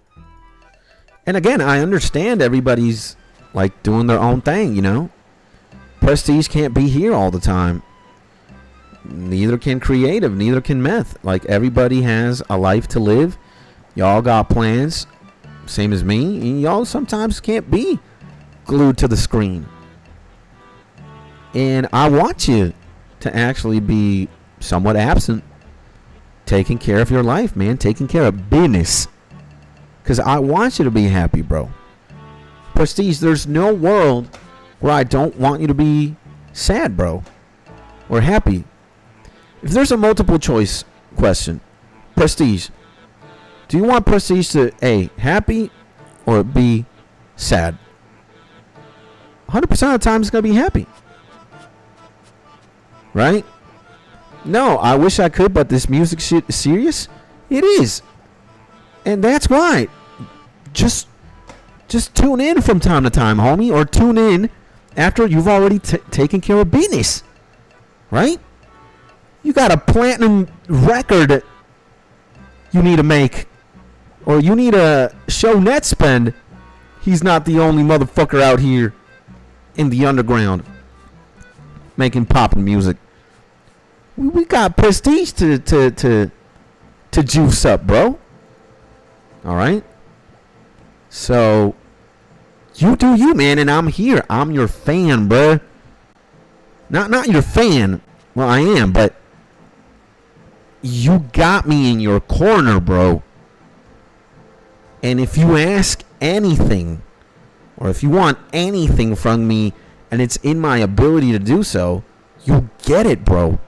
S1: and again, I understand everybody's like doing their own thing, you know. Prestige can't be here all the time. Neither can creative, neither can meth. Like, everybody has a life to live. Y'all got plans, same as me, and y'all sometimes can't be glued to the screen. And I want you to actually be somewhat absent, taking care of your life, man, taking care of business. Because I want you to be happy, bro. Prestige, there's no world where I don't want you to be sad, bro, or happy. If there's a multiple choice question, Prestige, do you want Prestige to A, happy, or B, sad? 100% of the time it's going to be happy. Right? No, I wish I could, but this music shit is serious. It is. And that's why. Just tune in from time to time, homie, or tune in after you've already taken care of business. Right? You got a platinum record you need to make, or you need to show net spend. He's not the only motherfucker out here in the underground making poppin' music. We got Prestige to juice up, bro. All right. So you do you, man, and I'm here. I'm your fan, bro. Not your fan. Well, I am, but you got me in your corner, bro. And if you ask anything, or if you want anything from me, and it's in my ability to do so, you get it, bro.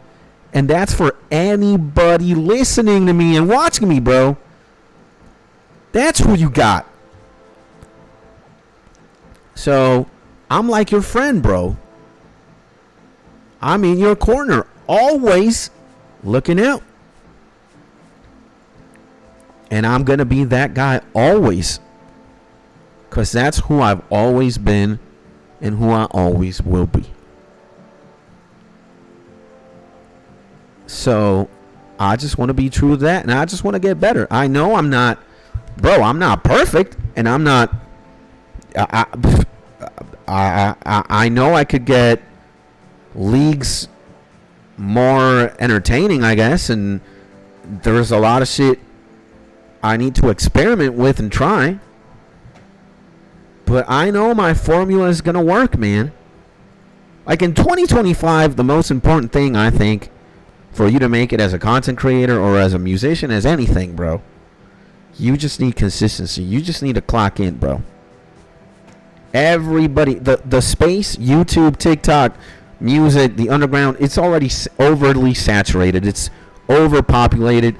S1: And that's for anybody listening to me and watching me, bro. That's who you got. So, I'm like your friend, bro. I'm in your corner, always looking out. And I'm going to be that guy always. Because that's who I've always been and who I always will be. So, I just want to be true to that. And I just want to get better. I know I'm not, bro, I'm not perfect. And I'm not, I know I could get leagues more entertaining, I guess. And there's a lot of shit I need to experiment with and try. But I know my formula is going to work, man. Like in 2025, the most important thing, I think, for you to make it as a content creator or as a musician, as anything, bro, you just need consistency. You just need to clock in, bro. Everybody, the space, YouTube, TikTok, music, the underground, it's already overly saturated. It's overpopulated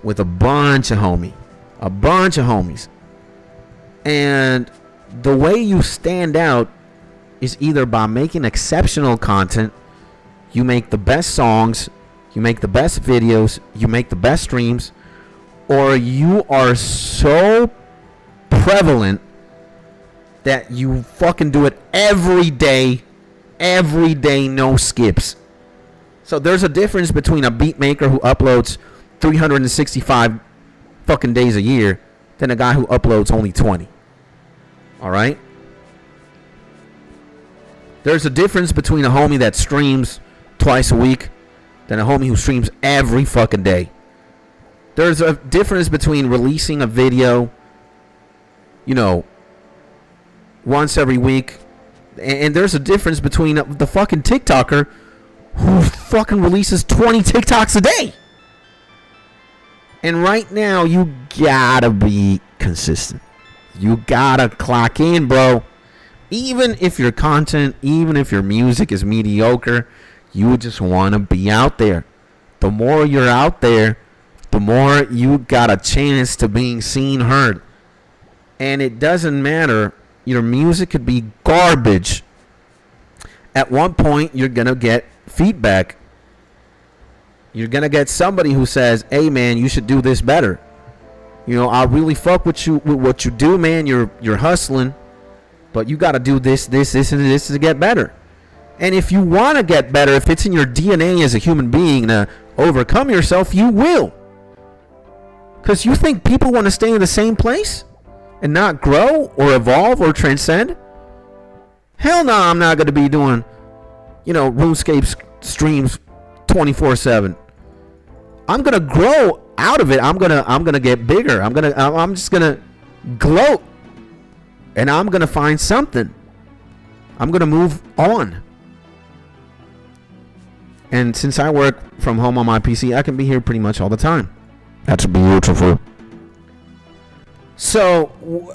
S1: with a bunch of homies. And the way you stand out is either by making exceptional content, you make the best songs, you make the best videos, you make the best streams, or you are so prevalent that you fucking do it every day, no skips. So there's a difference between a beat maker who uploads 365 fucking days a year than a guy who uploads only 20. All right? There's a difference between a homie that streams twice a week than a homie who streams every fucking day. There's a difference between releasing a video, you know, once every week, and there's a difference between the fucking TikToker who fucking releases 20 TikToks a day. And right now, you gotta be consistent. You gotta clock in, bro. Even if your content, even if your music is mediocre, you just want to be out there. The more you're out there, the more you got a chance to being seen, heard. And it doesn't matter. Your music could be garbage. At one point, you're going to get feedback. You're going to get somebody who says, hey, man, you should do this better. You know, I really fuck with you, with what you do, man. You're hustling, but you got to do this, and this to get better. And if you want to get better, if it's in your DNA as a human being to overcome yourself, you will. Because you think people want to stay in the same place and not grow or evolve or transcend? Hell no, I'm not going to be doing, RuneScape streams 24/7. I'm going to grow out of it. I'm going to get bigger. I'm just going to gloat. And I'm going to find something. I'm going to move on. And since I work from home on my PC, I can be here pretty much all the time. That's beautiful. So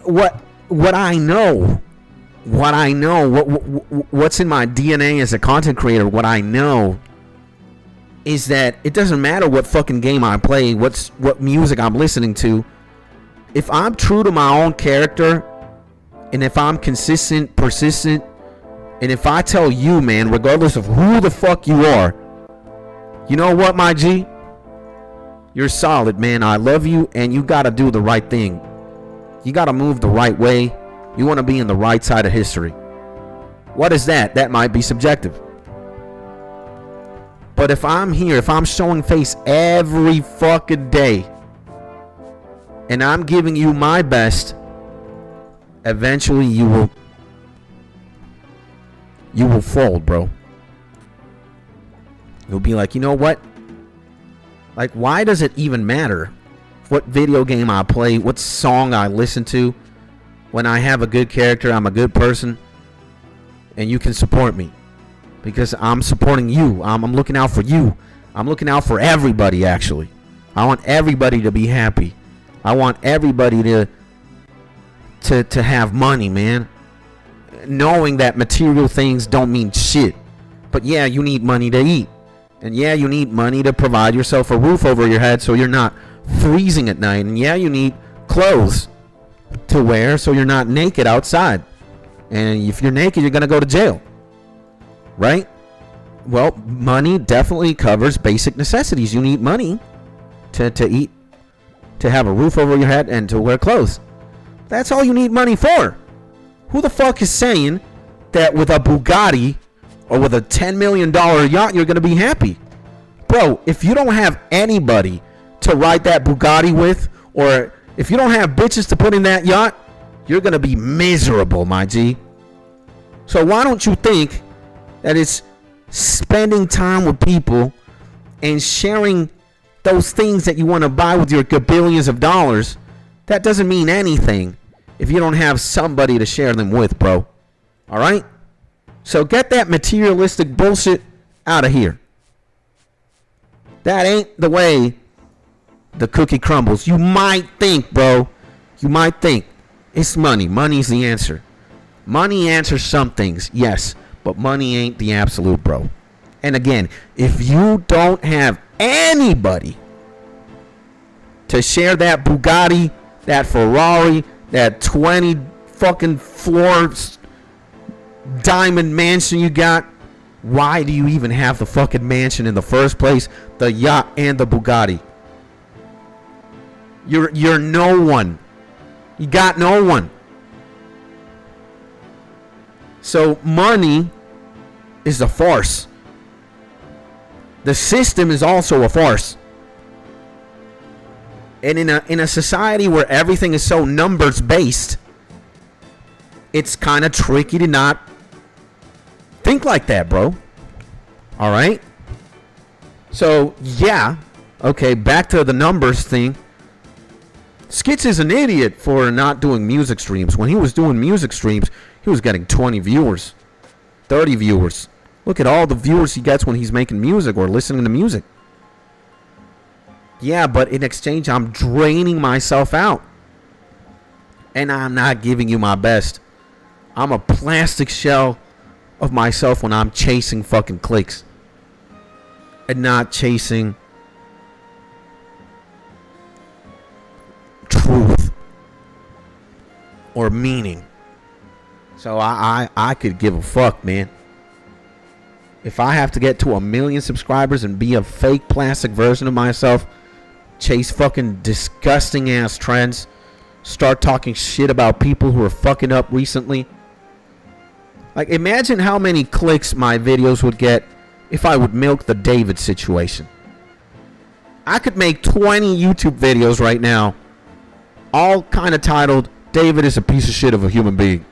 S1: what I know, what's in my DNA as a content creator, what I know is that it doesn't matter what fucking game I play, what music I'm listening to. If I'm true to my own character, and if I'm consistent, persistent, and if I tell you, man, regardless of who the fuck you are, you know what, my G? You're solid, man. I love you, and you gotta do the right thing. You gotta move the right way. You wanna be in the right side of history. What is that? That might be subjective. But if I'm here, if I'm showing face every fucking day, and I'm giving you my best, eventually you will fold, bro. You'll be like, you know what? Like, why does it even matter what video game I play, what song I listen to? When I have a good character, I'm a good person, and you can support me. Because I'm supporting you. I'm looking out for you. I'm looking out for everybody, actually. I want everybody to be happy. I want everybody to have money, man. Knowing that material things don't mean shit. But yeah, you need money to eat. And yeah, you need money to provide yourself a roof over your head so you're not freezing at night. And yeah, you need clothes to wear so you're not naked outside. And if you're naked, you're going to go to jail. Right? Well, money definitely covers basic necessities. You need money to eat, to have a roof over your head, and to wear clothes. That's all you need money for. Who the fuck is saying that with a Bugatti or with a $10 million yacht, you're going to be happy? Bro, if you don't have anybody to ride that Bugatti with, or if you don't have bitches to put in that yacht, you're going to be miserable, my G. So why don't you think that it's spending time with people and sharing those things that you want to buy with your billions of dollars? That doesn't mean anything if you don't have somebody to share them with, bro. All right? So get that materialistic bullshit out of here. That ain't the way the cookie crumbles. You might think, bro. You might think it's money. Money's the answer. Money answers some things, yes. But money ain't the absolute, bro. And again, if you don't have anybody to share that Bugatti, that Ferrari, that 20 fucking floors diamond mansion you got, why do you even have the fucking mansion in the first place? The yacht and the Bugatti. You're no one. You got no one. So money is a farce. The system is also a farce. And in a society where everything is so numbers based, it's kind of tricky to not think like that, bro. All right? So, yeah. Okay, back to the numbers thing. Skits is an idiot for not doing music streams. When he was doing music streams, he was getting 20 viewers, 30 viewers. Look at all the viewers he gets when he's making music or listening to music. Yeah, but in exchange, I'm draining myself out. And I'm not giving you my best. I'm a plastic shell of myself when I'm chasing fucking clicks. And not chasing truth or meaning. So I could give a fuck, man. If I have to get to 1 million subscribers and be a fake plastic version of myself, chase fucking disgusting ass trends, start talking shit about people who are fucking up recently. Like, imagine how many clicks my videos would get if I would milk the David situation. I could make 20 YouTube videos right now, all kind of titled, David is a piece of shit of a human being.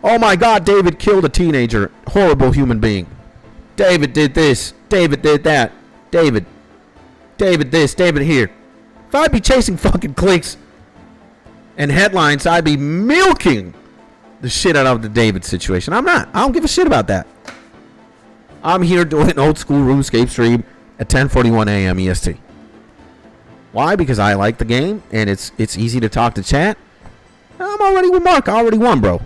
S1: Oh my God, David killed a teenager. Horrible human being. David did this. David did that. David this, David here. If I'd be chasing fucking clicks and headlines, I'd be milking the shit out of the David situation. I'm not. I don't give a shit about that. I'm here doing an old school Runescape stream at 10:41 a.m. EST. Why? Because I like the game and it's easy to talk to chat. I'm already with Mark. I already won, bro.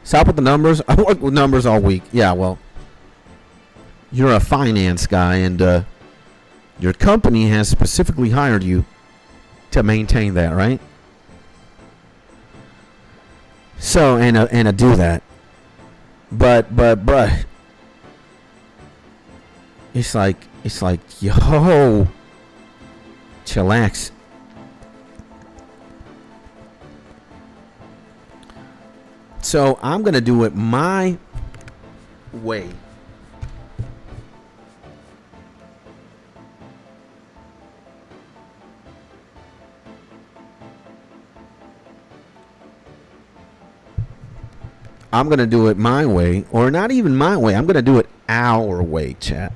S1: Stop with the numbers. I work with numbers all week. Yeah, well, you're a finance guy and your company has specifically hired you to maintain that, right? So, and I do that. But, bruh, it's like, yo, chillax. So, I'm going to do it my way. I'm going to do it my way, or not even my way. I'm going to do it our way, chat.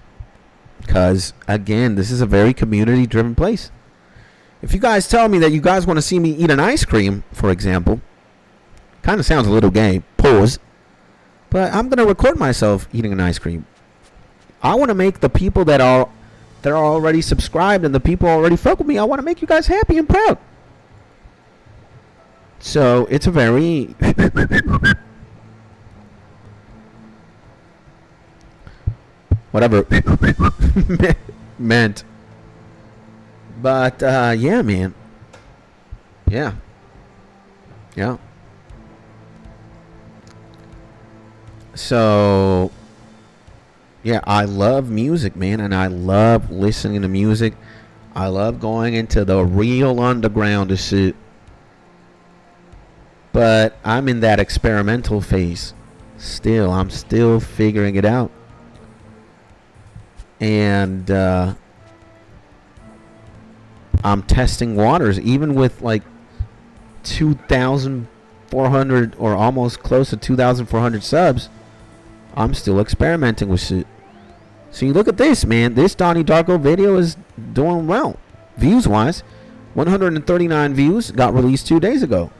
S1: Because, again, this is a very community-driven place. If you guys tell me that you guys want to see me eat an ice cream, for example, kind of sounds a little gay, pause, but I'm going to record myself eating an ice cream. I want to make the people that are already subscribed and the people already fuck with me, I want to make you guys happy and proud. So, it's a very... whatever meant. But, yeah, man. Yeah. So, yeah, I love music, man, and I love listening to music. I love going into the real underground of shit. But I'm in that experimental phase. I'm still figuring it out. And I'm testing waters, even with like 2,400 or almost close to 2,400 subs. I'm still experimenting with shit. So you look at this, man. This Donnie Darko video is doing well, views wise. 139 views, got released 2 days ago.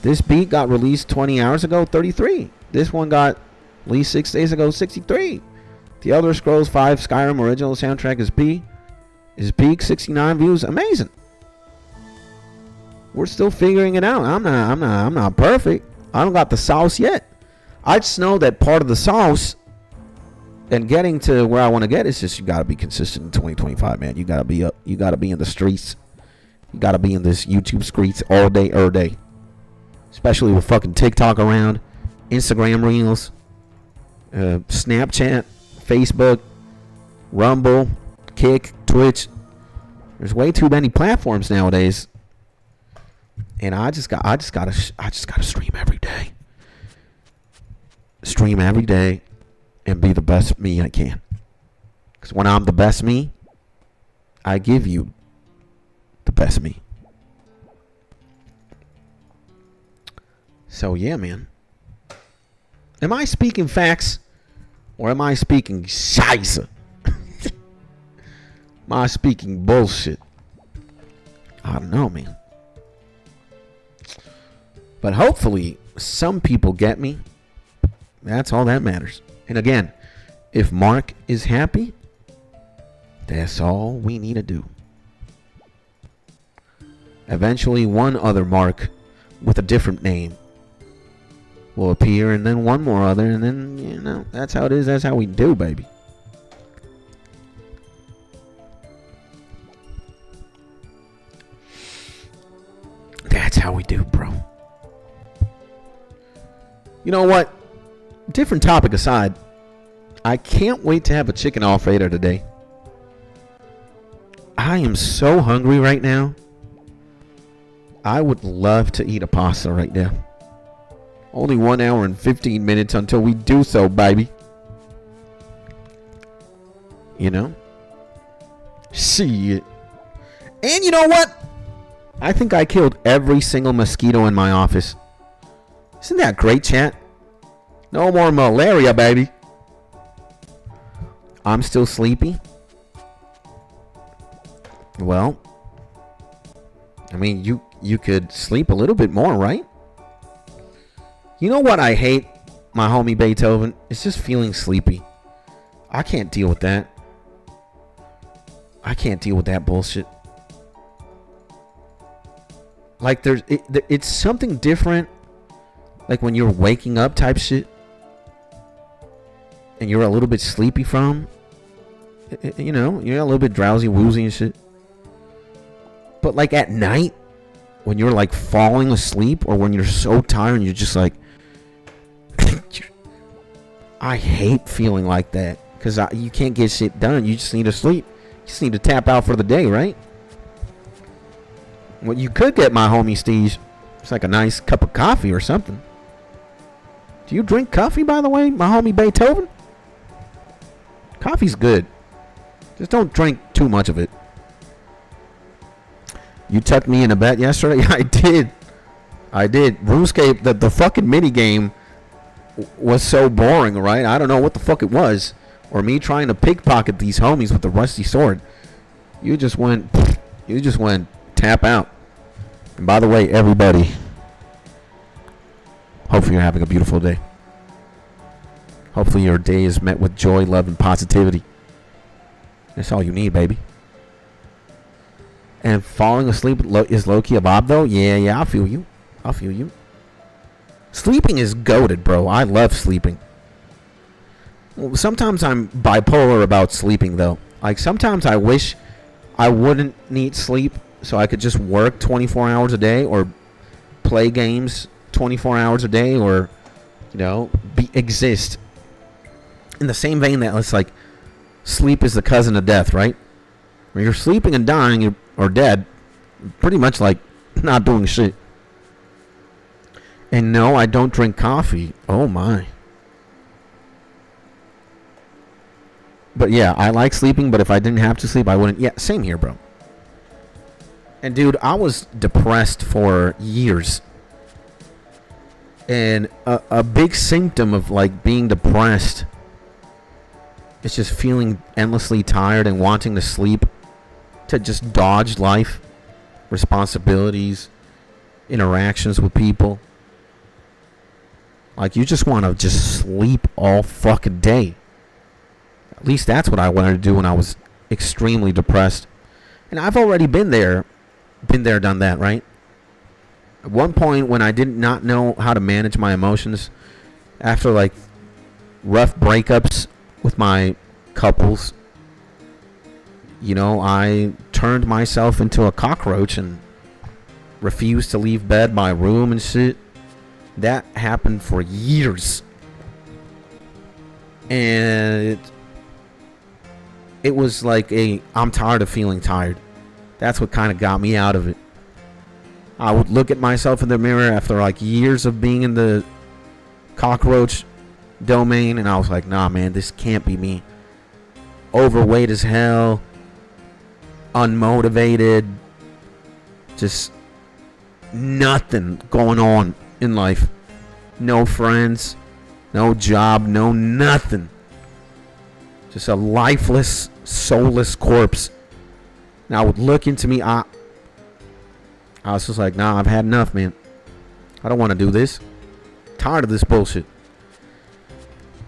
S1: This beat got released 20 hours ago, 33. This one got released 6 days ago, 63. The Elder Scrolls 5 Skyrim original soundtrack is peak 69 views. Amazing. We're still figuring it out. I'm not perfect. I don't got the sauce yet. I just know that part of the sauce and getting to where I want to get is just you got to be consistent in 2025, man. You got to be up. You got to be in the streets. You got to be in this YouTube streets all day, every day. Especially with fucking TikTok around, Instagram Reels, Snapchat, Facebook, Rumble, Kick, Twitch. There's way too many platforms nowadays, and I just gotta stream every day. Stream every day, and be the best me I can. Because when I'm the best me, I give you the best me. So yeah, man. Am I speaking facts? Or am I speaking scheisse? Am I speaking bullshit? I don't know, man. But hopefully, some people get me. That's all that matters. And again, if Mark is happy, that's all we need to do. Eventually, one other Mark with a different name will appear, and then one more other, and then, you know, that's how it is. That's how we do, baby. That's how we do, bro. You know what? Different topic aside, I can't wait to have a chicken Alfredo today. I am so hungry right now. I would love to eat a pasta right now. Only 1 hour and 15 minutes until we do so, baby. You know? Shit. And you know what? I think I killed every single mosquito in my office. Isn't that great, chat? No more malaria, baby. I'm still sleepy. Well, I mean, you could sleep a little bit more, right? You know what I hate, my homie Beethoven? It's just feeling sleepy. I can't deal with that. I can't deal with that bullshit. Like, it's something different. Like when you're waking up type shit. And you're a little bit sleepy from. You know, you're a little bit drowsy, woozy and shit. But like at night, when you're like falling asleep, or when you're so tired and you're just like, I hate feeling like that, because you can't get shit done. You just need to sleep. You just need to tap out for the day, right? What you could get, my homie Steve, it's like a nice cup of coffee or something. Do you drink coffee, by the way, my homie Beethoven? Coffee's good. Just don't drink too much of it. You tucked me in a bed yesterday? I did. Runescape, the fucking mini game was so boring, right? I don't know what the fuck it was. Or me trying to pickpocket these homies with the rusty sword. You just went tap out. And by the way, everybody, hopefully you're having a beautiful day. Hopefully your day is met with joy, love, and positivity. That's all you need, baby. And falling asleep is low-key a bob, though? Yeah, I feel you. Sleeping is goated, bro. I love sleeping. Well, sometimes I'm bipolar about sleeping, though. Like, sometimes I wish I wouldn't need sleep so I could just work 24 hours a day, or play games 24 hours a day, or, you know, exist. In the same vein that it's like, sleep is the cousin of death, right? When you're sleeping and dying or dead, pretty much like not doing shit. And no, I don't drink coffee. Oh my. But yeah, I like sleeping, but if I didn't have to sleep, I wouldn't. Yeah, same here, bro. And dude, I was depressed for years. And a big symptom of like being depressed is just feeling endlessly tired and wanting to sleep, to just dodge life, responsibilities, interactions with people. Like, you just want to just sleep all fucking day. At least that's what I wanted to do when I was extremely depressed. And I've already been there, done that, right? At one point when I did not know how to manage my emotions, after like rough breakups with my couples, you know, I turned myself into a cockroach and refused to leave bed, my room and shit. That happened for years. And it was like I'm tired of feeling tired. That's what kind of got me out of it. I would look at myself in the mirror after like years of being in the cockroach domain, and I was like, nah, man, this can't be me. Overweight as hell, unmotivated, just nothing going on in life. No friends, no job, no nothing. Just a lifeless, soulless corpse. Now, I would look into me. I was just like, nah, I've had enough, man. I don't want to do this. Tired of this bullshit.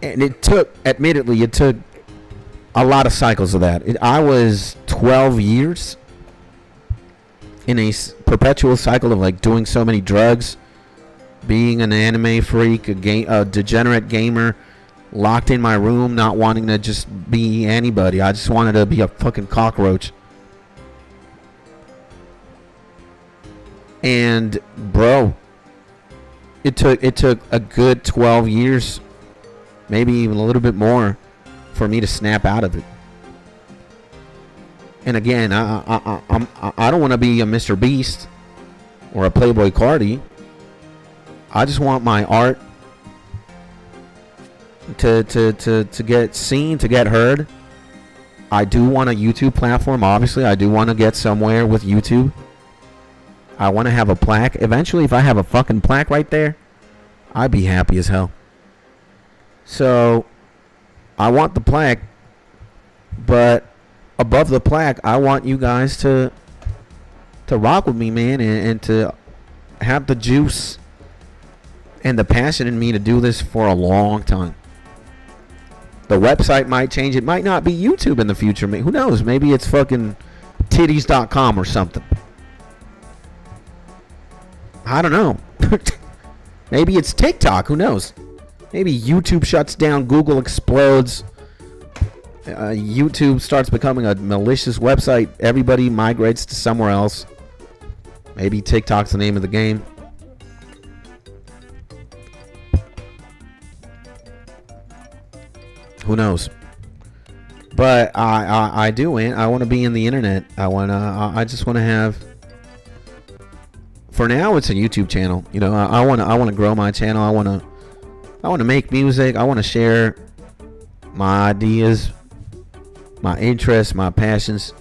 S1: And it took a lot of cycles of that. I was 12 years in a perpetual cycle of like doing so many drugs, being an anime freak, a degenerate gamer, locked in my room, not wanting to just be anybody. I just wanted to be a fucking cockroach. And bro, it took a good 12 years, maybe even a little bit more, for me to snap out of it. And again, I don't want to be a Mr. Beast or a Playboy Cardi. I just want my art to get seen, to get heard. I do want a YouTube platform. Obviously, I do want to get somewhere with YouTube. I want to have a plaque. Eventually, if I have a fucking plaque right there, I'd be happy as hell. So, I want the plaque, but above the plaque, I want you guys to rock with me, man, and to have the juice and the passion in me to do this for a long time. The website might change. It might not be YouTube in the future. Who knows? Maybe it's fucking titties.com or something. I don't know. Maybe it's TikTok. Who knows? Maybe YouTube shuts down. Google explodes. YouTube starts becoming a malicious website. Everybody migrates to somewhere else. Maybe TikTok's the name of the game. Who knows? But I do. I want to be in the internet. I just want to have. For now, it's a YouTube channel. You know, I want to grow my channel. I want to make music. I want to share my ideas, my interests, my passions.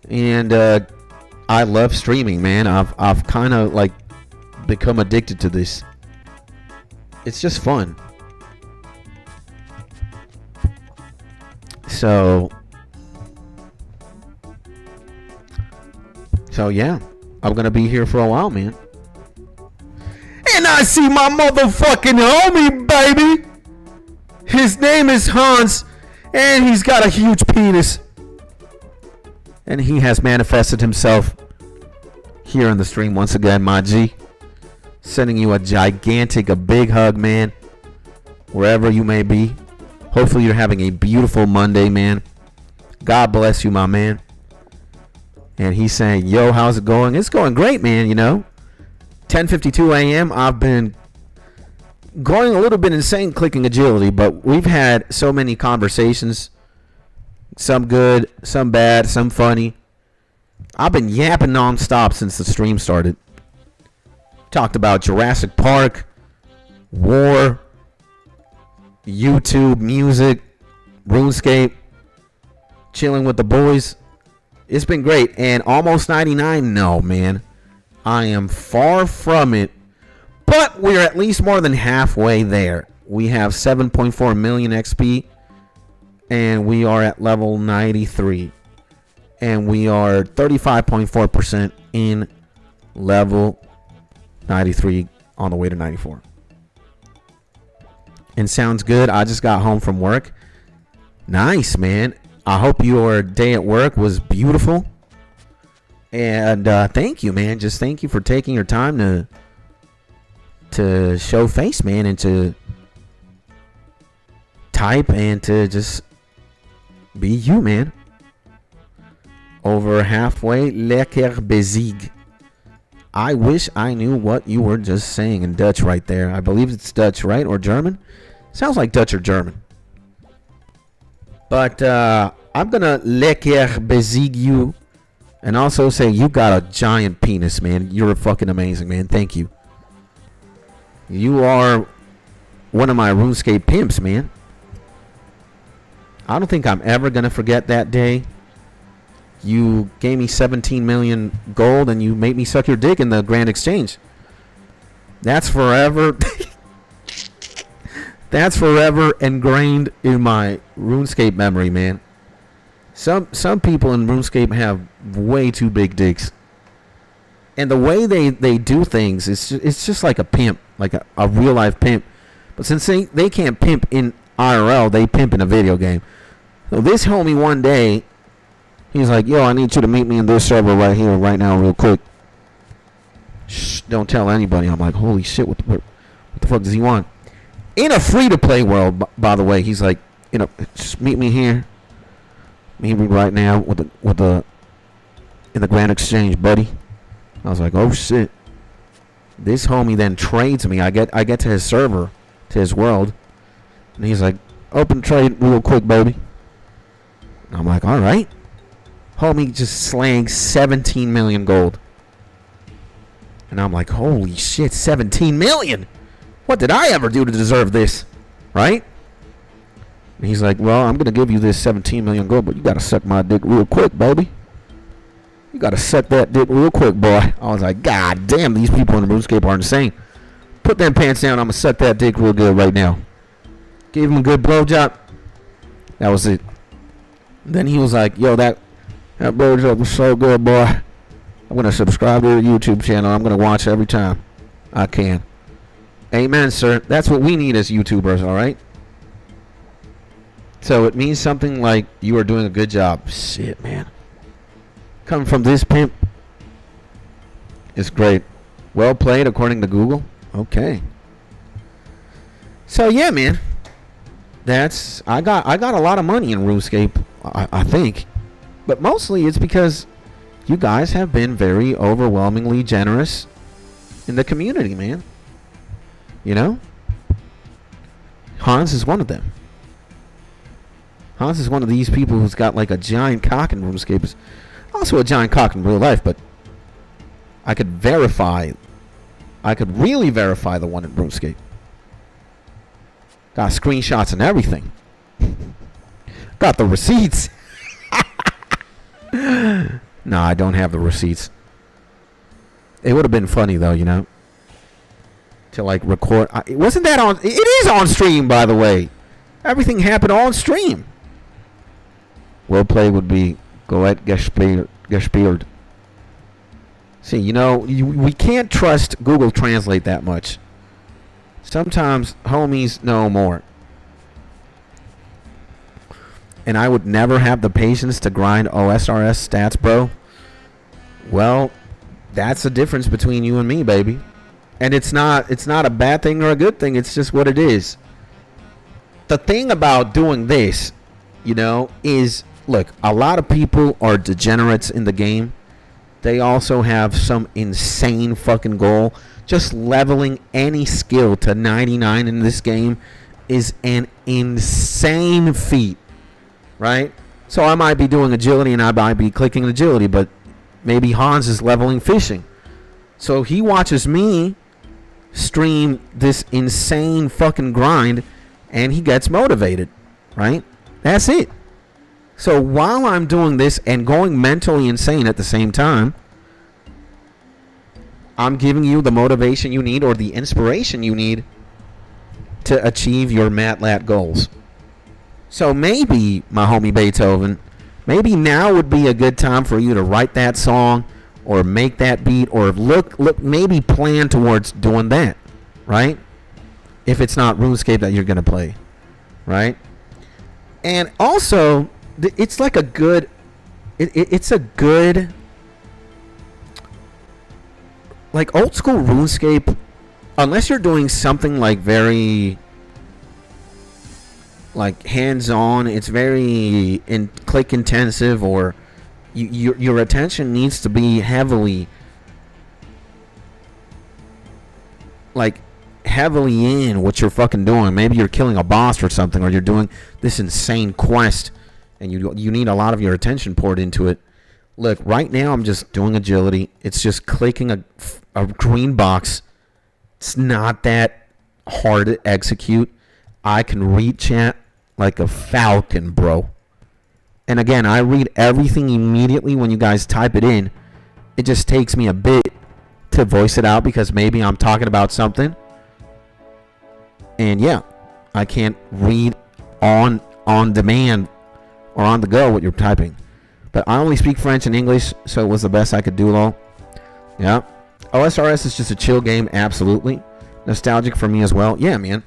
S1: And I love streaming, man. I've kind of like become addicted to this. It's just fun. So yeah, I'm gonna be here for a while, man. And I see my motherfucking homie, baby. His name is Hans, and he's got a huge penis. And he has manifested himself here in the stream once again, my G. Sending you a big hug, man. Wherever you may be. Hopefully you're having a beautiful Monday, man. God bless you, my man. And he's saying, yo, how's it going? It's going great, man, you know. 10:52 a.m. I've been going a little bit insane clicking agility, but we've had so many conversations. Some good, some bad, some funny. I've been yapping nonstop since the stream started. Talked about Jurassic Park, war, YouTube, music, RuneScape, chilling with the boys. It's been great. And almost 99, no, man. I am far from it. But we're at least more than halfway there. We have 7.4 million XP. And we are at level 93. And we are 35.4% in level 93 on the way to 94. And sounds good. I just got home from work. Nice, man. I hope your day at work was beautiful. And thank you, man. Just thank you for taking your time to show face, man, and to type and to just be you, man. Over halfway, lekker bezig. I wish I knew what you were just saying in Dutch right there. I believe it's Dutch, right? Or German? Sounds like Dutch or German. But I'm going to lekker bezig you. And also say you got a giant penis, man. You're fucking amazing, man. Thank you. You are one of my RuneScape pimps, man. I don't think I'm ever going to forget that day. You gave me 17 million gold and you made me suck your dick in the Grand Exchange. That's forever. That's forever ingrained in my RuneScape memory, man. Some people in RuneScape have way too big dicks. And the way they do things, it's just like a pimp, like a real life pimp. But since they can't pimp in IRL, they pimp in a video game. So this homie one day, he's like, yo, I need you to meet me in this server right here, right now, real quick. Shh, don't tell anybody. I'm like, holy shit, what the fuck does he want? In a free-to-play world, by the way, he's like, you know, just meet me here. Meet me right now in the Grand Exchange, buddy. I was like, oh shit. This homie then trades me. I get to his server, to his world, and he's like, open trade real quick, baby. And I'm like, all right. Homie just slaying 17 million gold. And I'm like, holy shit, 17 million? What did I ever do to deserve this? Right? And he's like, well, I'm going to give you this 17 million gold, but you got to suck my dick real quick, baby. You got to suck that dick real quick, boy. I was like, God damn, these people in the RuneScape are insane. Put them pants down. I'm going to suck that dick real good right now. Gave him a good blowjob. That was it. Then he was like, yo, that blowjob was so good, boy. I'm going to subscribe to your YouTube channel. I'm going to watch every time I can. Amen, sir. That's what we need as YouTubers, all right? So it means something like you are doing a good job. Shit, man. Coming from this pimp is great. Well played, according to Google. Okay. So yeah, man. I got a lot of money in RuneScape, I think. But mostly it's because you guys have been very overwhelmingly generous in the community, man. You know? Hans is one of them. Hans is one of these people who's got like a giant cock in RuneScape. Is also a giant cock in real life, but I could really verify the one in RuneScape. Got screenshots and everything. Got the receipts. No, I don't have the receipts. It would have been funny though, you know, to like record. Wasn't that on? It is on stream, by the way. Everything happened on stream. Well play would be Goet gespielt. See, you know, we can't trust Google Translate that much. Sometimes homies know more. And I would never have the patience to grind OSRS stats, bro. Well, that's the difference between you and me, baby. And it's not a bad thing or a good thing. It's just what it is. The thing about doing this, you know, is, look, a lot of people are degenerates in the game. They also have some insane fucking goal. Just leveling any skill to 99 in this game is an insane feat, right? So I might be doing agility and I might be clicking agility, but maybe Hans is leveling fishing. So he watches me stream this insane fucking grind and he gets motivated, right? That's it. So while I'm doing this and going mentally insane at the same time, I'm giving you the motivation you need or the inspiration you need to achieve your MatLat goals. So maybe, my homie Beethoven, maybe now would be a good time for you to write that song or make that beat or look, maybe plan towards doing that, right? If it's not RuneScape that you're going to play, right? And also, it's like a good, it's a good, like old school RuneScape, unless you're doing something like very like hands-on, it's very click intensive, or your attention needs to be heavily in what you're fucking doing. Maybe you're killing a boss or something, or you're doing this insane quest and you need a lot of your attention poured into it. Look, right now I'm just doing agility. It's just clicking a green box. It's not that hard to execute. I can read chat like a falcon, bro. And again, I read everything immediately when you guys type it in. It just takes me a bit to voice it out because maybe I'm talking about something. And yeah, I can't read on demand or on the go what you're typing. But I only speak French and English, so it was the best I could do, lol. Yeah. OSRS is just a chill game, absolutely. Nostalgic for me as well. Yeah, man.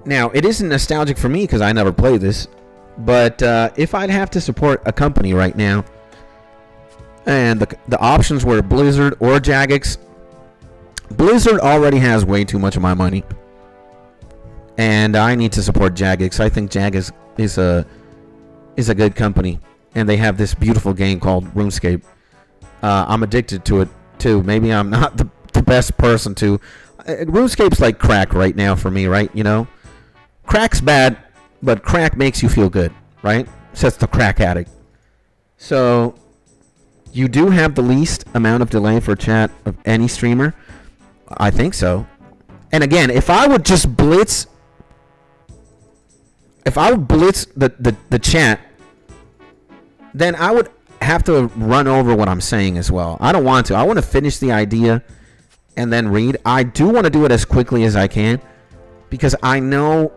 S1: Now, it isn't nostalgic for me because I never played this. But if I'd have to support a company right now, and the options were Blizzard or Jagex, Blizzard already has way too much of my money. And I need to support Jagex. I think Jagex is a good company, and they have this beautiful game called RuneScape. I'm addicted to it too. Maybe I'm not the best person to. RuneScape's like crack right now for me, right? You know, crack's bad, but crack makes you feel good. right? Says the crack addict. So you do have the least amount of delay for chat of any streamer. I think so. And again, if I would just blitz the chat, then I would have to run over what I'm saying as well. I don't want to. I want to finish the idea and then read. I do want to do it as quickly as I can because I know,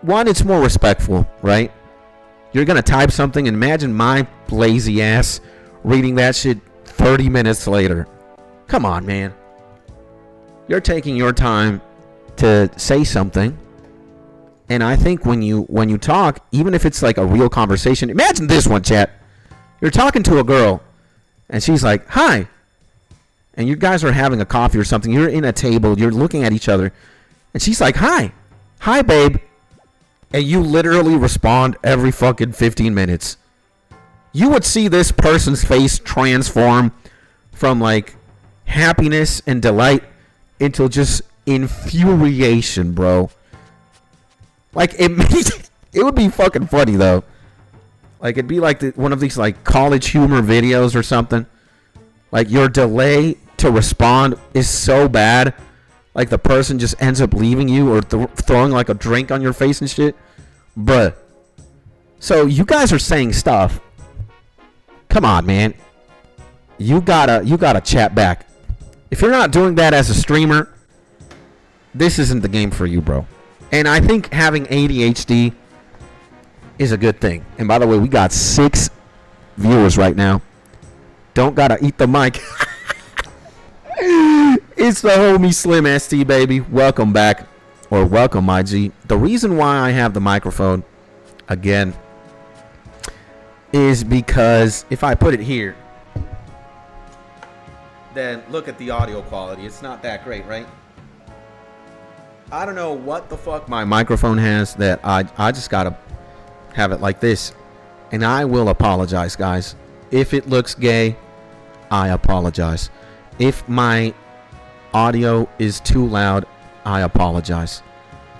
S1: one, it's more respectful, right? You're going to type something. Imagine my lazy ass reading that shit 30 minutes later. Come on, man. You're taking your time to say something. And I think when you talk, even if it's like a real conversation, imagine this one, chat. You're talking to a girl, and she's like, hi. And you guys are having a coffee or something. You're in a table. You're looking at each other. And she's like, hi. Hi, babe. And you literally respond every fucking 15 minutes. You would see this person's face transform from like happiness and delight into just infuriation, bro. Like, it would be fucking funny, though. Like, it'd be like one of these, like, college humor videos or something. Like, your delay to respond is so bad. Like, the person just ends up leaving you or throwing, like, a drink on your face and shit. Bruh. So, you guys are saying stuff. Come on, man. You gotta chat back. If you're not doing that as a streamer, this isn't the game for you, bro. And I think having ADHD is a good thing. And by the way, we got 6 viewers right now. Don't gotta eat the mic. It's the homie Slim ST, baby. Welcome back. Or welcome, my G. The reason why I have the microphone, again, is because if I put it here, then look at the audio quality. It's not that great, right? I don't know what the fuck my microphone has that I just gotta have it like this. And I will apologize, guys. If it looks gay, I apologize. If my audio is too loud, I apologize.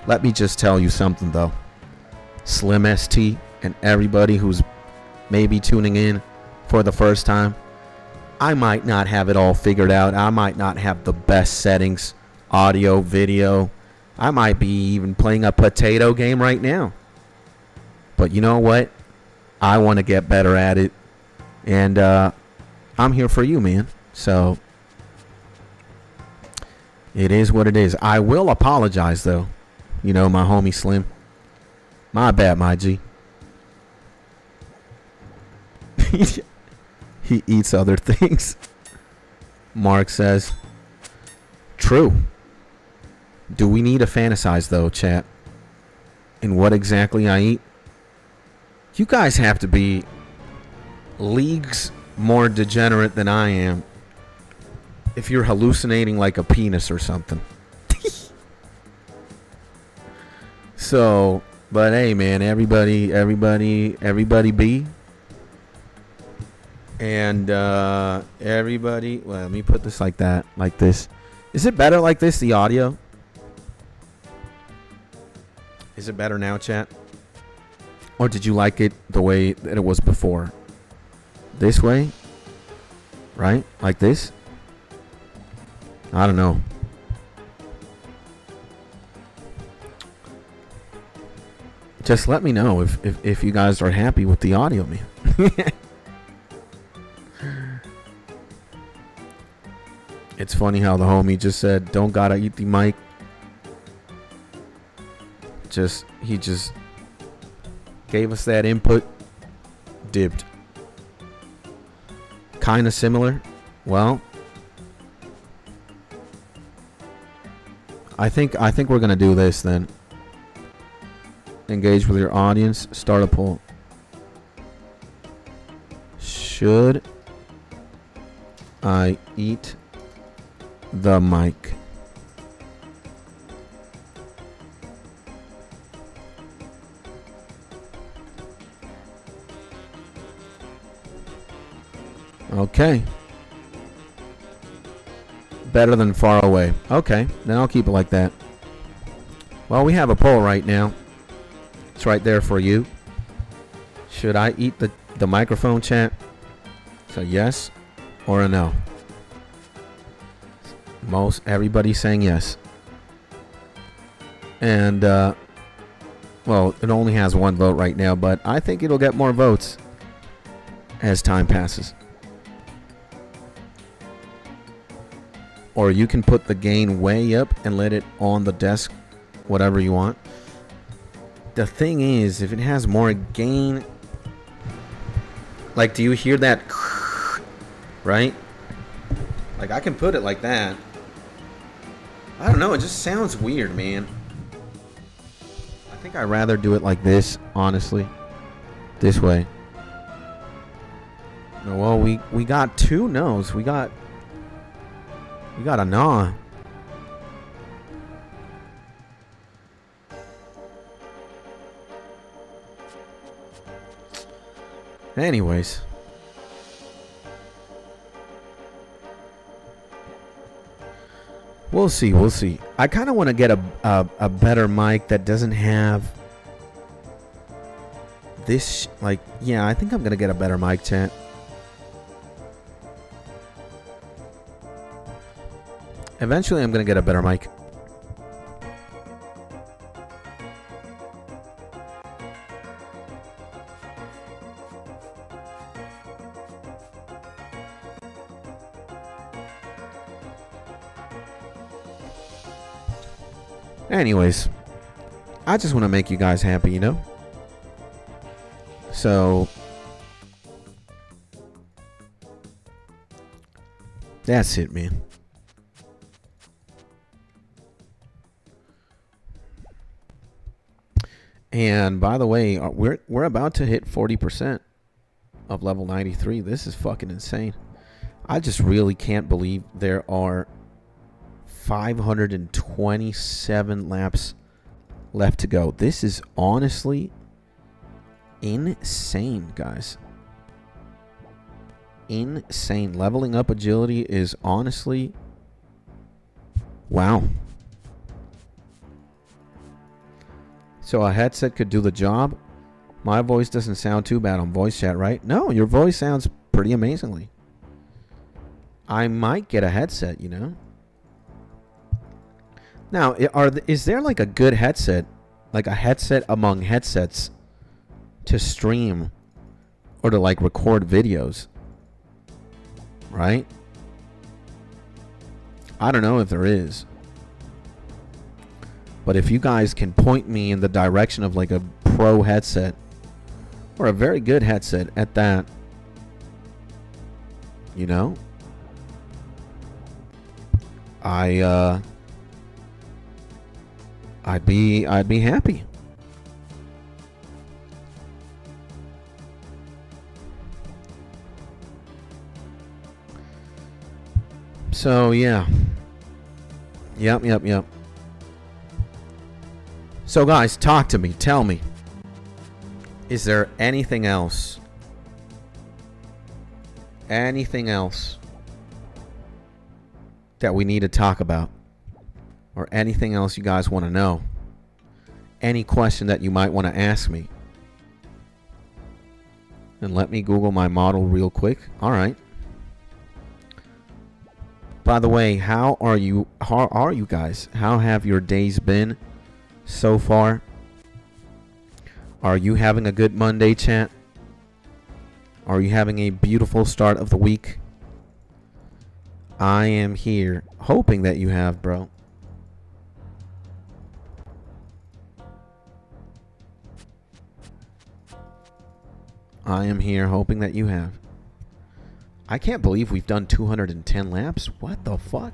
S1: Let me just tell you something, though. Slim ST and everybody who's maybe tuning in for the first time, I might not have it all figured out. I might not have the best settings, audio, video. I might be even playing a potato game right now. But you know what? I want to get better at it. And I'm here for you, man. So it is what it is. I will apologize, though. You know, my homie Slim. My bad, my G. He eats other things. Mark says, true. Do we need to fantasize, though, chat? And what exactly I eat? You guys have to be leagues more degenerate than I am if you're hallucinating like a penis or something. So, but hey, man, everybody be. And everybody, well, let me put this like that, like this. Is it better like this, the audio? Is it better now, chat? Or did you like it the way that it was before? This way? Right? Like this? I don't know. Just let me know if you guys are happy with the audio, man. It's funny how the homie just said, don't gotta eat the mic. He just gave us that input. Dipped. Kind of similar. Well, I think we're gonna do this then. Engage with your audience. Start a poll. Should I eat the mic? Okay. Better than far away. Okay, then I'll keep it like that. Well, we have a poll right now. It's right there for you. Should I eat the microphone, chat? So yes or a no? Most everybody's saying yes. And well, it only has one vote right now, but I think it'll get more votes as time passes. Or you can put the gain way up and let it on the desk, whatever you want. The thing is, if it has more gain, like, do you hear that? Right? Like, I can put it like that. I don't know, it just sounds weird, man. I think I'd rather do it like this, honestly. This way. Well, we got two no's. We got a nah. Anyways. We'll see, we'll see. I kind of want to get a better mic that doesn't have this, like, yeah, I think I'm going to get a better mic, chat. Eventually, I'm going to get a better mic. Anyways, I just want to make you guys happy, you know? So, that's it, man. And by the way, we're about to hit 40% of level 93. This is fucking insane. I just really can't believe there are 527 laps left to go. This is honestly insane, guys. Insane. Leveling up agility is honestly, wow. So a headset could do the job. My voice doesn't sound too bad on voice chat, right? No, your voice sounds pretty amazingly. I might get a headset, you know. Now, is there like a good headset, like a headset among headsets to stream or to like record videos, right? I don't know if there is. But if you guys can point me in the direction of like a pro headset or a very good headset at that, you know, I'd be happy. So yeah. Yep. So guys, talk to me. Tell me. Is there anything else? Anything else that we need to talk about? Or anything else you guys want to know? Any question that you might want to ask me? And let me Google my model real quick. All right. By the way, how are you guys? How have your days been so far? Are you having a good Monday, chat? Are you having a beautiful start of the week? I am here hoping that you have, bro. I am here hoping that you have. I can't believe we've done 210 laps. What the fuck?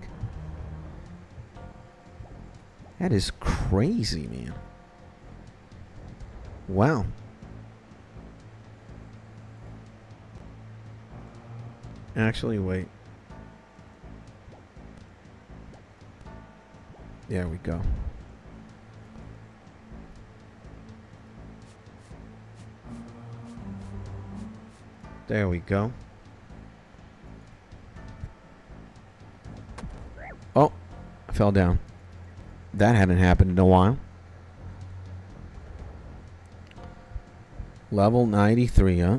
S1: That is crazy, man. Wow. Actually, wait. There we go. There we go. Oh, I fell down. That hadn't happened in a while. Level 93, huh?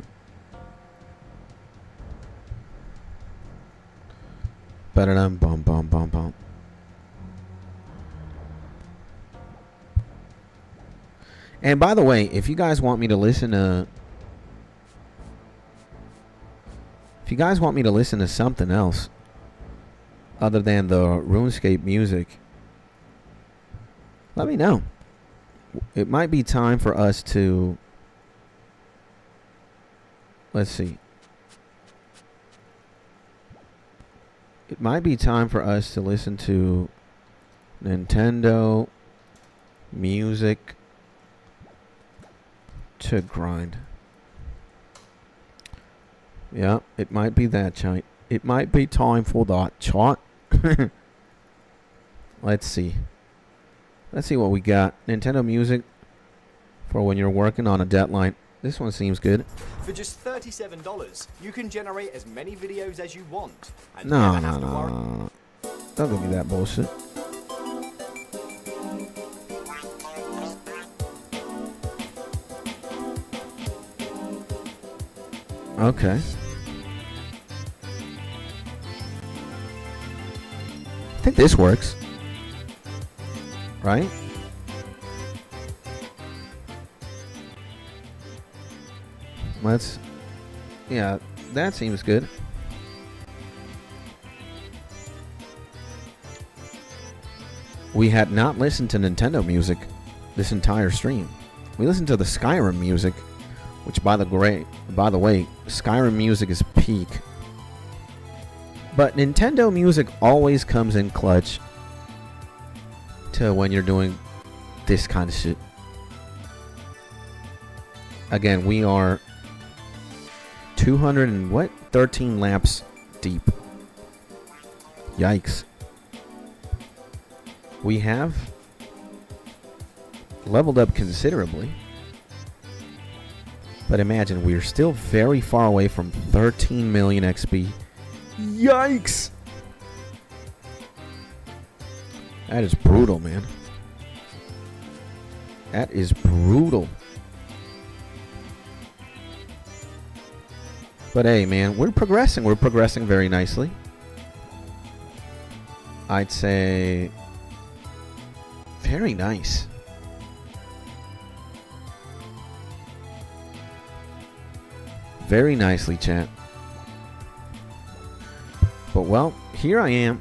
S1: Ba-da-dum, bum, bum, bum, bum. And by the way, if you guys want me to listen to... If you guys want me to listen to something else other than the RuneScape music, let me know. It might be time for us to... Let's see. It might be time for us to listen to Nintendo music to grind. Yeah, it might be that, chat. It might be time for that, chat. Let's see. Let's see what we got. Nintendo music for when you're working on a deadline. This one seems good.
S2: For just $37, you can generate as many videos as you want. And
S1: No. Don't give me that bullshit. Okay. I think this works. Right? Let's... Yeah, that seems good. We had not listened to Nintendo music this entire stream. We listened to the Skyrim music, which by the way, Skyrim music is peak. But Nintendo music always comes in clutch to when you're doing this kind of shit. Again, we are 13 laps deep. Yikes. We have leveled up considerably. But imagine, we are still very far away from 13 million XP. Yikes! That is brutal, man. That is brutal. But hey, man, we're progressing. We're progressing very nicely. I'd say very nice. Very nicely, chat. But well, here I am,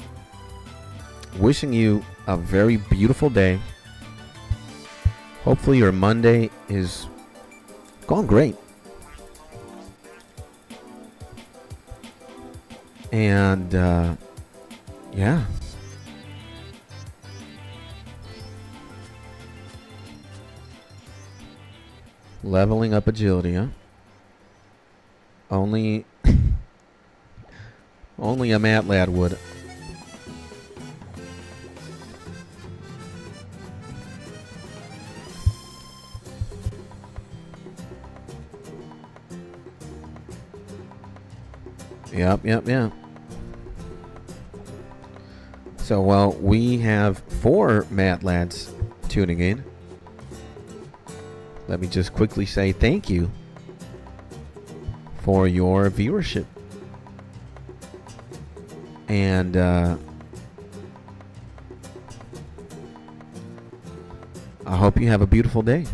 S1: wishing you a very beautiful day. Hopefully your Monday is going great. And, yeah. Leveling up agility, huh? Only a Matt lad would. Yep. So, well, we have 4 Matt lads tuning in. Let me just quickly say thank you for your viewership. And I hope you have a beautiful day.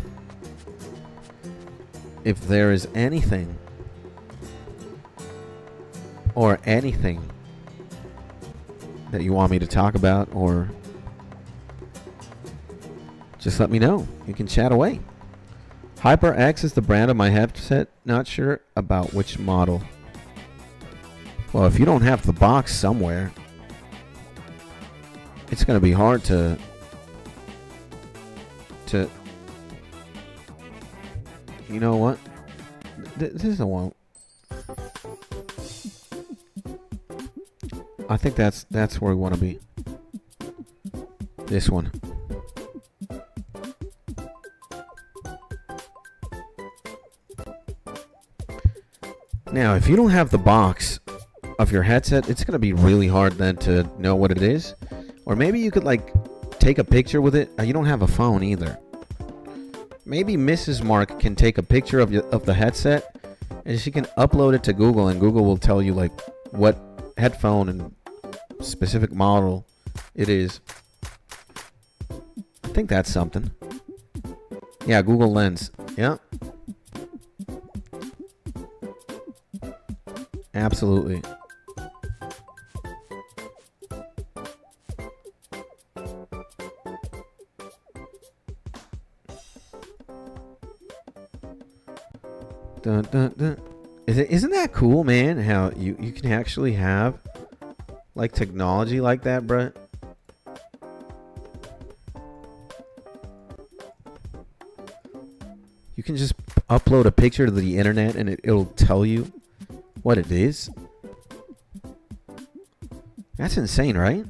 S1: If there is anything or anything that you want me to talk about, or just let me know. You can chat away. HyperX is the brand of my headset. Not sure about which model. Well, if you don't have the box somewhere, it's going to be hard to you know what? This is the one. I think that's where we want to be. This one. Now, if you don't have the box of your headset, it's going to be really hard then to know what it is. Or maybe you could like take a picture with it. You don't have a phone either. Maybe Mrs. Mark can take a picture of the headset and she can upload it to Google, and Google will tell you like what headphone and specific model it is. I think that's something. Yeah, Google Lens. Yeah. Absolutely. Dun, dun, dun. Isn't that cool, man? How you can actually have like technology like that, bruh? You can just upload a picture to the internet and it'll tell you what it is. That's insane, right?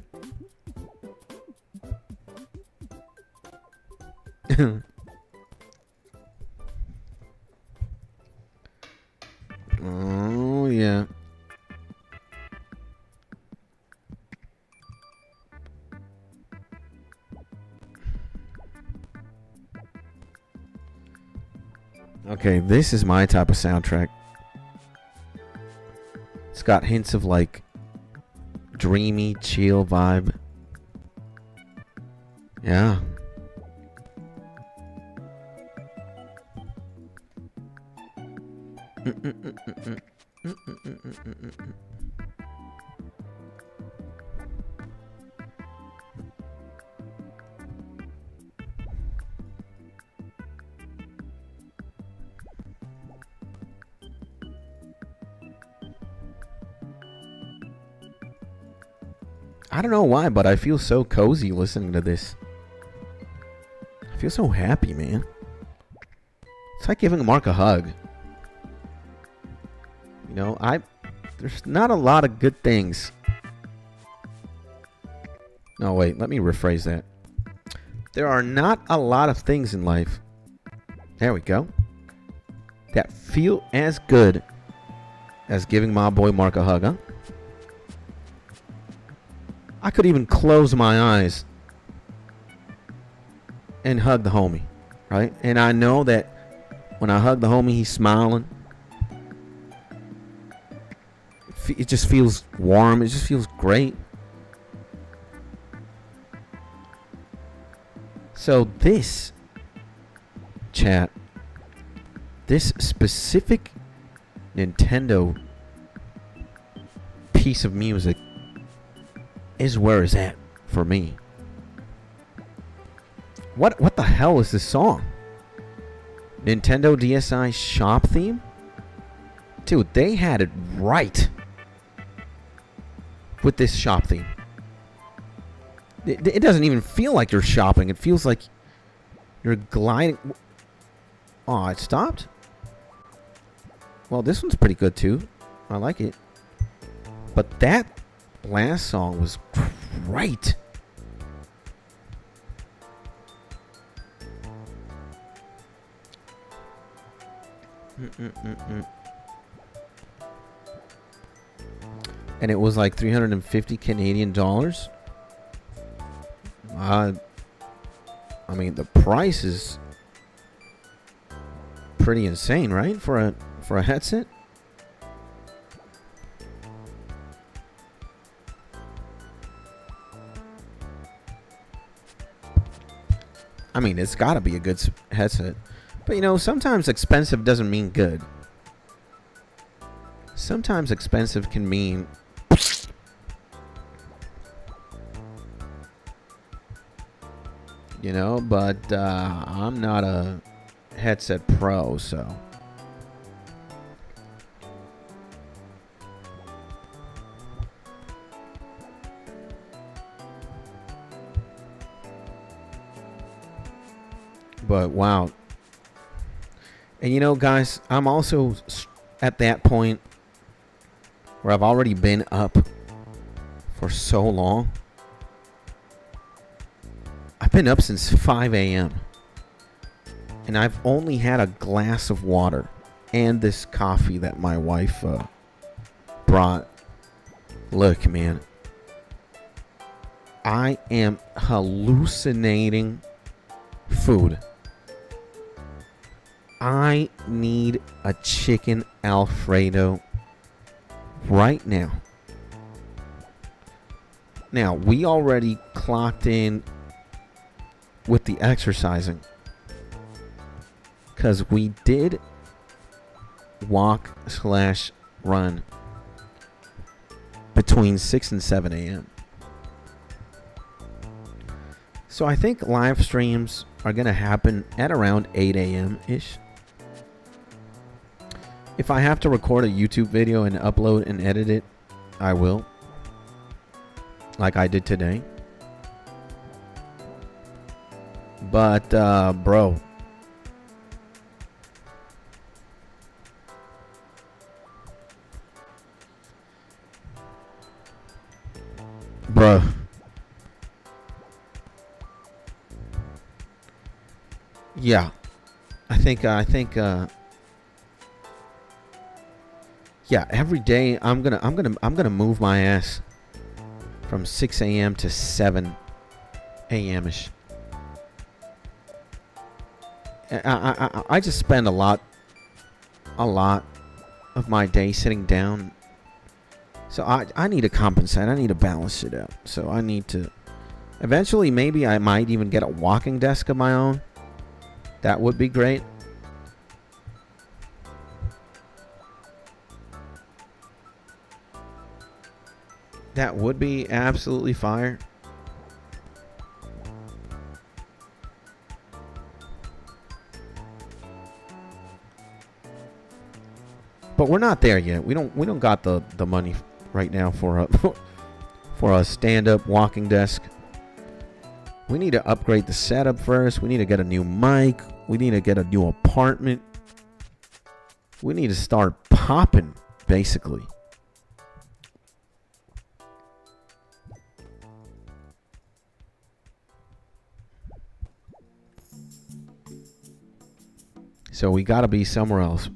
S1: Oh, yeah. Okay, this is my type of soundtrack. It's got hints of like dreamy, chill vibe. Yeah. I don't know why, but I feel so cozy listening to this. I feel so happy, man. It's like giving Mark a hug. You know, there's not a lot of good things. No, wait, let me rephrase that. There are not a lot of things in life. There we go. That feel as good as giving my boy Mark a hug, huh? I could even close my eyes and hug the homie, right? And I know that when I hug the homie, he's smiling. It just feels warm. It just feels great. So this chat, this specific Nintendo piece of music is where it's at for me. What the hell is this song? Nintendo DSi shop theme? Dude, they had it right with this shop theme. It doesn't even feel like you're shopping. It feels like you're gliding. Oh, it stopped? Well, this one's pretty good too. I like it. But that last song was great. And it was like 350 Canadian dollars. I mean, the price is pretty insane, right? For a headset. I mean, it's got to be a good headset. But, you know, sometimes expensive doesn't mean good. Sometimes expensive can mean... You know, but I'm not a headset pro, so... But wow. And you know, guys, I'm also at that point where I've already been up for so long. I've been up since 5 a.m. And I've only had a glass of water and this coffee that my wife brought. Look, man. I am hallucinating food. I need a chicken Alfredo right now. Now, we already clocked in with the exercising. Because we did walk/run between 6 and 7 a.m. So I think live streams are going to happen at around 8 a.m.-ish. If I have to record a YouTube video and upload and edit it, I will. Like I did today. But, bro. Bruh. Yeah. I think yeah, every day I'm gonna move my ass from 6 a.m. to 7 a.m.-ish. I just spend a lot of my day sitting down. So I need to compensate. I need to balance it out. So I need to... Eventually, maybe I might even get a walking desk of my own. That would be great. That would be absolutely fire. But we're not there yet. We don't got the money right now for a stand-up walking desk. We need to upgrade the setup first. We need to get a new mic. We need to get a new apartment. We need to start popping, basically. So we got to be somewhere else.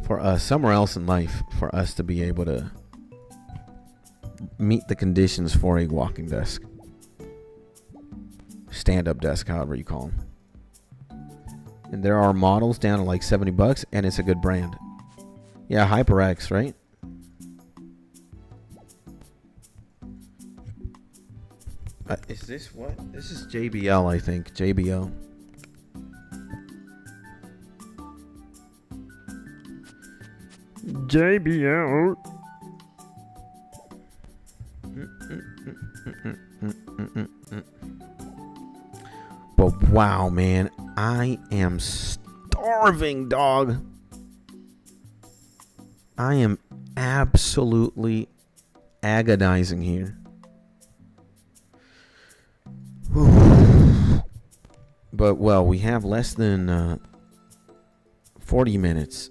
S1: For us, somewhere else in life, for us to be able to meet the conditions for a walking desk. Stand-up desk, however you call them. And there are models down to like $70, and it's a good brand. Yeah, HyperX, right? Is this what? This is JBL, I think. JBL. JBL. But wow, man, I am starving, dog. I am absolutely agonizing here. But, well, we have less than 40 minutes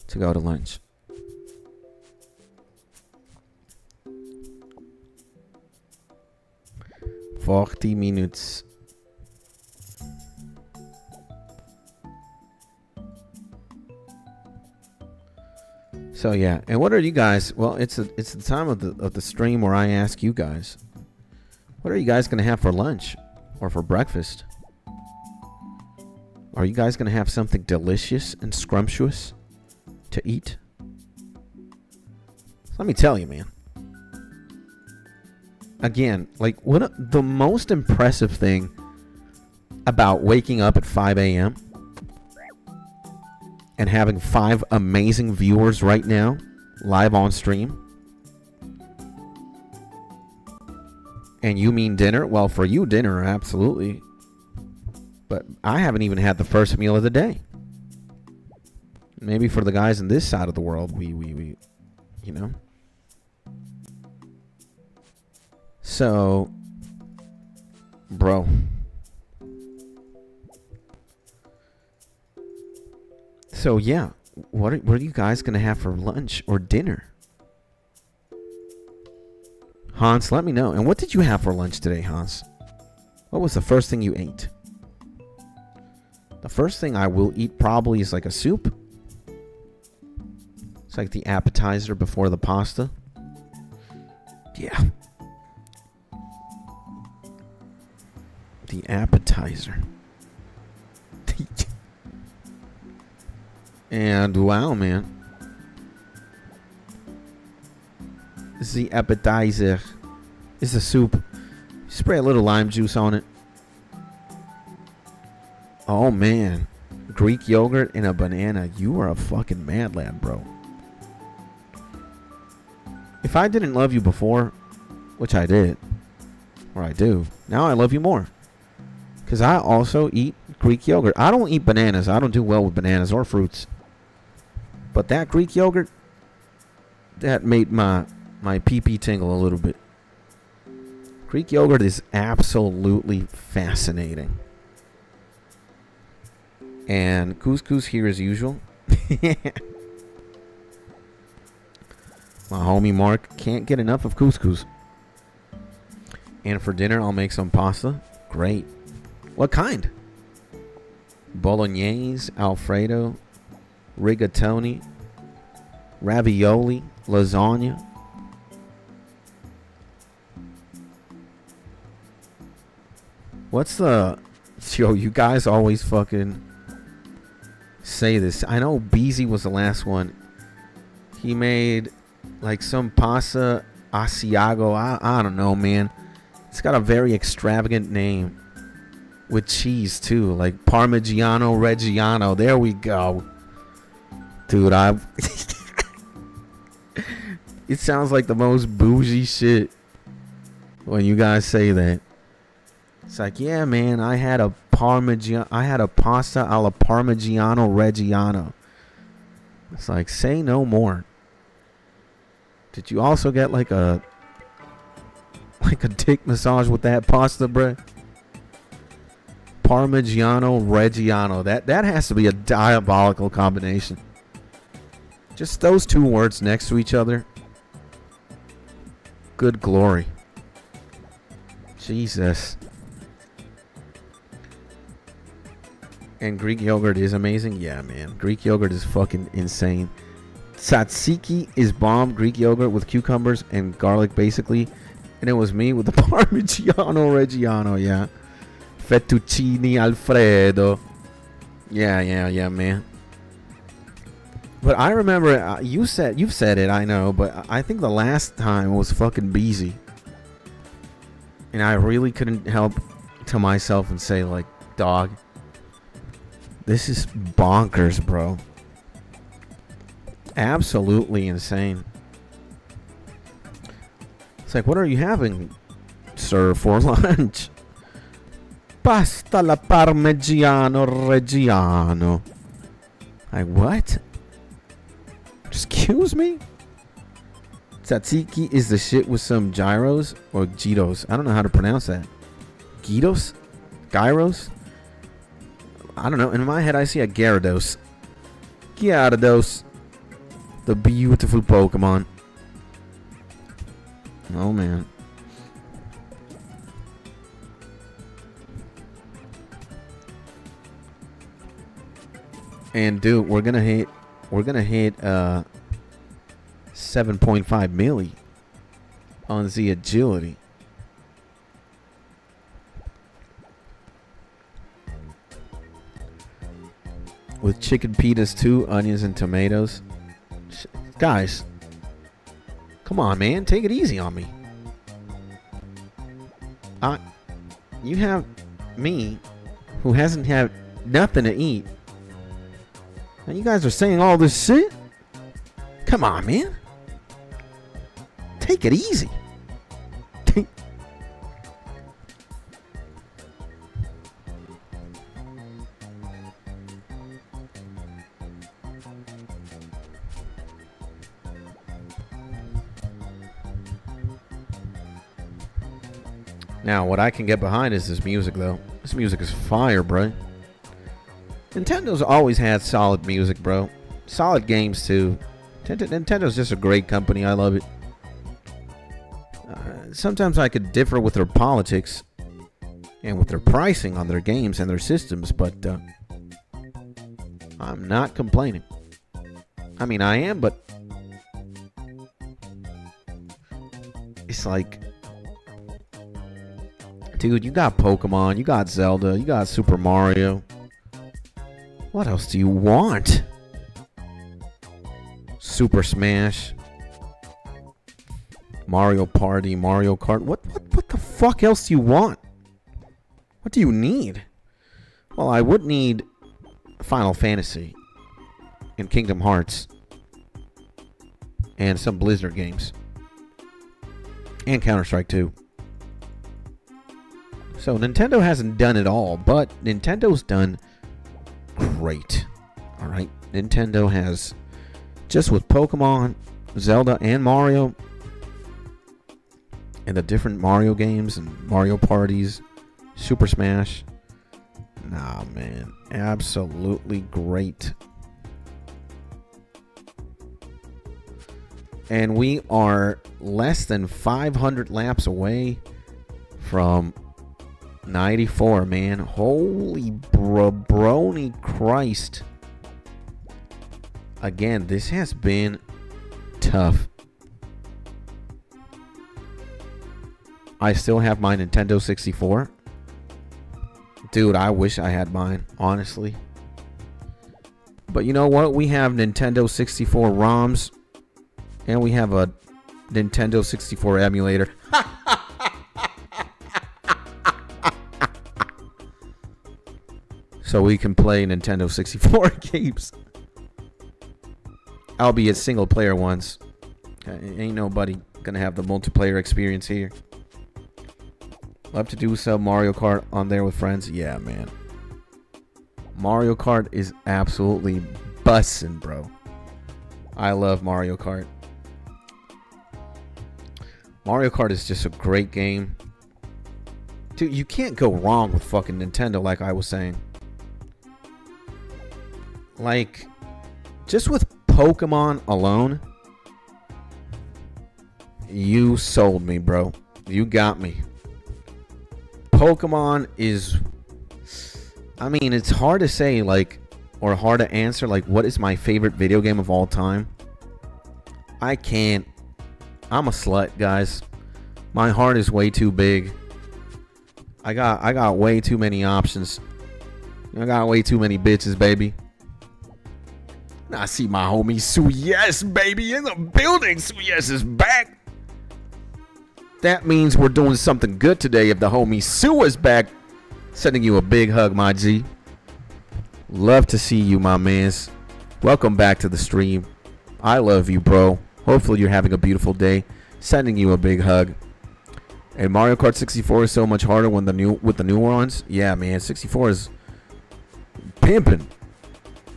S1: to go to lunch. Forty minutes. So yeah, and what are you guys? Well, it's the time of the stream where I ask you guys, what are you guys gonna have for lunch or for breakfast? Are you guys gonna have something delicious and scrumptious to eat? Let me tell you, man. Again, like the most impressive thing about waking up at 5 a.m. and having 5 amazing viewers right now, live on stream. And you mean dinner? Well, for you, dinner, absolutely. But I haven't even had the first meal of the day. Maybe for the guys in this side of the world, we you know. So, bro. So, yeah. What are you guys going to have for lunch or dinner? Hans, let me know. And what did you have for lunch today, Hans? What was the first thing you ate? The first thing I will eat probably is like a soup. It's like the appetizer before the pasta. Yeah. The appetizer. And wow, man. The appetizer is the soup. Spray a little lime juice on it. Oh, man. Greek yogurt and a banana. You are a fucking mad lad, bro. If I didn't love you before, which I did, or I do, now I love you more. Because I also eat Greek yogurt. I don't eat bananas. I don't do well with bananas or fruits. But that Greek yogurt, that made my pee-pee tingle a little bit. Greek yogurt is absolutely fascinating. And couscous here as usual. My homie Mark can't get enough of couscous. And for dinner, I'll make some pasta. Great. What kind? Bolognese, Alfredo, rigatoni, ravioli, lasagna. What's the... Yo, you guys always fucking say this. I know Beezy was the last one. He made like some pasta Asiago. I don't know, man. It's got a very extravagant name. With cheese, too. Like Parmigiano Reggiano. There we go. Dude, it sounds like the most bougie shit when you guys say that. It's like, yeah, man, I had a pasta alla Parmigiano Reggiano. It's like, say no more. Did you also get like a dick massage with that pasta, bruh? Parmigiano Reggiano. That has to be a diabolical combination. Just those two words next to each other. Good glory. Jesus. And Greek yogurt is amazing. Yeah, man. Greek yogurt is fucking insane. Tzatziki is bomb. Greek yogurt with cucumbers and garlic, basically. And it was me with the Parmigiano Reggiano, yeah. Fettuccine Alfredo. Yeah, man. But I remember, you've said it, I know, but I think the last time was fucking Beezy. And I really couldn't help to myself and say, like, dog, this is bonkers, bro. Absolutely insane. It's like, what are you having, sir, for lunch? Pasta alla Parmigiano Reggiano. Like, what? Excuse me? Tzatziki is the shit with some gyros or gyros. I don't know how to pronounce that. Gyros? Gyros? I don't know. In my head, I see a Gyarados. Gyarados. The beautiful Pokemon. Oh, man. And dude, we're gonna hit 7.5 milli on the agility. With chicken pitas too, onions and tomatoes. Guys, come on, man, take it easy on me. You have me, who hasn't had nothing to eat. And you guys are saying all this shit? Come on, man. Take it easy. Now, what I can get behind is this music, though. This music is fire, bro. Nintendo's always had solid music, bro. Solid games, too. Nintendo's just a great company. I love it. Sometimes I could differ with their politics and with their pricing on their games and their systems, but I'm not complaining. I mean, I am, but it's like, dude, you got Pokemon, you got Zelda, you got Super Mario. What else do you want? Super Smash, Mario Party, Mario Kart. What the fuck else do you want? What do you need? Well, I would need Final Fantasy and Kingdom Hearts and some Blizzard games and Counter-Strike 2. So Nintendo hasn't done it all, but Nintendo's done great. All right, Nintendo has, just with Pokemon, Zelda, and Mario, and the different Mario games and Mario parties, Super Smash. Nah, man, absolutely great. And we are less than 500 laps away from 94, man. Holy brony Christ. Again, this has been tough. I still have my Nintendo 64. Dude, I wish I had mine, honestly. But you know what? We have Nintendo 64 ROMs. And we have a Nintendo 64 emulator. So we can play Nintendo 64 games. Albeit single player ones. Ain't nobody gonna have the multiplayer experience here. Love to do some Mario Kart on there with friends. Yeah, man. Mario Kart is absolutely bussin', bro. I love Mario Kart. Mario Kart is just a great game. Dude, you can't go wrong with fucking Nintendo, like I was saying. Like, just with Pokemon alone, you sold me, bro. You got me. Pokemon is, I mean, it's hard to say, like, or hard to answer, like, what is my favorite video game of all time? I can't. I'm a slut, guys. My heart is way too big. I got way too many options. I got way too many bitches, baby. I see my homie Sue Yes, baby, in the building. Sue Yes is back. That means we're doing something good today if the homie Sue is back. Sending you a big hug, my G. Love to see you, my mans. Welcome back to the stream. I love you, bro. Hopefully you're having a beautiful day. Sending you a big hug. And Mario Kart 64 is so much harder when with the new ones. Yeah, man, 64 is pimping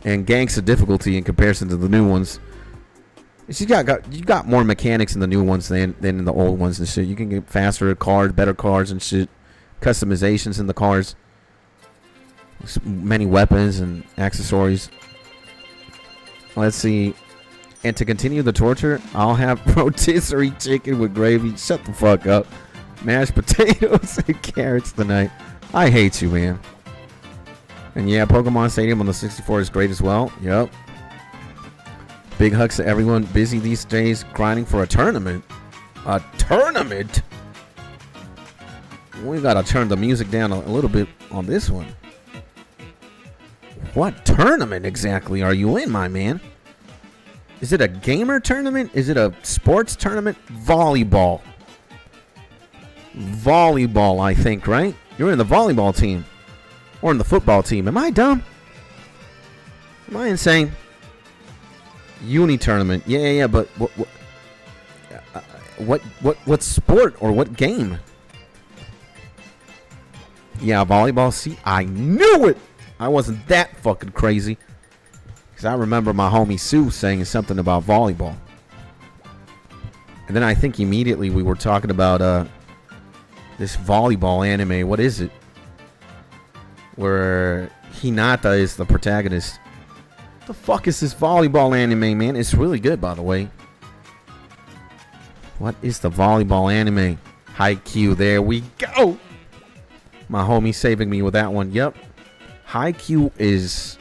S1: and gangsta difficulty in comparison to the new ones. You got more mechanics in the new ones than in the old ones and shit. You can get faster cars, better cars and shit. Customizations in the cars. Many weapons and accessories. Let's see. And to continue the torture, I'll have rotisserie chicken with gravy. Shut the fuck up. Mashed potatoes and carrots tonight. I hate you, man. And yeah, Pokemon Stadium on the 64 is great as well. Yep. Big hugs to everyone busy these days grinding for a tournament. A tournament? We gotta turn the music down a little bit on this one. What tournament exactly are you in, my man? Is it a gamer tournament? Is it a sports tournament? Volleyball. Volleyball, I think, right? You're in the volleyball team. Or in the football team. Am I dumb? Am I insane? Uni tournament. Yeah, but what sport or what game? Yeah, volleyball. See, I knew it. I wasn't that fucking crazy. Because I remember my homie Sue saying something about volleyball. And then I think immediately we were talking about this volleyball anime. What is it? Where Hinata is the protagonist. What the fuck is this volleyball anime, man? It's really good, by the way. What is the volleyball anime? Haikyuu, there we go. My homie saving me with that one. Yep. Haikyuu is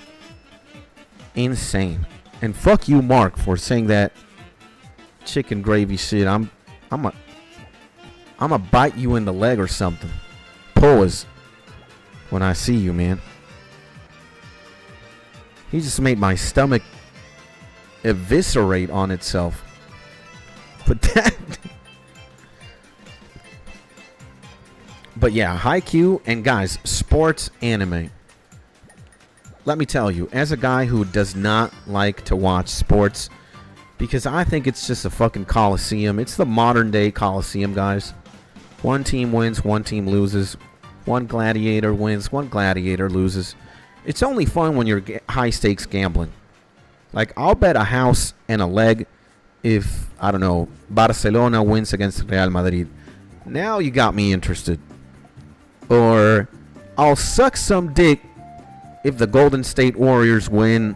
S1: insane. And fuck you, Mark, for saying that chicken gravy shit. I'm a bite you in the leg or something. Pause when I see you, man. He just made my stomach eviscerate on itself. But that... But yeah, Haikyuu, and guys, sports anime. Let me tell you, as a guy who does not like to watch sports, because I think it's just a fucking coliseum. It's the modern day coliseum, guys. One team wins, one team loses. One gladiator wins, one gladiator loses. It's only fun when you're high stakes gambling. Like, I'll bet a house and a leg if, I don't know, Barcelona wins against Real Madrid. Now you got me interested. Or I'll suck some dick if the Golden State Warriors win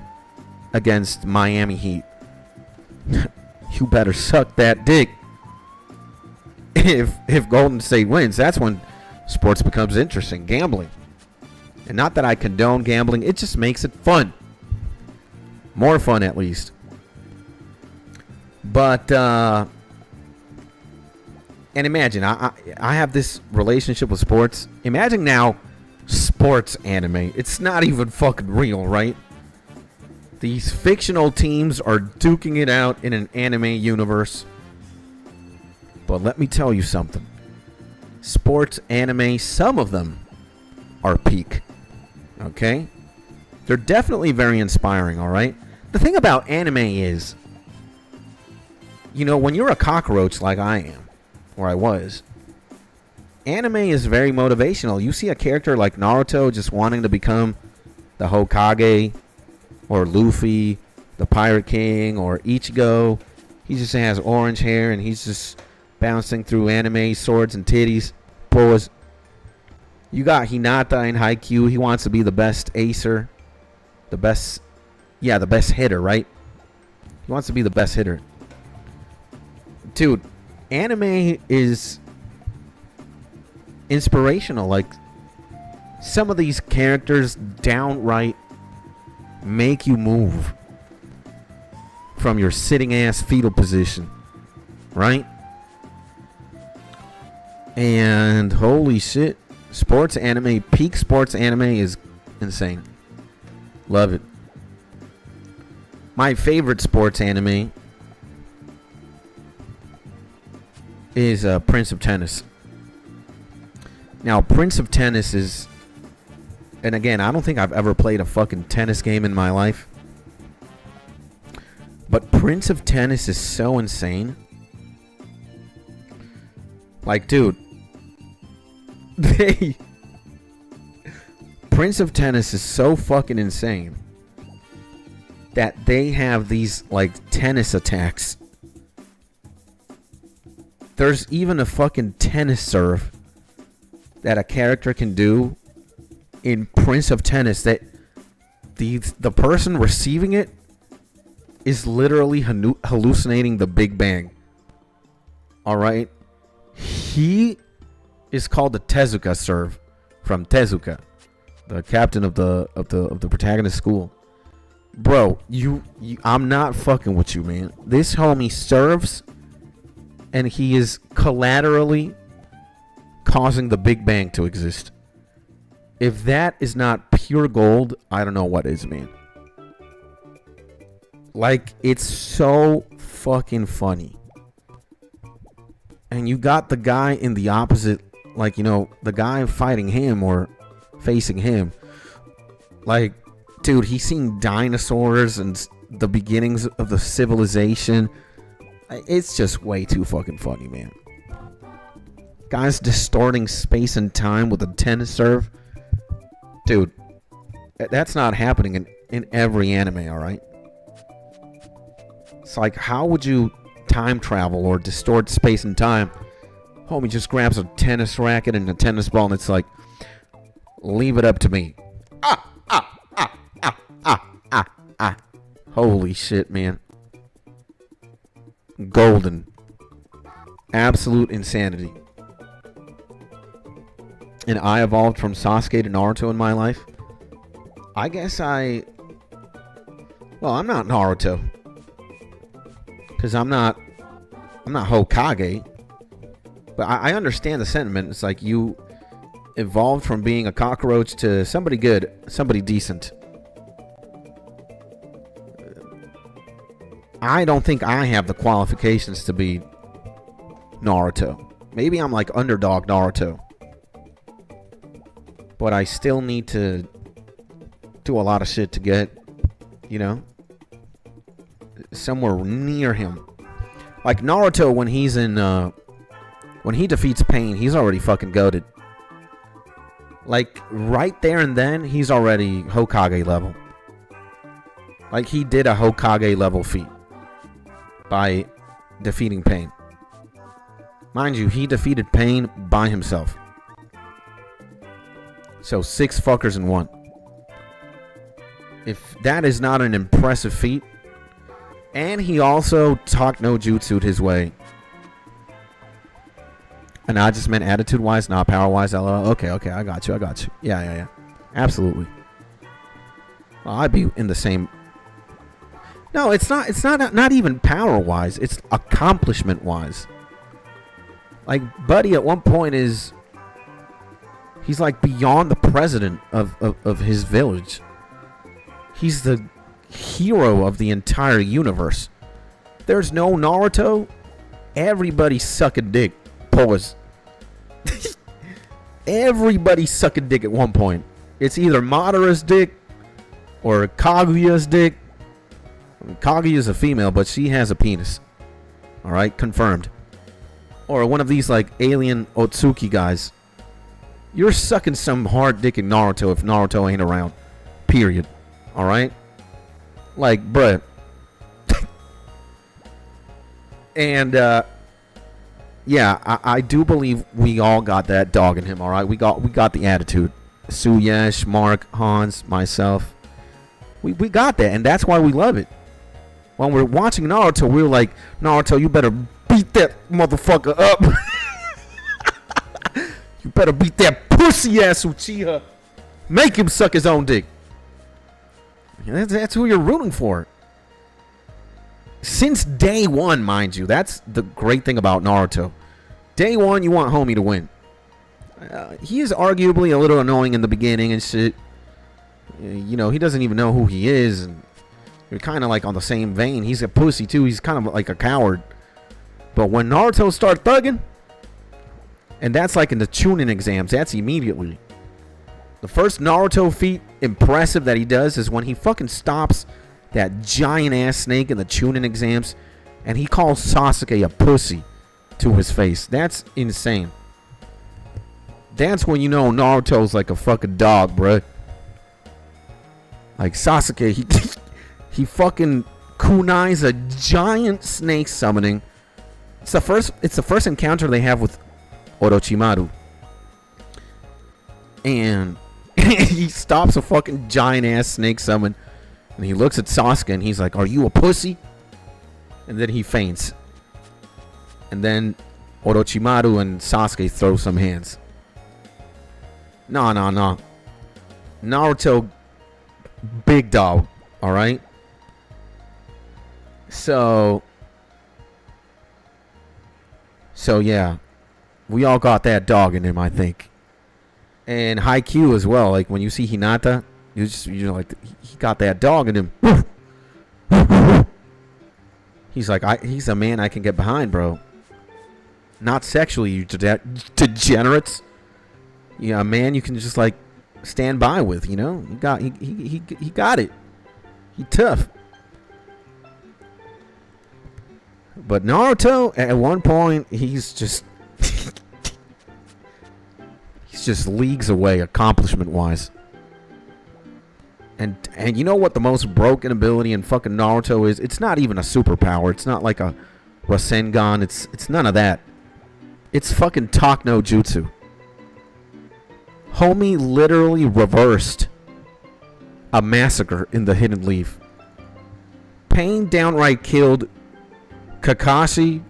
S1: against Miami Heat. You better suck that dick. If Golden State wins, that's when sports becomes interesting. Gambling. And not that I condone gambling, it just makes it fun. More fun, at least. But and imagine, I have this relationship with sports. Imagine now sports anime. It's not even fucking real, right? These fictional teams are duking it out in an anime universe. But let me tell you something. Sports anime, some of them are peak. Okay? They're definitely very inspiring, alright? The thing about anime is, you know, when you're a cockroach like I am, or I was, anime is very motivational. You see a character like Naruto just wanting to become the Hokage, or Luffy, the Pirate King, or Ichigo. He just has orange hair and he's just bouncing through anime, swords and titties. Pause. You got Hinata in Haikyuu. He wants to be the best acer. The best hitter, right? He wants to be the best hitter. Dude, anime is inspirational. Like, some of these characters downright make you move from your sitting ass fetal position, right? And holy shit, sports anime, peak sports anime is insane. Love it. My favorite sports anime is Prince of Tennis. Now, Prince of Tennis is, and again, I don't think I've ever played a fucking tennis game in my life, but Prince of Tennis is so insane. Like, dude, Prince of Tennis is so fucking insane that they have these, like, tennis attacks. There's even a fucking tennis serve that a character can do in Prince of Tennis that the person receiving it is literally hallucinating the Big Bang. Alright? He is called the Tezuka serve from Tezuka, the captain of the protagonist school. Bro, I'm not fucking with you, man. This homie serves and he is collaterally causing the Big Bang to exist. If that is not pure gold, I don't know what is, man. Like, it's so fucking funny. And you got the guy in the opposite, like, you know, the guy fighting him or facing him. Like, dude, he's seen dinosaurs and the beginnings of the civilization. It's just way too fucking funny, man. Guys distorting space and time with a tennis serve. Dude, that's not happening in every anime, alright? It's like, how would you time travel or distort space and time? Homie just grabs a tennis racket and a tennis ball and it's like, leave it up to me. Holy shit, man. Golden. Absolute insanity. And I evolved from Sasuke to Naruto in my life. I guess well, I'm not Naruto. Because I'm not Hokage. But I understand the sentiment. It's like you evolved from being a cockroach to somebody good, somebody decent. I don't think I have the qualifications to be Naruto. Maybe I'm like underdog Naruto. But I still need to do a lot of shit to get, you know, somewhere near him. Like Naruto, when he's in, when he defeats Pain, he's already fucking goated. Like, right there and then, he's already Hokage level. Like, he did a Hokage level feat by defeating Pain. Mind you, he defeated Pain by himself. So 6 fuckers in 1. If that is not an impressive feat. And he also talked no jutsu'd his way. And I just meant attitude-wise, not power-wise. Okay, I got you. Yeah. Absolutely. Well, I'd be in the same... No, it's not even power-wise. It's accomplishment-wise. Like, Buddy at one point is... He's like beyond the president of his village. He's the hero of the entire universe. There's no Naruto. Everybody's sucking dick. Pause. Everybody's sucking dick at one point. It's either Madara's dick or Kaguya's dick. I mean, Kaguya's a female, but she has a penis. Alright, confirmed. Or one of these like alien Otsuki guys. You're sucking some hard dick in Naruto if Naruto ain't around. Period. Alright? Like, bruh. And, yeah, I do believe we all got that dog in him, alright? We got the attitude. Suyesh, Mark, Hans, myself. We got that, and that's why we love it. When we're watching Naruto, we're like, Naruto, you better beat that motherfucker up. You better beat that pussy ass Uchiha. Make him suck his own dick. That's who you're rooting for. Since day one, mind you. That's the great thing about Naruto. Day one, you want homie to win. He is arguably a little annoying in the beginning and shit. You know, he doesn't even know who he is. And you're kind of like on the same vein. He's a pussy too. He's kind of like a coward. But when Naruto starts thugging, and that's like in the Chunin exams, that's immediately. The first Naruto feat impressive that he does is when he fucking stops that giant ass snake in the Chunin exams and he calls Sasuke a pussy to his face. That's insane. That's when you know Naruto's like a fucking dog, bruh. Like Sasuke, he fucking kunais a giant snake summoning. It's the first encounter they have with Orochimaru. And he stops a fucking giant ass snake summon. And he looks at Sasuke and he's like, "Are you a pussy?" And then he faints. And then Orochimaru and Sasuke throw some hands. No. Naruto, big dog. Alright? So yeah. We all got that dog in him, I think. And Haikyuu as well. Like when you see Hinata, you're like, he got that dog in him. He's like, he's a man I can get behind, bro. Not sexually, you degenerates. Yeah, a man you can just like stand by with, you know. He got it. He tough. But Naruto, at one point, he's just leagues away, accomplishment-wise. And you know what the most broken ability in fucking Naruto is? It's not even a superpower. It's not like a Rasengan. It's none of that. It's fucking talk no jutsu. Homie literally reversed a massacre in the Hidden Leaf. Pain downright killed Kakashi,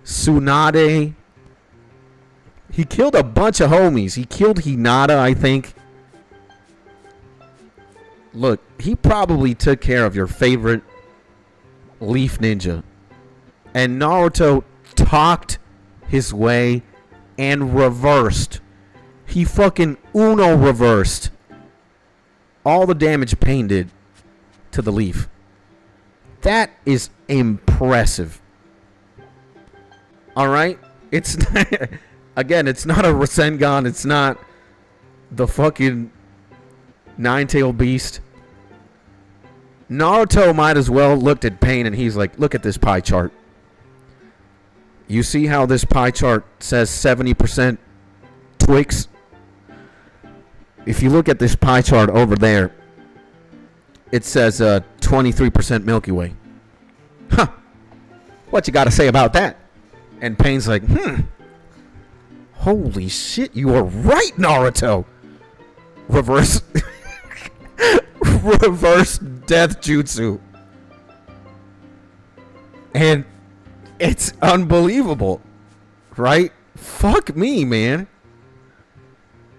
S1: Tsunade. He killed a bunch of homies. He killed Hinata, I think. Look, he probably took care of your favorite Leaf Ninja. And Naruto talked his way and reversed. He fucking Uno reversed all the damage Pain did to the Leaf. That is impressive. All right? It's again, it's not a Rasengan. It's not the fucking nine-tailed beast. Naruto might as well looked at Pain and he's like, look at this pie chart. You see how this pie chart says 70% Twix? If you look at this pie chart over there, it says 23% Milky Way. Huh. What you got to say about that? And Pain's like, holy shit, you are right, Naruto. Reverse death jutsu. And it's unbelievable, right? Fuck me, man.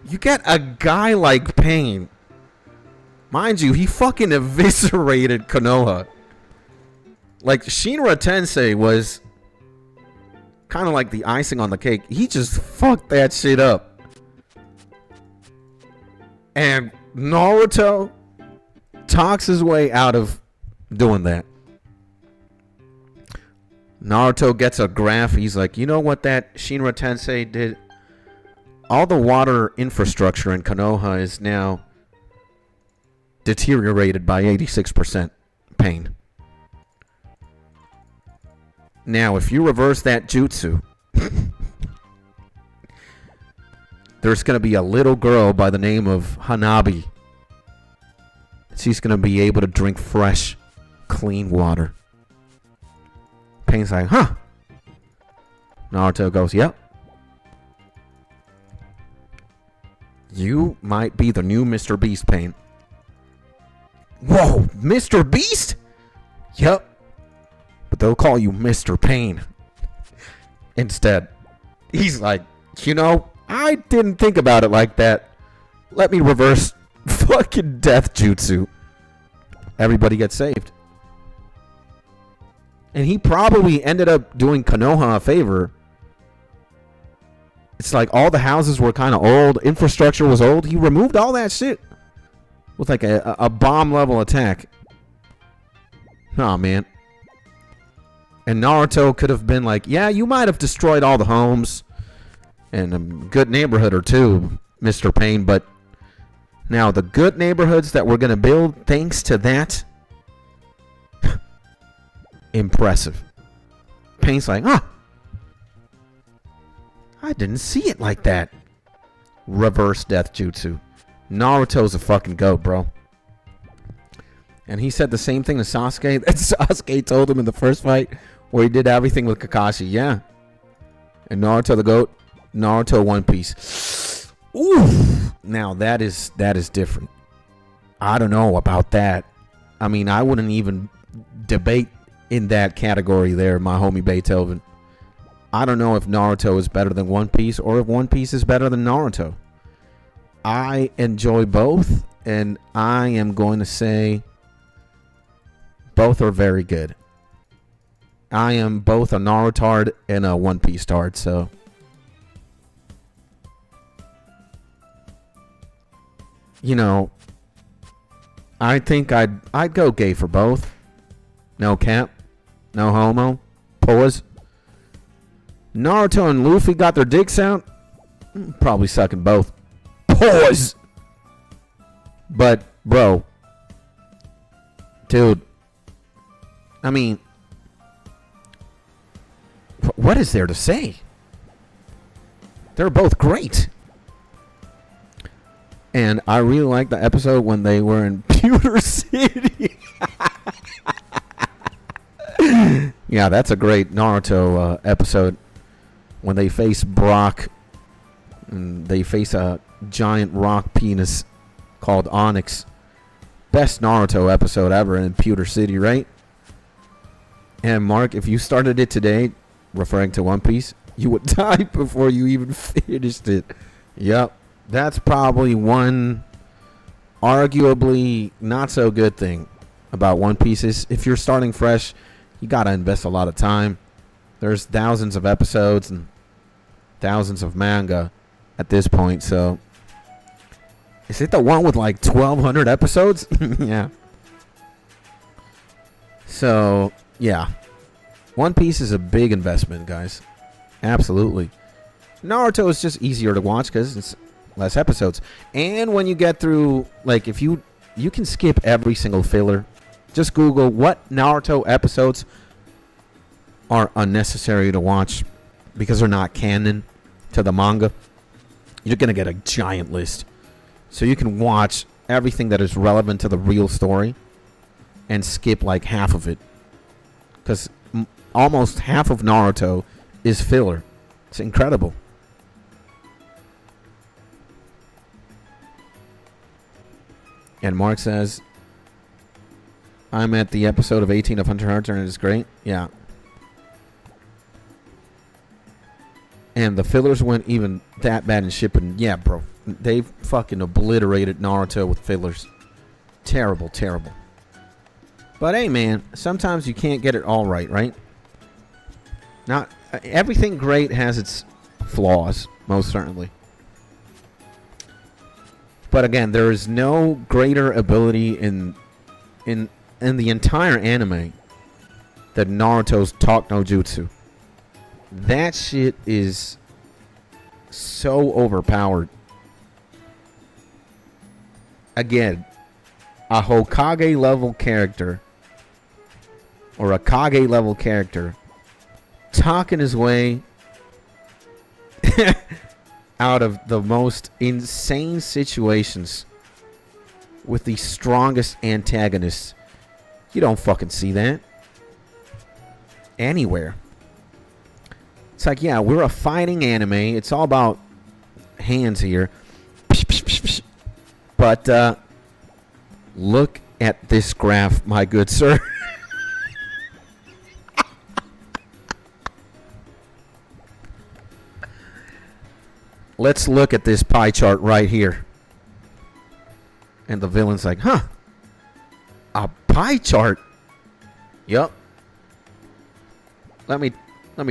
S1: You get a guy like Pain. Mind you, he fucking eviscerated Konoha. Like, Shinra Tensei was kind of like the icing on the cake. He just fucked that shit up. And Naruto talks his way out of doing that. Naruto gets a graph. He's like, you know what that Shinra Tensei did? All the water infrastructure in Konoha is now deteriorated by 86%. Pain. Now, if you reverse that jutsu, there's going to be a little girl by the name of Hanabi. She's going to be able to drink fresh, clean water. Pain's like, huh? Naruto goes, yep. You might be the new Mr. Beast, Pain. Whoa, Mr. Beast? Yep. But they'll call you Mr. Pain instead. He's like, you know, I didn't think about it like that. Let me reverse fucking death jutsu. Everybody gets saved. And he probably ended up doing Konoha a favor. It's like all the houses were kind of old. Infrastructure was old. He removed all that shit with like a bomb level attack. Oh, man. And Naruto could have been like, yeah, you might have destroyed all the homes and a good neighborhood or two, Mr. Pain, but now the good neighborhoods that we're going to build thanks to that, impressive. Pain's like, huh, I didn't see it like that. Reverse death jutsu. Naruto's a fucking goat, bro. And he said the same thing to Sasuke that Sasuke told him in the first fight where he did everything with Kakashi. Yeah. And Naruto the GOAT. Naruto One Piece. Ooh. Now that is different. I don't know about that. I mean, I wouldn't even debate in that category there, my homie Beethoven. I don't know if Naruto is better than One Piece or if One Piece is better than Naruto. I enjoy both, and I am going to say both are very good. I am both a Naruto and a One Piece tard, so you know, I think I'd go gay for both. No cap, no homo. Pause. Naruto and Luffy got their dicks out. Probably sucking both. Pause. But bro, dude, I mean, what is there to say? They're both great. And I really like the episode when they were in Pewter City. Yeah, that's a great Naruto episode. When they face Brock and they face a giant rock penis called Onyx. Best Naruto episode ever in Pewter City, right? And Mark, if you started it today, referring to One Piece, you would die before you even finished it. Yep. That's probably one arguably not so good thing about One Piece is if you're starting fresh, you got to invest a lot of time. There's thousands of episodes and thousands of manga at this point, so is it the one with like 1,200 episodes? Yeah. So, yeah. One Piece is a big investment, guys. Absolutely. Naruto is just easier to watch because it's less episodes. And when you get through, like, if you can skip every single filler. Just Google what Naruto episodes are unnecessary to watch because they're not canon to the manga. You're going to get a giant list. So you can watch everything that is relevant to the real story and skip like half of it. Because almost half of Naruto is filler. It's incredible. And Mark says, I'm at the episode of 18 of Hunter x Hunter and it's great. Yeah. And the fillers went even that bad in shipping. Yeah, bro. They fucking obliterated Naruto with fillers. Terrible, terrible. But hey, man, sometimes you can't get it all right, right? Not everything great has its flaws, most certainly. But again, there is no greater ability in the entire anime than Naruto's Talk No Jutsu. That shit is so overpowered. Again, a Hokage level character or a Kage level character talking his way out of the most insane situations with the strongest antagonists. You don't fucking see that anywhere. It's like, yeah, we're a fighting anime. It's all about hands here. But look at this graph, my good sir. Let's look at this pie chart right here. And the villain's like, huh? A pie chart? Yup. Let me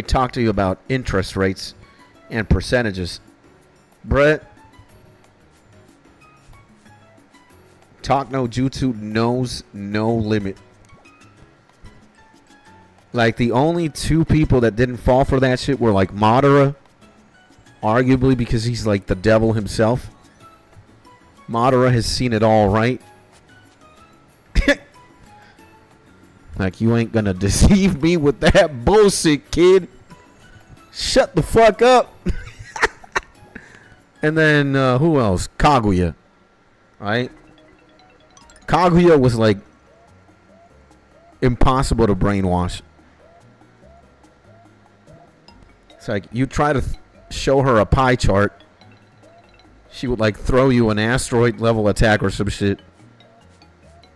S1: talk to you about interest rates and percentages. Brett, Talk No Jutsu knows no limit. Like, the only two people that didn't fall for that shit were like Madara, arguably because he's like the devil himself. Madara has seen it all, right? Like, you ain't gonna deceive me with that bullshit, kid. Shut the fuck up. And then, who else? Kaguya. Right? Kaguya was, like, impossible to brainwash. It's like, you try to show her a pie chart, she would, like, throw you an asteroid-level attack or some shit.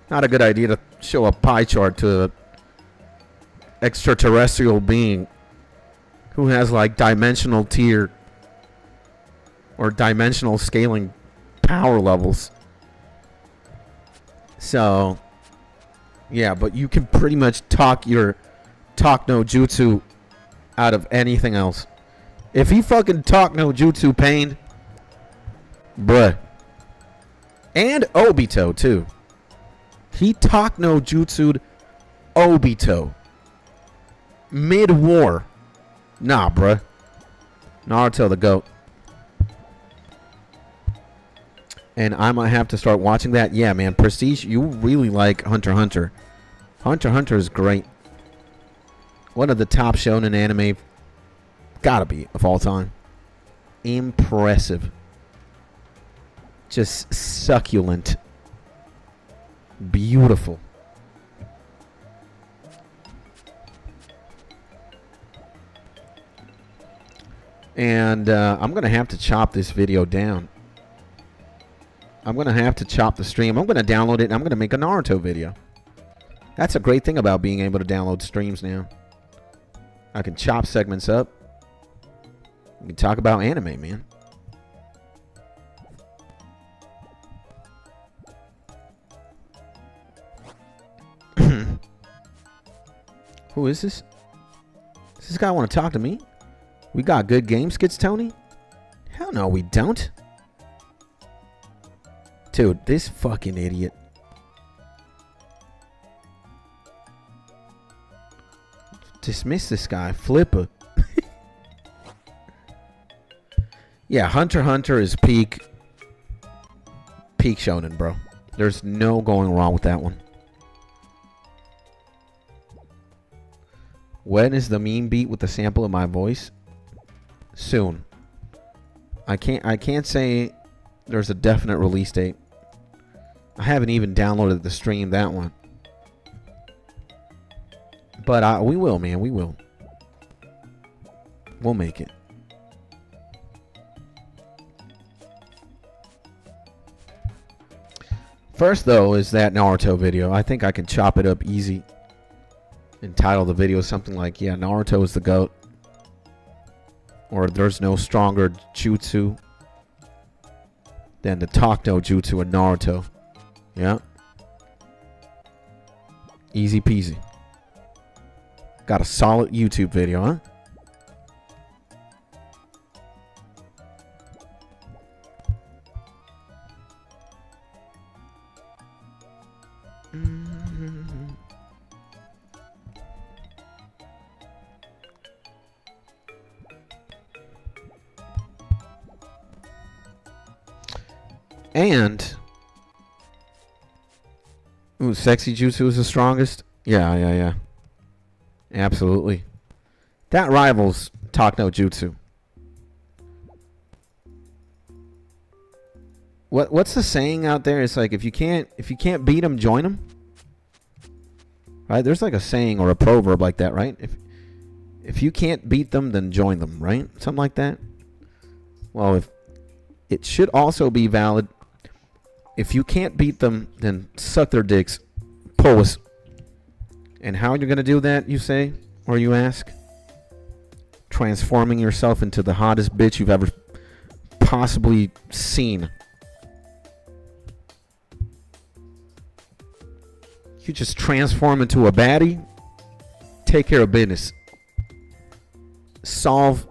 S1: Not a good idea to show a pie chart to an extraterrestrial being who has, like, dimensional tier or dimensional scaling power levels. So, yeah, but you can pretty much talk your Talk No Jutsu out of anything else. If he fucking Talk No Jutsu pain, bruh. And Obito, too. He Talk No Jutsu'd Obito. Mid-war. Nah, bruh. Naruto the GOAT. And I might have to start watching that. Yeah, man. Prestige, you really like Hunter x Hunter. Hunter x Hunter is great. One of the top shonen anime. Gotta be, of all time. Impressive. Just succulent. Beautiful. And I'm going to have to chop this video down. I'm going to have to chop the stream. I'm going to download it and I'm going to make a Naruto video. That's a great thing about being able to download streams now. I can chop segments up. We can talk about anime, man. Who is this? Does this guy want to talk to me? We got good game skits, Tony? Hell no, we don't. Dude, this fucking idiot. Dismiss this guy. Flipper. Yeah, Hunter x Hunter is peak shonen, bro. There's no going wrong with that one. When is the meme beat with the sample of my voice? Soon. I can't say there's a definite release date. I haven't even downloaded the stream, that one. But we will, man. We will. We'll make it. First, though, is that Naruto video. I think I can chop it up easy and title the video something like, yeah, Naruto is the GOAT. Or there's no stronger jutsu than the talk no jutsu in Naruto. Yeah. Easy peasy. Got a solid YouTube video, huh? And ooh, sexy jutsu is the strongest. Yeah. Absolutely. That rivals talk no jutsu. What's the saying out there? It's like if you can't beat them, join them. Right? There's like a saying or a proverb like that, right? If you can't beat them, then join them, right? Something like that. Well, if it should also be valid. If you can't beat them, then suck their dicks. Pose. And how are you going to do that, you say? Or you ask? Transforming yourself into the hottest bitch you've ever possibly seen. You just transform into a baddie. Take care of business. Solve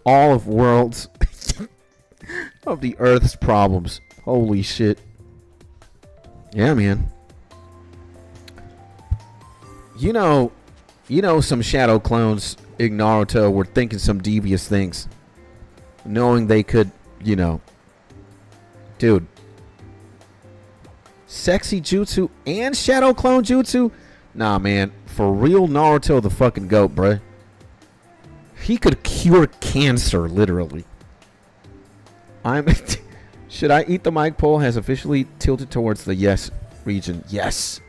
S1: all of world's of the earth's problems. Holy shit. Yeah, man. You know some shadow clones in Naruto were thinking some devious things. Knowing they could, Dude. Sexy jutsu and shadow clone jutsu? Nah, man. For real, Naruto the fucking GOAT, bruh. He could cure cancer, literally. Should I eat the mic poll has officially tilted towards the yes region. Yes.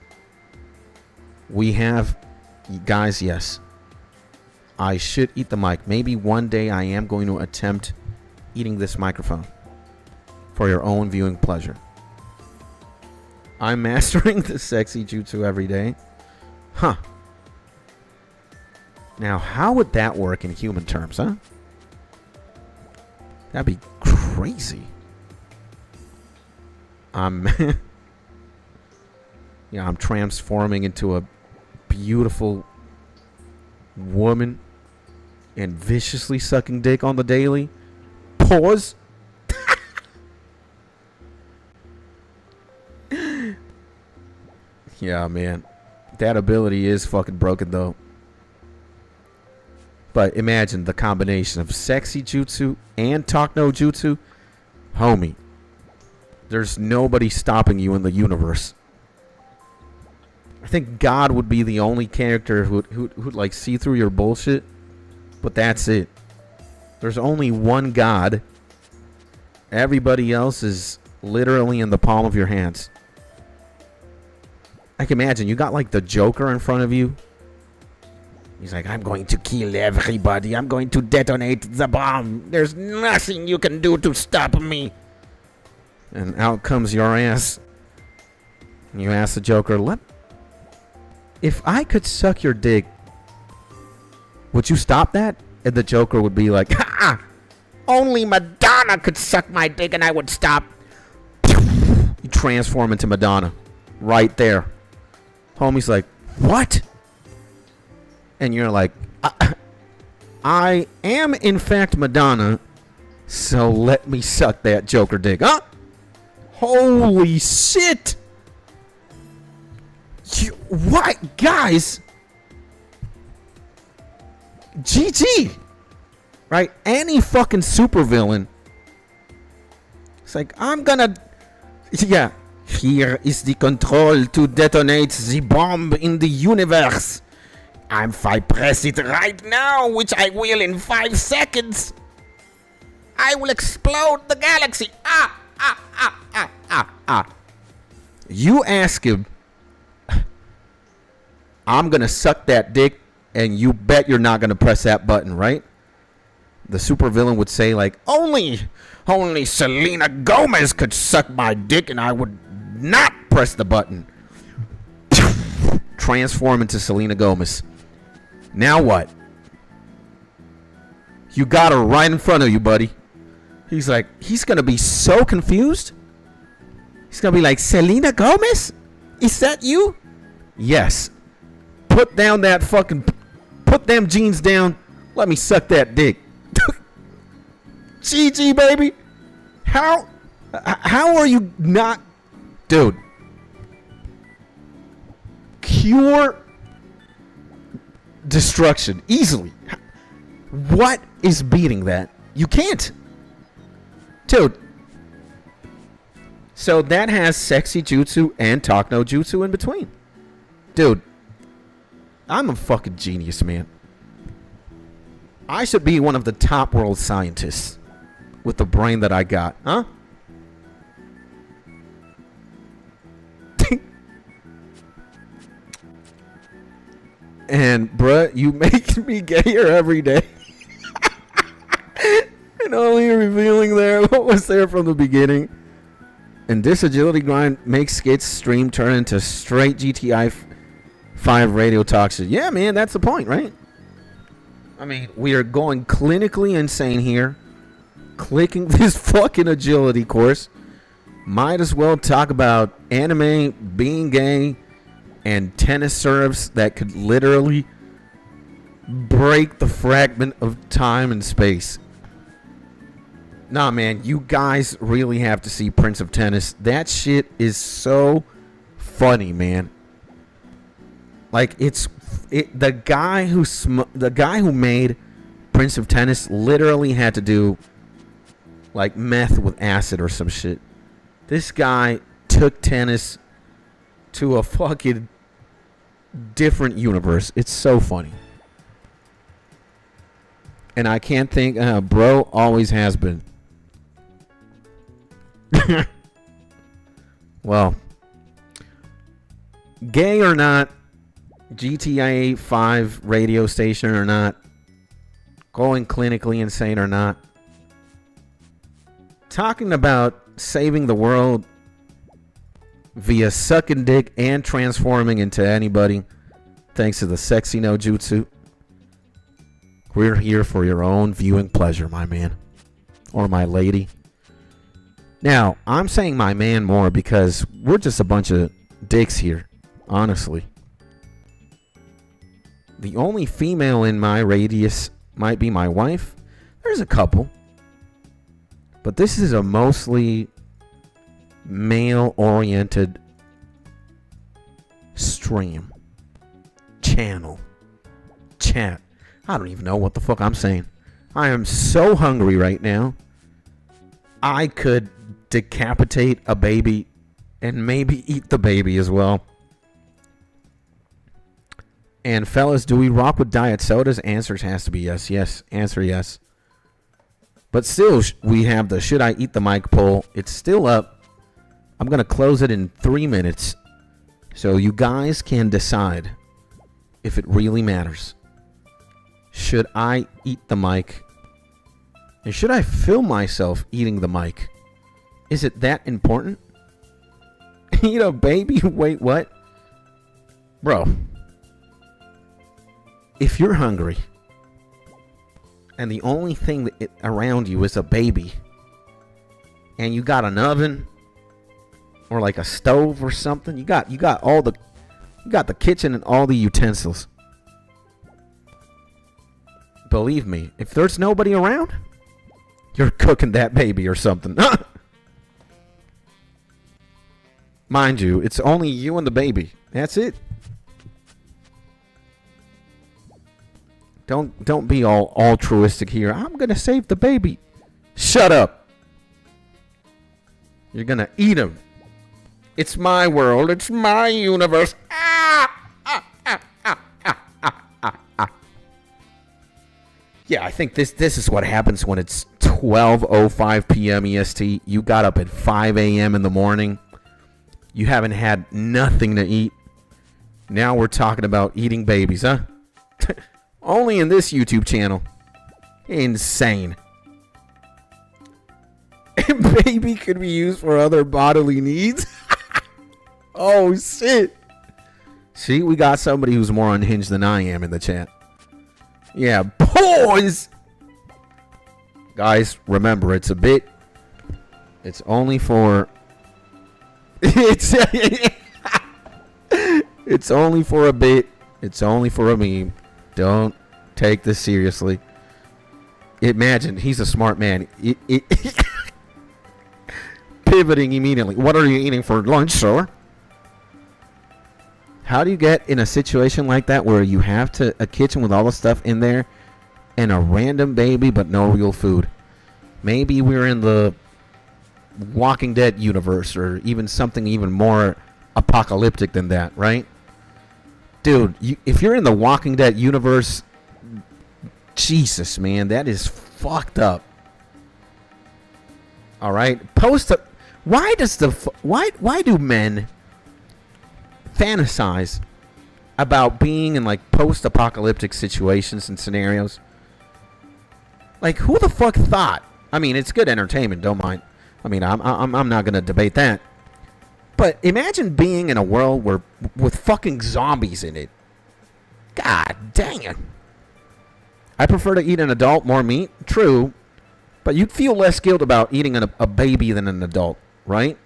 S1: We have, guys, yes. I should eat the mic. Maybe one day I am going to attempt eating this microphone for your own viewing pleasure. I'm mastering the sexy jutsu every day. Huh. Now, how would that work in human terms, huh? That'd be crazy. I'm transforming into a beautiful woman and viciously sucking dick on the daily. Pause. Yeah, man. That ability is fucking broken, though. But imagine the combination of sexy jutsu and talk no jutsu. Homie. There's nobody stopping you in the universe. I think God would be the only character who'd like see through your bullshit. But that's it. There's only one God. Everybody else is literally in the palm of your hands. I can imagine you got like the Joker in front of you. He's like, I'm going to kill everybody. I'm going to detonate the bomb. There's nothing you can do to stop me. And out comes your ass. And you ask the Joker, if I could suck your dick, would you stop that? And the Joker would be like, ha! Only Madonna could suck my dick and I would stop. You transform into Madonna. Right there. Homie's like, what? And you're like, I am in fact Madonna, so let me suck that Joker dick. Huh? Holy shit! What? Guys? GG. Right? Any fucking supervillain. It's like, I'm gonna... Yeah. Here is the control to detonate the bomb in the universe. If I press it right now, which I will in 5 seconds, I will explode the galaxy. You ask him, I'm gonna suck that dick, and you bet you're not gonna press that button, right? The supervillain would say, like, only Selena Gomez could suck my dick, and I would not press the button. Transform into Selena Gomez. Now what? You got her right in front of you, buddy. He's like, he's gonna be so confused. He's gonna be like, Selena Gomez? Is that you? Yes. Put them jeans down. Let me suck that dick. GG, baby. How are you not... Dude. Pure destruction. Easily. What is beating that? You can't. Dude. So that has sexy jutsu and talk no jutsu in between. Dude. I'm a fucking genius, man. I should be one of the top world scientists with the brain that I got. Huh? And, bruh, you make me gayer every day. And only revealing there what was there from the beginning. And this agility grind makes Skit's stream turn into straight GTI 5 radio talk shit. Yeah, man, that's the point, right? I mean, we are going clinically insane here. Clicking this fucking agility course. Might as well talk about anime, being gay, and tennis serves that could literally break the fragment of time and space. Nah, man, you guys really have to see Prince of Tennis. That shit is so funny, man. Like, the guy who made Prince of Tennis literally had to do like meth with acid or some shit. This guy took tennis to a fucking different universe. It's so funny. And I can't think, bro always has been. Well, gay or not, GTA 5 radio station or not, going clinically insane or not, talking about saving the world via sucking dick and transforming into anybody thanks to the sexy no jutsu. We're here for your own viewing pleasure, my man. Or my lady. Now, I'm saying my man more because we're just a bunch of dicks here, honestly. The only female in my radius might be my wife. There's a couple. But this is a mostly male-oriented stream. Channel. Chat. I don't even know what the fuck I'm saying. I am so hungry right now. I could decapitate a baby and maybe eat the baby as well. And fellas, do we rock with diet sodas? Answers has to be yes. Yes. Answer yes. But still, we have the should I eat the mic poll. It's still up. I'm going to close it in 3 minutes. So you guys can decide if it really matters. Should I eat the mic? And should I film myself eating the mic? Is it that important? You know, baby, wait, what? Bro, if you're hungry and the only thing around you is a baby and you got an oven or like a stove or something, you got the kitchen and all the utensils. Believe me, if there's nobody around, you're cooking that baby or something. Mind you, it's only you and the baby. That's it. Don't be all altruistic here. I'm gonna save the baby. Shut up. You're gonna eat him. It's my world. It's my universe. Yeah, I think this is what happens when it's 12:05 p.m. EST. You got up at 5 a.m. in the morning. You haven't had nothing to eat. Now we're talking about eating babies, huh? Only in this YouTube channel. Insane. Baby could be used for other bodily needs. Oh, shit. See, we got somebody who's more unhinged than I am in the chat. Yeah, boys. Guys, remember, it's a bit. It's only for... It's only for a bit. It's only for a meme. Don't take this seriously. Imagine, he's a smart man. Pivoting immediately. What are you eating for lunch, sir? How do you get in a situation like that where you have a kitchen with all the stuff in there and a random baby but no real food? Maybe we're in the Walking Dead universe or even something even more apocalyptic than that, right? Dude, if you're in the Walking Dead universe, Jesus, man, that is fucked up. All right, why do men fantasize about being in like post-apocalyptic situations and scenarios? Like, who the fuck thought? I mean, it's good entertainment, don't mind. I mean, I'm not gonna debate that. But imagine being in a world with fucking zombies in it. God dang it. I prefer to eat an adult, more meat. True. But you'd feel less guilt about eating a baby than an adult, right?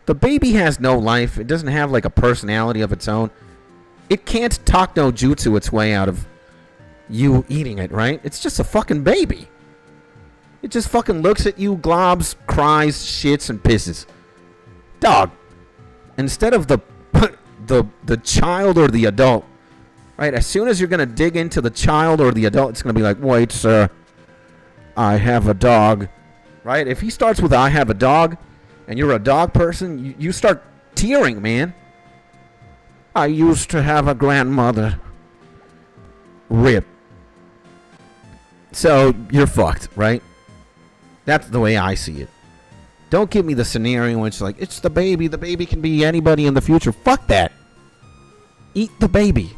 S1: The baby has no life. It doesn't have like a personality of its own. It can't talk no jutsu its way out of you eating it, right? It's just a fucking baby. It just fucking looks at you, globs, cries, shits, and pisses. Dog. Instead of the child or the adult, right? As soon as you're gonna dig into the child or the adult, it's gonna be like, wait, sir, I have a dog, right? If he starts with I have a dog, and you're a dog person, you start tearing, man. I used to have a grandmother. Rip. So you're fucked, right? That's the way I see it. Don't give me the scenario in which, like, it's the baby. The baby can be anybody in the future. Fuck that. Eat the baby.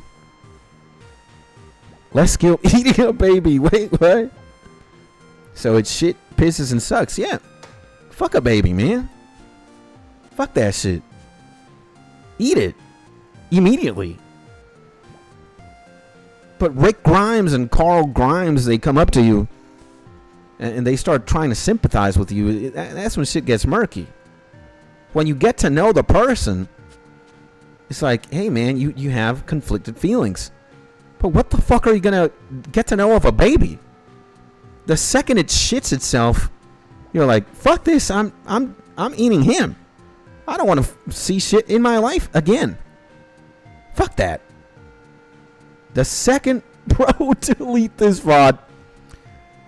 S1: Less skill eating a baby. Wait, what? So it's shit, pisses, and sucks. Yeah. Fuck a baby, man. Fuck that shit. Eat it. Immediately. But Rick Grimes and Carl Grimes, they come up to you and they start trying to sympathize with you. That's when shit gets murky. When you get to know the person, it's like, hey man, you have conflicted feelings. But what the fuck are you gonna get to know of a baby? The second it shits itself, you're like, fuck this, I'm eating him. I don't want to see shit in my life again. Fuck that. The second, bro, delete this VOD.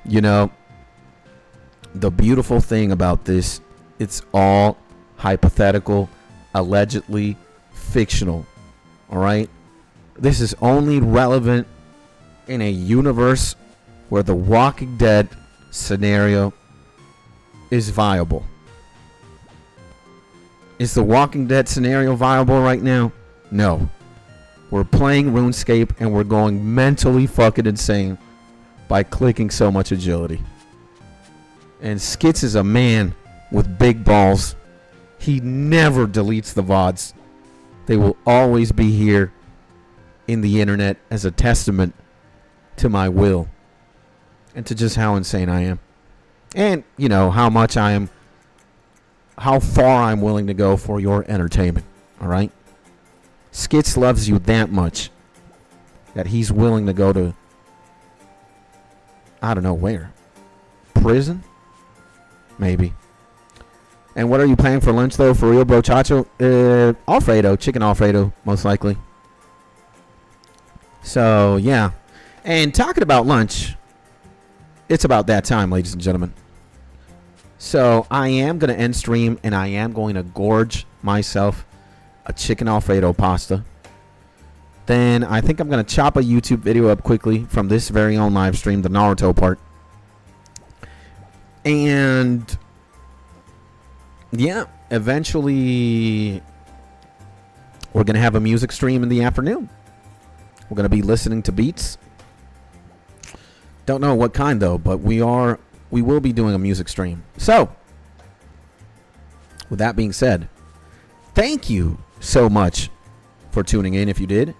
S1: You know, the beautiful thing about this, it's all hypothetical, allegedly fictional. All right? This is only relevant in a universe where the Walking Dead scenario is viable. Is the Walking Dead scenario viable right now? No. We're playing RuneScape and we're going mentally fucking insane by clicking so much agility. And Skits is a man with big balls. He never deletes the VODs. They will always be here in the internet as a testament to my will and to just how insane I am. And, you know, how far I'm willing to go for your entertainment. All right? Skits loves you that much that he's willing to go to, I don't know where. Prison? Maybe. And what are you planning for lunch, though, for real, bro? Chacho? Alfredo. Chicken Alfredo, most likely. So, yeah. And talking about lunch, it's about that time, ladies and gentlemen. So I am going to end stream, and I am going to gorge myself a chicken Alfredo pasta. Then I think I'm going to chop a YouTube video up quickly from this very own live stream, the Naruto part. And yeah, eventually we're going to have a music stream in the afternoon. We're going to be listening to beats. Don't know what kind though, but we will be doing a music stream. So, with that being said, thank you so much for tuning in if you did.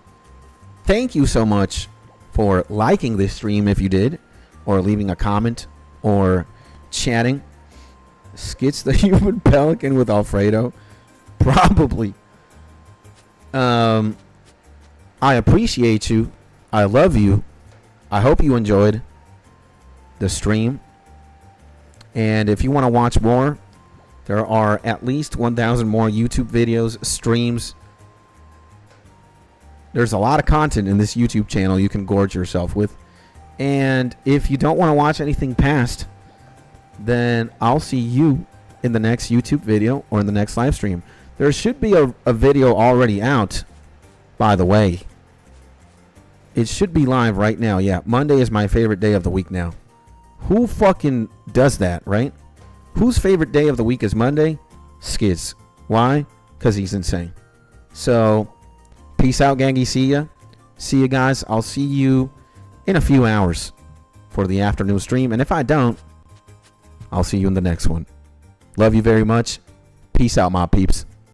S1: Thank you so much for liking this stream if you did, or leaving a comment, or chatting. Skits the human pelican with Alfredo? Probably. I appreciate you. I love you. I hope you enjoyed the stream. And if you want to watch more, there are at least 1,000 more YouTube videos, streams. There's a lot of content in this YouTube channel you can gorge yourself with. And if you don't want to watch anything past, then I'll see you in the next YouTube video or in the next live stream. There should be a video already out, by the way. It should be live right now. Yeah, Monday is my favorite day of the week now. Who fucking does that, right? Whose favorite day of the week is Monday? Skids. Why? Because he's insane. So, peace out, gangy. See ya. See you guys. I'll see you in a few hours for the afternoon stream. And if I don't, I'll see you in the next one. Love you very much. Peace out, my peeps.